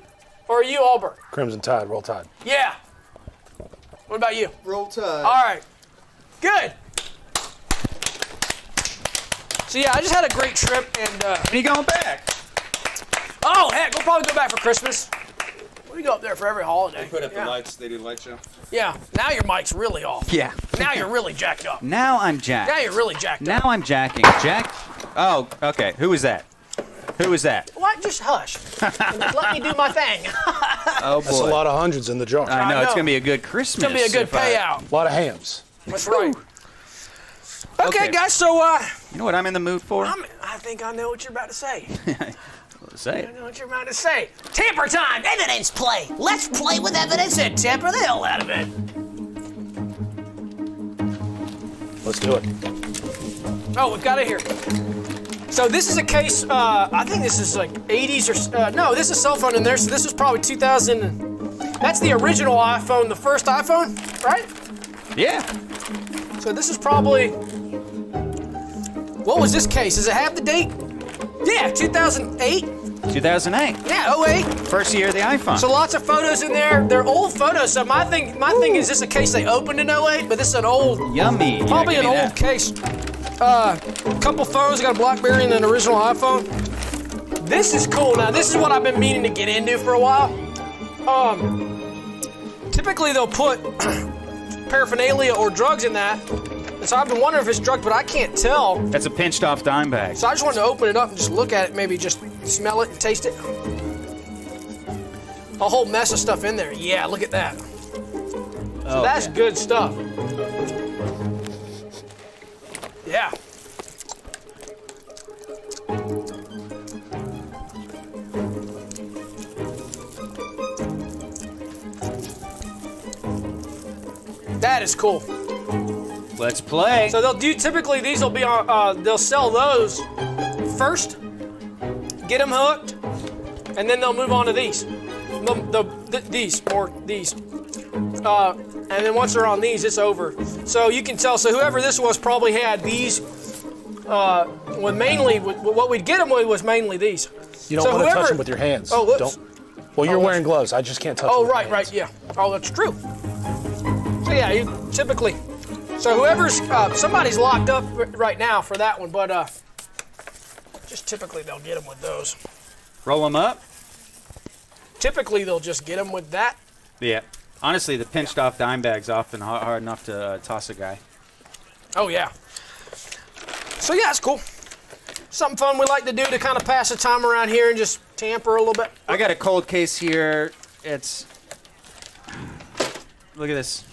or are you Auburn? Crimson Tide, roll Tide. Yeah. What about you? Roll Tide. All right. Good. So yeah, I just had a great trip and. When are you going back? Oh heck, we'll probably go back for Christmas. We go up there for every holiday. They put up the lights. They do the light show. Yeah. Now your mic's really off. Yeah. Now you're really jacked up. Now I'm jacked. Now you're really jacked Now up. I'm jacking. Jack? Oh, okay. Who is that? Who is that? What? Just hush. Let me do my thing. Oh, boy. That's a lot of hundreds in the jar. I know. It's know. going to be a good Christmas. It's gonna be a good payout. A lot of hams. That's right. Okay, guys. So You know what I'm in the mood for? I think I know what you're about to say. Say I it. know what you're about to say. Tamper time. Evidence play. Let's play with evidence and tamper the hell out of it. Let's do it. Oh, we've got it here. So this is a case, I think this is like 80s or, no, this is cell phone in there, so this was probably 2000. That's the original iPhone, the first iPhone, right? Yeah. So this is probably, what was this case? Does it have the date? Yeah, 2008? 2008. Yeah, 08. First year of the iPhone. So lots of photos in there. They're old photos. So my thing is this a case they opened in 08, but this is an old, Yummy. probably Yeah, an give me old that. case. Couple phones. I got a BlackBerry and an original iPhone. This is cool. Now this is what I've been meaning to get into for a while. Typically they'll put paraphernalia or drugs in that. And so I've been wondering if it's drugs, but I can't tell. That's a pinched off dime bag. So I just wanted to open it up and just look at it, maybe just smell it and taste it. A whole mess of stuff in there. Yeah, look at that. So that's good stuff. Yeah. That is cool. Let's play. So they'll do, typically these will be on, they'll sell those first, get them hooked, and then they'll move on to these. These. And then once they're on these, it's over. So you can tell, so whoever this was probably had these, what we'd get them with was mainly these. You don't want to touch them with your hands. Oh, whoops. Don't. Well, you're wearing gloves. I just can't touch them. Oh, with my right, hands. yeah. Oh, that's true. So yeah, you typically, so whoever's, somebody's locked up right now for that one, but just typically they'll get them with those. Roll them up. Typically they'll just get them with that. Yeah. Honestly, the pinched off dime bag's often hard enough to toss a guy. Oh yeah. So yeah, it's cool. Something fun we like to do to kind of pass the time around here and just tamper a little bit. I got a cold case here. It's, look at this.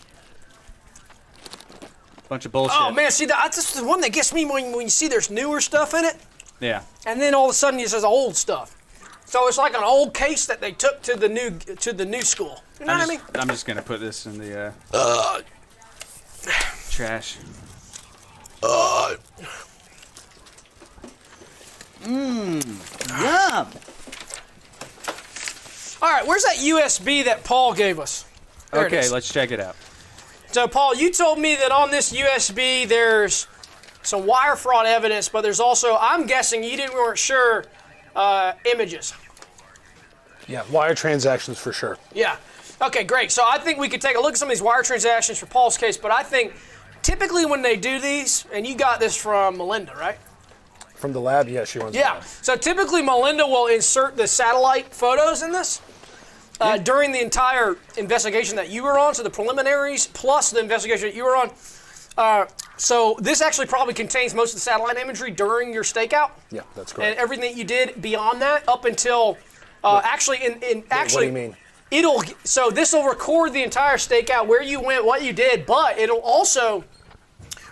Bunch of bullshit. Oh man, see, that's just the one that gets me when you see there's newer stuff in it, Yeah. and then all of a sudden it says old stuff. So it's like an old case that they took to the new school. You know what I mean? I'm just gonna put this in the trash. Yum. All right, where's that USB that Paul gave us? There it Okay, is. let's check it out. So Paul, you told me that on this USB there's some wire fraud evidence, but there's also, I'm guessing you weren't sure, images. Yeah, wire transactions for sure. Yeah. Okay, great. So I think we could take a look at some of these wire transactions for Paul's case, but I think typically when they do these, and you got this from Melinda, right? From the lab, yeah, she runs the Yeah. lab. So typically Melinda will insert the satellite photos in this during the entire investigation that you were on, so the preliminaries plus the investigation that you were on. So this actually probably contains most of the satellite imagery during your stakeout. Yeah, that's correct. And everything that you did beyond that up until actually What do you mean? So this will record the entire stakeout, where you went, what you did, but it'll also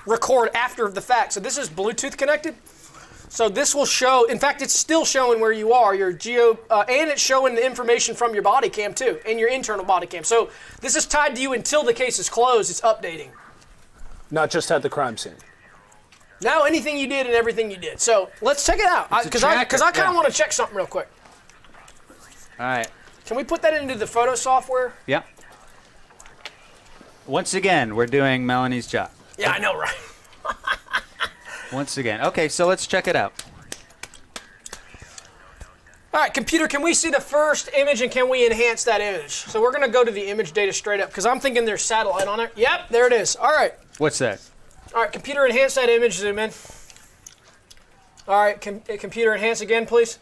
record after the fact. So this is Bluetooth connected. So this will show, in fact, it's still showing where you are, your and it's showing the information from your body cam too, and your internal body cam. So this is tied to you until the case is closed. It's updating. Not just at the crime scene. Now anything you did and everything you did. So let's check it out, because I kind of want to check something real quick. All right. Can we put that into the photo software? Yeah. Once again, we're doing Melanie's job. Yeah, I know, right? Once again. Okay, so let's check it out. All right, computer, can we see the first image and can we enhance that image? So we're going to go to the image data straight up because I'm thinking there's satellite on it. Yep, there it is. All right. What's that? All right, computer, enhance that image. Zoom in. All right, computer, enhance again, please.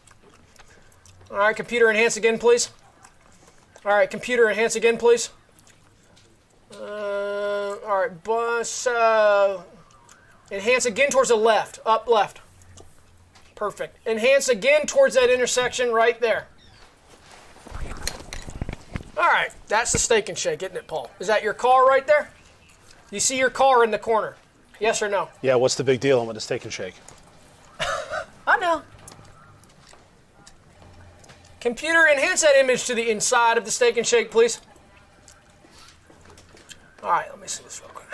All right, computer, enhance again, please. All right, computer, enhance again, please. All right, bus. Enhance again towards the left. Up left. Perfect. Enhance again towards that intersection right there. All right, that's the Steak and Shake, isn't it, Paul? Is that your car right there? You see your car in the corner. Yes or no? Yeah, what's the big deal with a Steak and Shake? I know. Computer, enhance that image to the inside of the Steak and Shake, please. All right, let me see this real quick.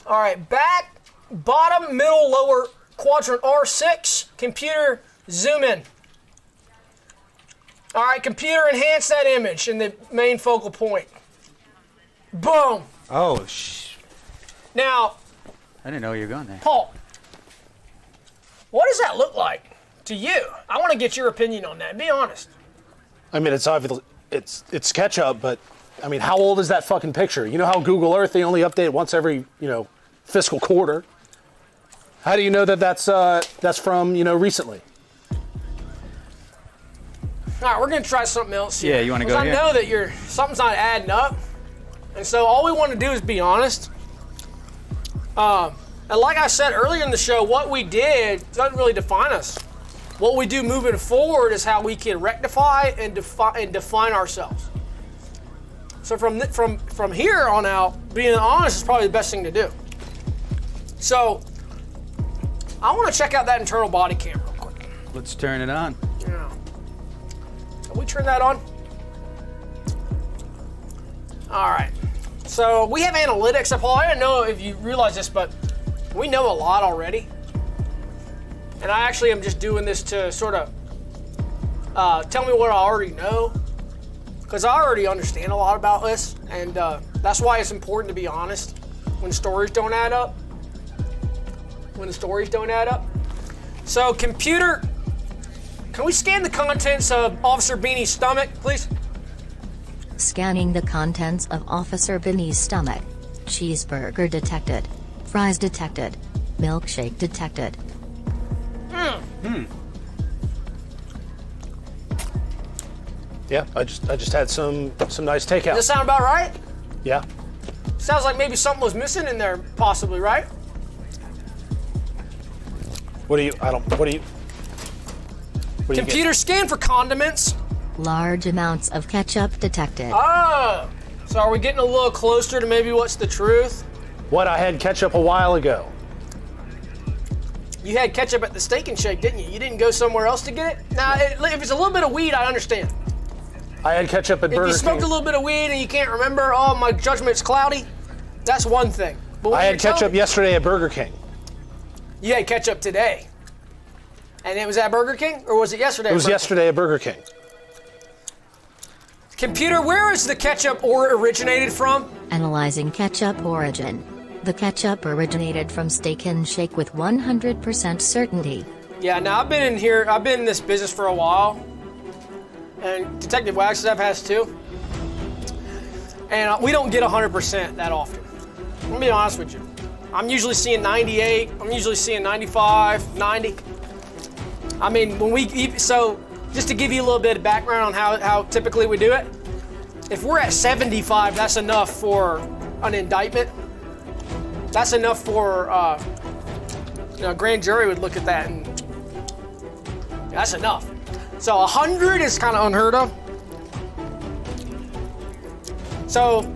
All right, back, bottom, middle, lower quadrant R6. Computer, zoom in. All right, computer, enhance that image in the main focal point. Boom. Oh, Now, I didn't know you were going there. Paul, what does that look like to you? I want to get your opinion on that. Be honest. I mean, it's obvious, it's SketchUp, but I mean, how old is that fucking picture? You know how Google Earth, they only update it once every, fiscal quarter. How do you know that that's from, recently? All right, we're gonna try something else here. Yeah, you want to go here? I know that something's not adding up, and so all we want to do is be honest. And like I said earlier in the show, what we did doesn't really define us. What we do moving forward is how we can rectify and define ourselves. So from here on out, being honest is probably the best thing to do. So I want to check out that internal body cam real quick. Let's turn it on. Yeah. Can we turn that on? All right. So we have analytics. Paul, I don't know if you realize this, but we know a lot already. And I actually am just doing this to sort of tell me what I already know. Because I already understand a lot about this. And that's why it's important to be honest when stories don't add up. So computer, can we scan the contents of Officer Beanie's stomach, please? Scanning the contents of Officer Beanie's stomach. Cheeseburger detected. Fries detected. Milkshake detected. Yeah, I just had some nice takeout. Does that sound about right? Yeah. Sounds like maybe something was missing in there, possibly, right? Computer scan for condiments. Large amounts of ketchup detected. Oh, so are we getting a little closer to maybe what's the truth? What, I had ketchup a while ago. You had ketchup at the Steak and Shake, didn't you? You didn't go somewhere else to get it? Now, if it's a little bit of weed, I understand. I had ketchup at Burger King. If you smoked a little bit of weed and you can't remember, oh, my judgment's cloudy, that's one thing. But I had ketchup yesterday at Burger King. You had ketchup today. And it was at Burger King? Or was it yesterday? It was yesterday at Burger King. Computer, where is the ketchup originated from? Analyzing ketchup origin. The ketchup originated from Steak and Shake with 100% certainty. Yeah, now I've been in this business for a while. And Detective Wagstaff has too. And we don't get 100% that often. I'm gonna be honest with you. I'm usually seeing 98, I'm usually seeing 95, 90. I mean, so just to give you a little bit of background on how typically we do it, if we're at 75, that's enough for an indictment. That's enough for, a grand jury would look at that and that's enough. So 100 is kind of unheard of. So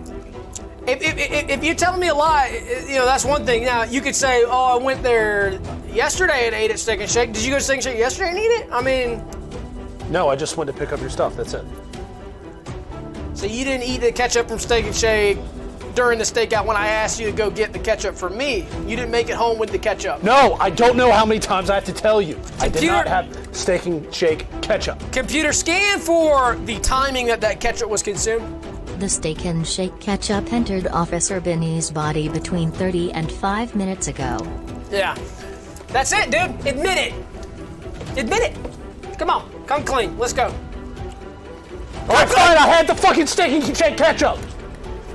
if you're telling me a lie, that's one thing. Now, you could say, oh, I went there yesterday and ate at Steak and Shake. Did you go to Steak and Shake yesterday and eat it? I mean... No, I just went to pick up your stuff. That's it. So you didn't eat the ketchup from Steak and Shake during the stakeout when I asked you to go get the ketchup for me. You didn't make it home with the ketchup. No, I don't know how many times I have to tell you. I did not have Steak and Shake ketchup. Computer, scan for the timing that ketchup was consumed. The Steak and Shake ketchup entered Officer Beanie's body between 30 and 5 minutes ago. Yeah. That's it, dude. Admit it. Admit it. Come on. Come clean. Let's go. All right, fine. I had the fucking Steak and Shake ketchup.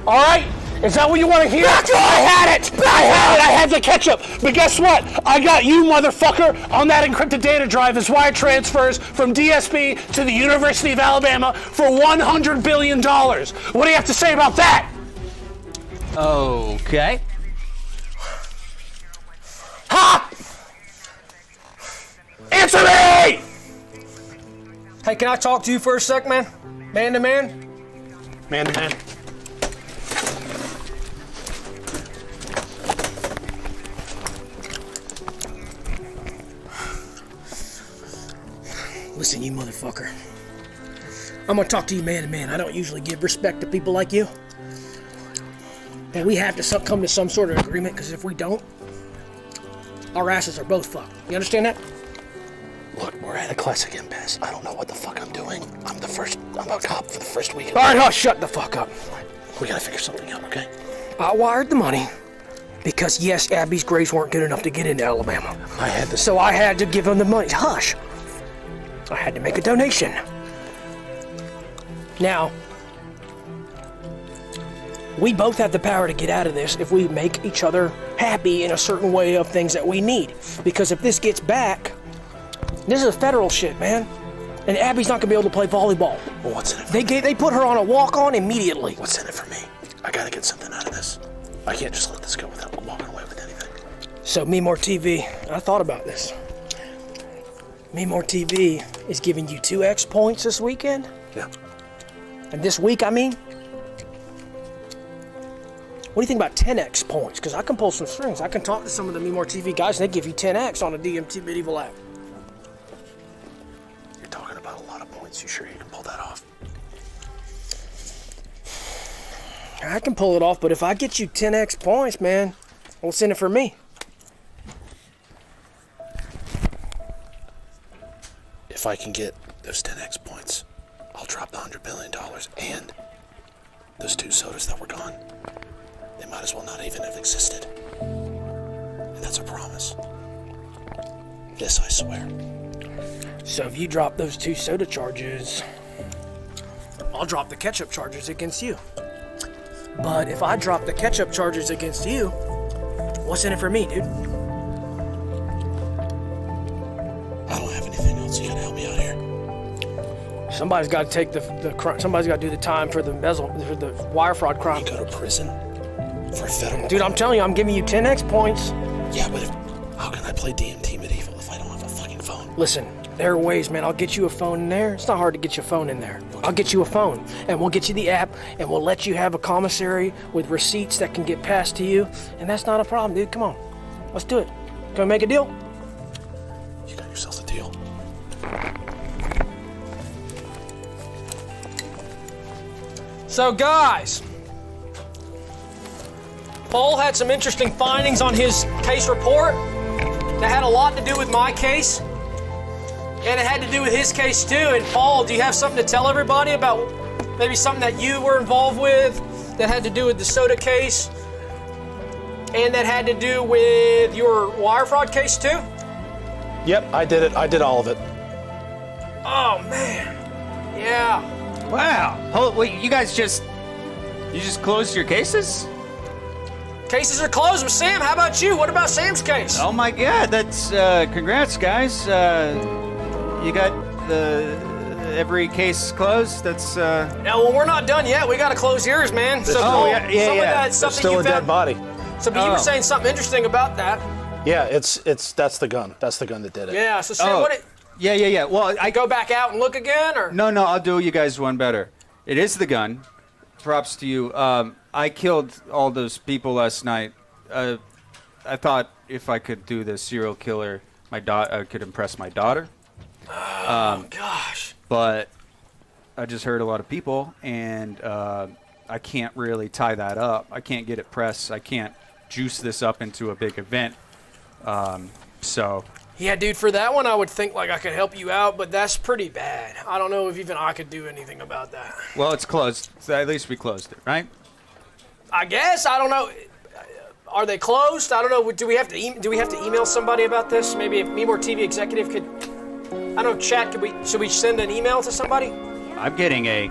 All right? Is that what you want to hear? I had it. I had the ketchup. But guess what? I got you, motherfucker, on that encrypted data drive as wire transfers from DSP to the University of Alabama for $100 billion. What do you have to say about that? Okay. Ha! Answer me! Hey, can I talk to you for a sec, man? Man to man? Man to man. Listen, you motherfucker. I'm gonna talk to you man to man. I don't usually give respect to people like you. And we have to come to some sort of agreement, because if we don't, our asses are both fucked. You understand that? Look, we're at a classic impasse. I don't know what the fuck I'm doing. I'm a cop for the first week. All right, shut the fuck up. We gotta figure something out, okay? I wired the money because, yes, Abby's grades weren't good enough to get into Alabama. So I had to give him the money. Hush. I had to make a donation. Now, we both have the power to get out of this if we make each other happy in a certain way of things that we need. Because if this gets back, this is federal shit, man. And Abby's not gonna be able to play volleyball. Well, what's in it for me? They put her on a walk-on immediately. What's in it for me? I gotta get something out of this. I can't just let this go without walking away with anything. So MeMoreTV, I thought about this. MeMoreTV is giving you 2x points this weekend. Yeah. And this week, I mean. What do you think about 10x points? Because I can pull some strings. I can talk to some of the MeMoreTV guys and they give you 10x on a DMT medieval app. You're talking about a lot of points. You sure you can pull that off? I can pull it off, but if I get you 10x points, man, what's in it for me? If I can get those 10x points, I'll drop the $100 billion and those 2 sodas that were gone. They might as well not even have existed. And that's a promise. This I swear. So if you drop those 2 soda charges, I'll drop the ketchup charges against you. But if I drop the ketchup charges against you, what's in it for me, dude? I don't have anything else. You gotta help me out here. Somebody's got to take somebody's got to do the time for the the wire fraud crime. You go to prison for federal. Dude, I'm telling you, I'm giving you 10x points. Yeah, but how can I play DMT medieval if I don't have a fucking phone? Listen, there are ways, man. I'll get you a phone in there. It's not hard to get you a phone in there. I'll get you a phone, and we'll get you the app, and we'll let you have a commissary with receipts that can get passed to you, and that's not a problem, dude. Come on, let's do it. Can we make a deal? You got yourself a deal. So, guys, Paul had some interesting findings on his case report that had a lot to do with my case. And it had to do with his case too. And Paul, do you have something to tell everybody about maybe something that you were involved with that had to do with the soda case and that had to do with your wire fraud case too? Yep, I did it. I did all of it. Oh man, yeah. Wow. Wait, you just closed your cases? Cases are closed. Sam, how about you? What about Sam's case? Oh my God, that's congrats, guys. You got every case closed. That's Now, well, we're not done yet. We got to close yours, man. So, Paul, yeah. That's There's still a dead body. So, but you were saying something interesting about that. Yeah, that's the gun. That's the gun that did it. Yeah. So, Sam, Yeah. Well, I go back out and look again, or no, I'll do you guys one better. It is the gun. Props to you. I killed all those people last night. I thought if I could do the serial killer, I could impress my daughter. Oh gosh. But I just hurt a lot of people, and I can't really tie that up. I can't get it pressed. I can't juice this up into a big event. Yeah, dude, for that one, I would think like I could help you out, but that's pretty bad. I don't know if even I could do anything about that. Well, it's closed. So at least we closed it, right? I guess. I don't know. Are they closed? I don't know. Do we have to email somebody about this? Maybe if MeMoreTV executive could. I don't know. Chat. Should we send an email to somebody? I'm getting a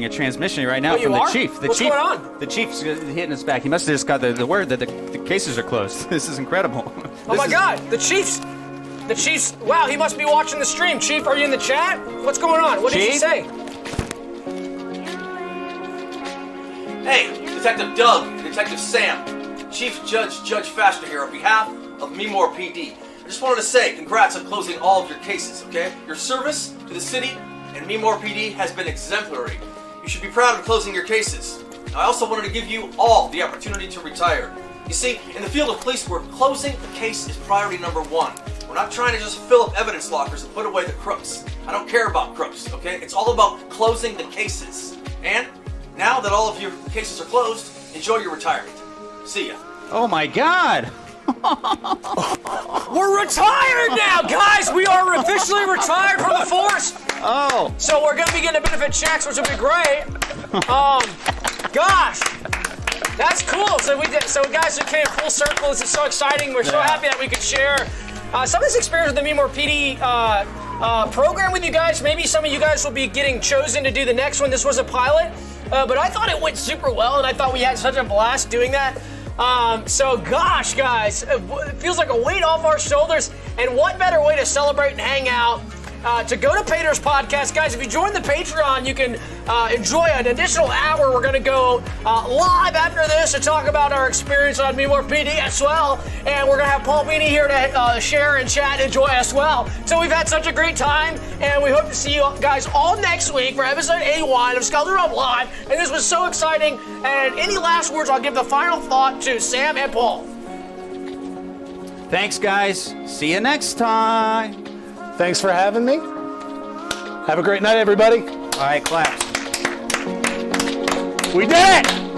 transmission right now Oh, from the are? chief. What's going on? The chief's hitting us back. He must have just got the word that the cases are closed. This is incredible. Oh my God, the Chief's, wow, he must be watching the stream. Chief, are you in the chat? What's going on? What did he say? Hey, Detective Doug and Detective Sam, Chief Judge Faster here on behalf of MeMorePD. I just wanted to say congrats on closing all of your cases, okay? Your service to the city and MeMorePD has been exemplary. You should be proud of closing your cases. I also wanted to give you all the opportunity to retire. You see, in the field of police work, closing the case is priority number one. We're not trying to just fill up evidence lockers and put away the crooks. I don't care about crooks, okay? It's all about closing the cases. And now that all of your cases are closed, enjoy your retirement. See ya. Oh my God! We're retired now, guys. We are officially retired from the force. Oh. So we're gonna be getting a benefit checks, which will be great. Gosh, that's cool. So guys, we came full circle. This is so exciting. We're so happy that we could share some of this experience with the MeMorePD program with you guys. Maybe some of you guys will be getting chosen to do the next one. This was a pilot, but I thought it went super well, and I thought we had such a blast doing that. So gosh, guys, it feels like a weight off our shoulders, and what better way to celebrate and hang out to go to Pater's podcast. Guys, if you join the Patreon, you can enjoy an additional hour. We're going to go live after this to talk about our experience on MeMorePD as well, and we're going to have Paul Beanie here to share and chat and enjoy as well. So we've had such a great time, and we hope to see you guys all next week for episode 81 of Skeleton Realm Live, and this was so exciting. And any last words, I'll give the final thought to Sam and Paul. Thanks, guys. See you next time. Thanks for having me. Have a great night, everybody. All right, claps. We did it!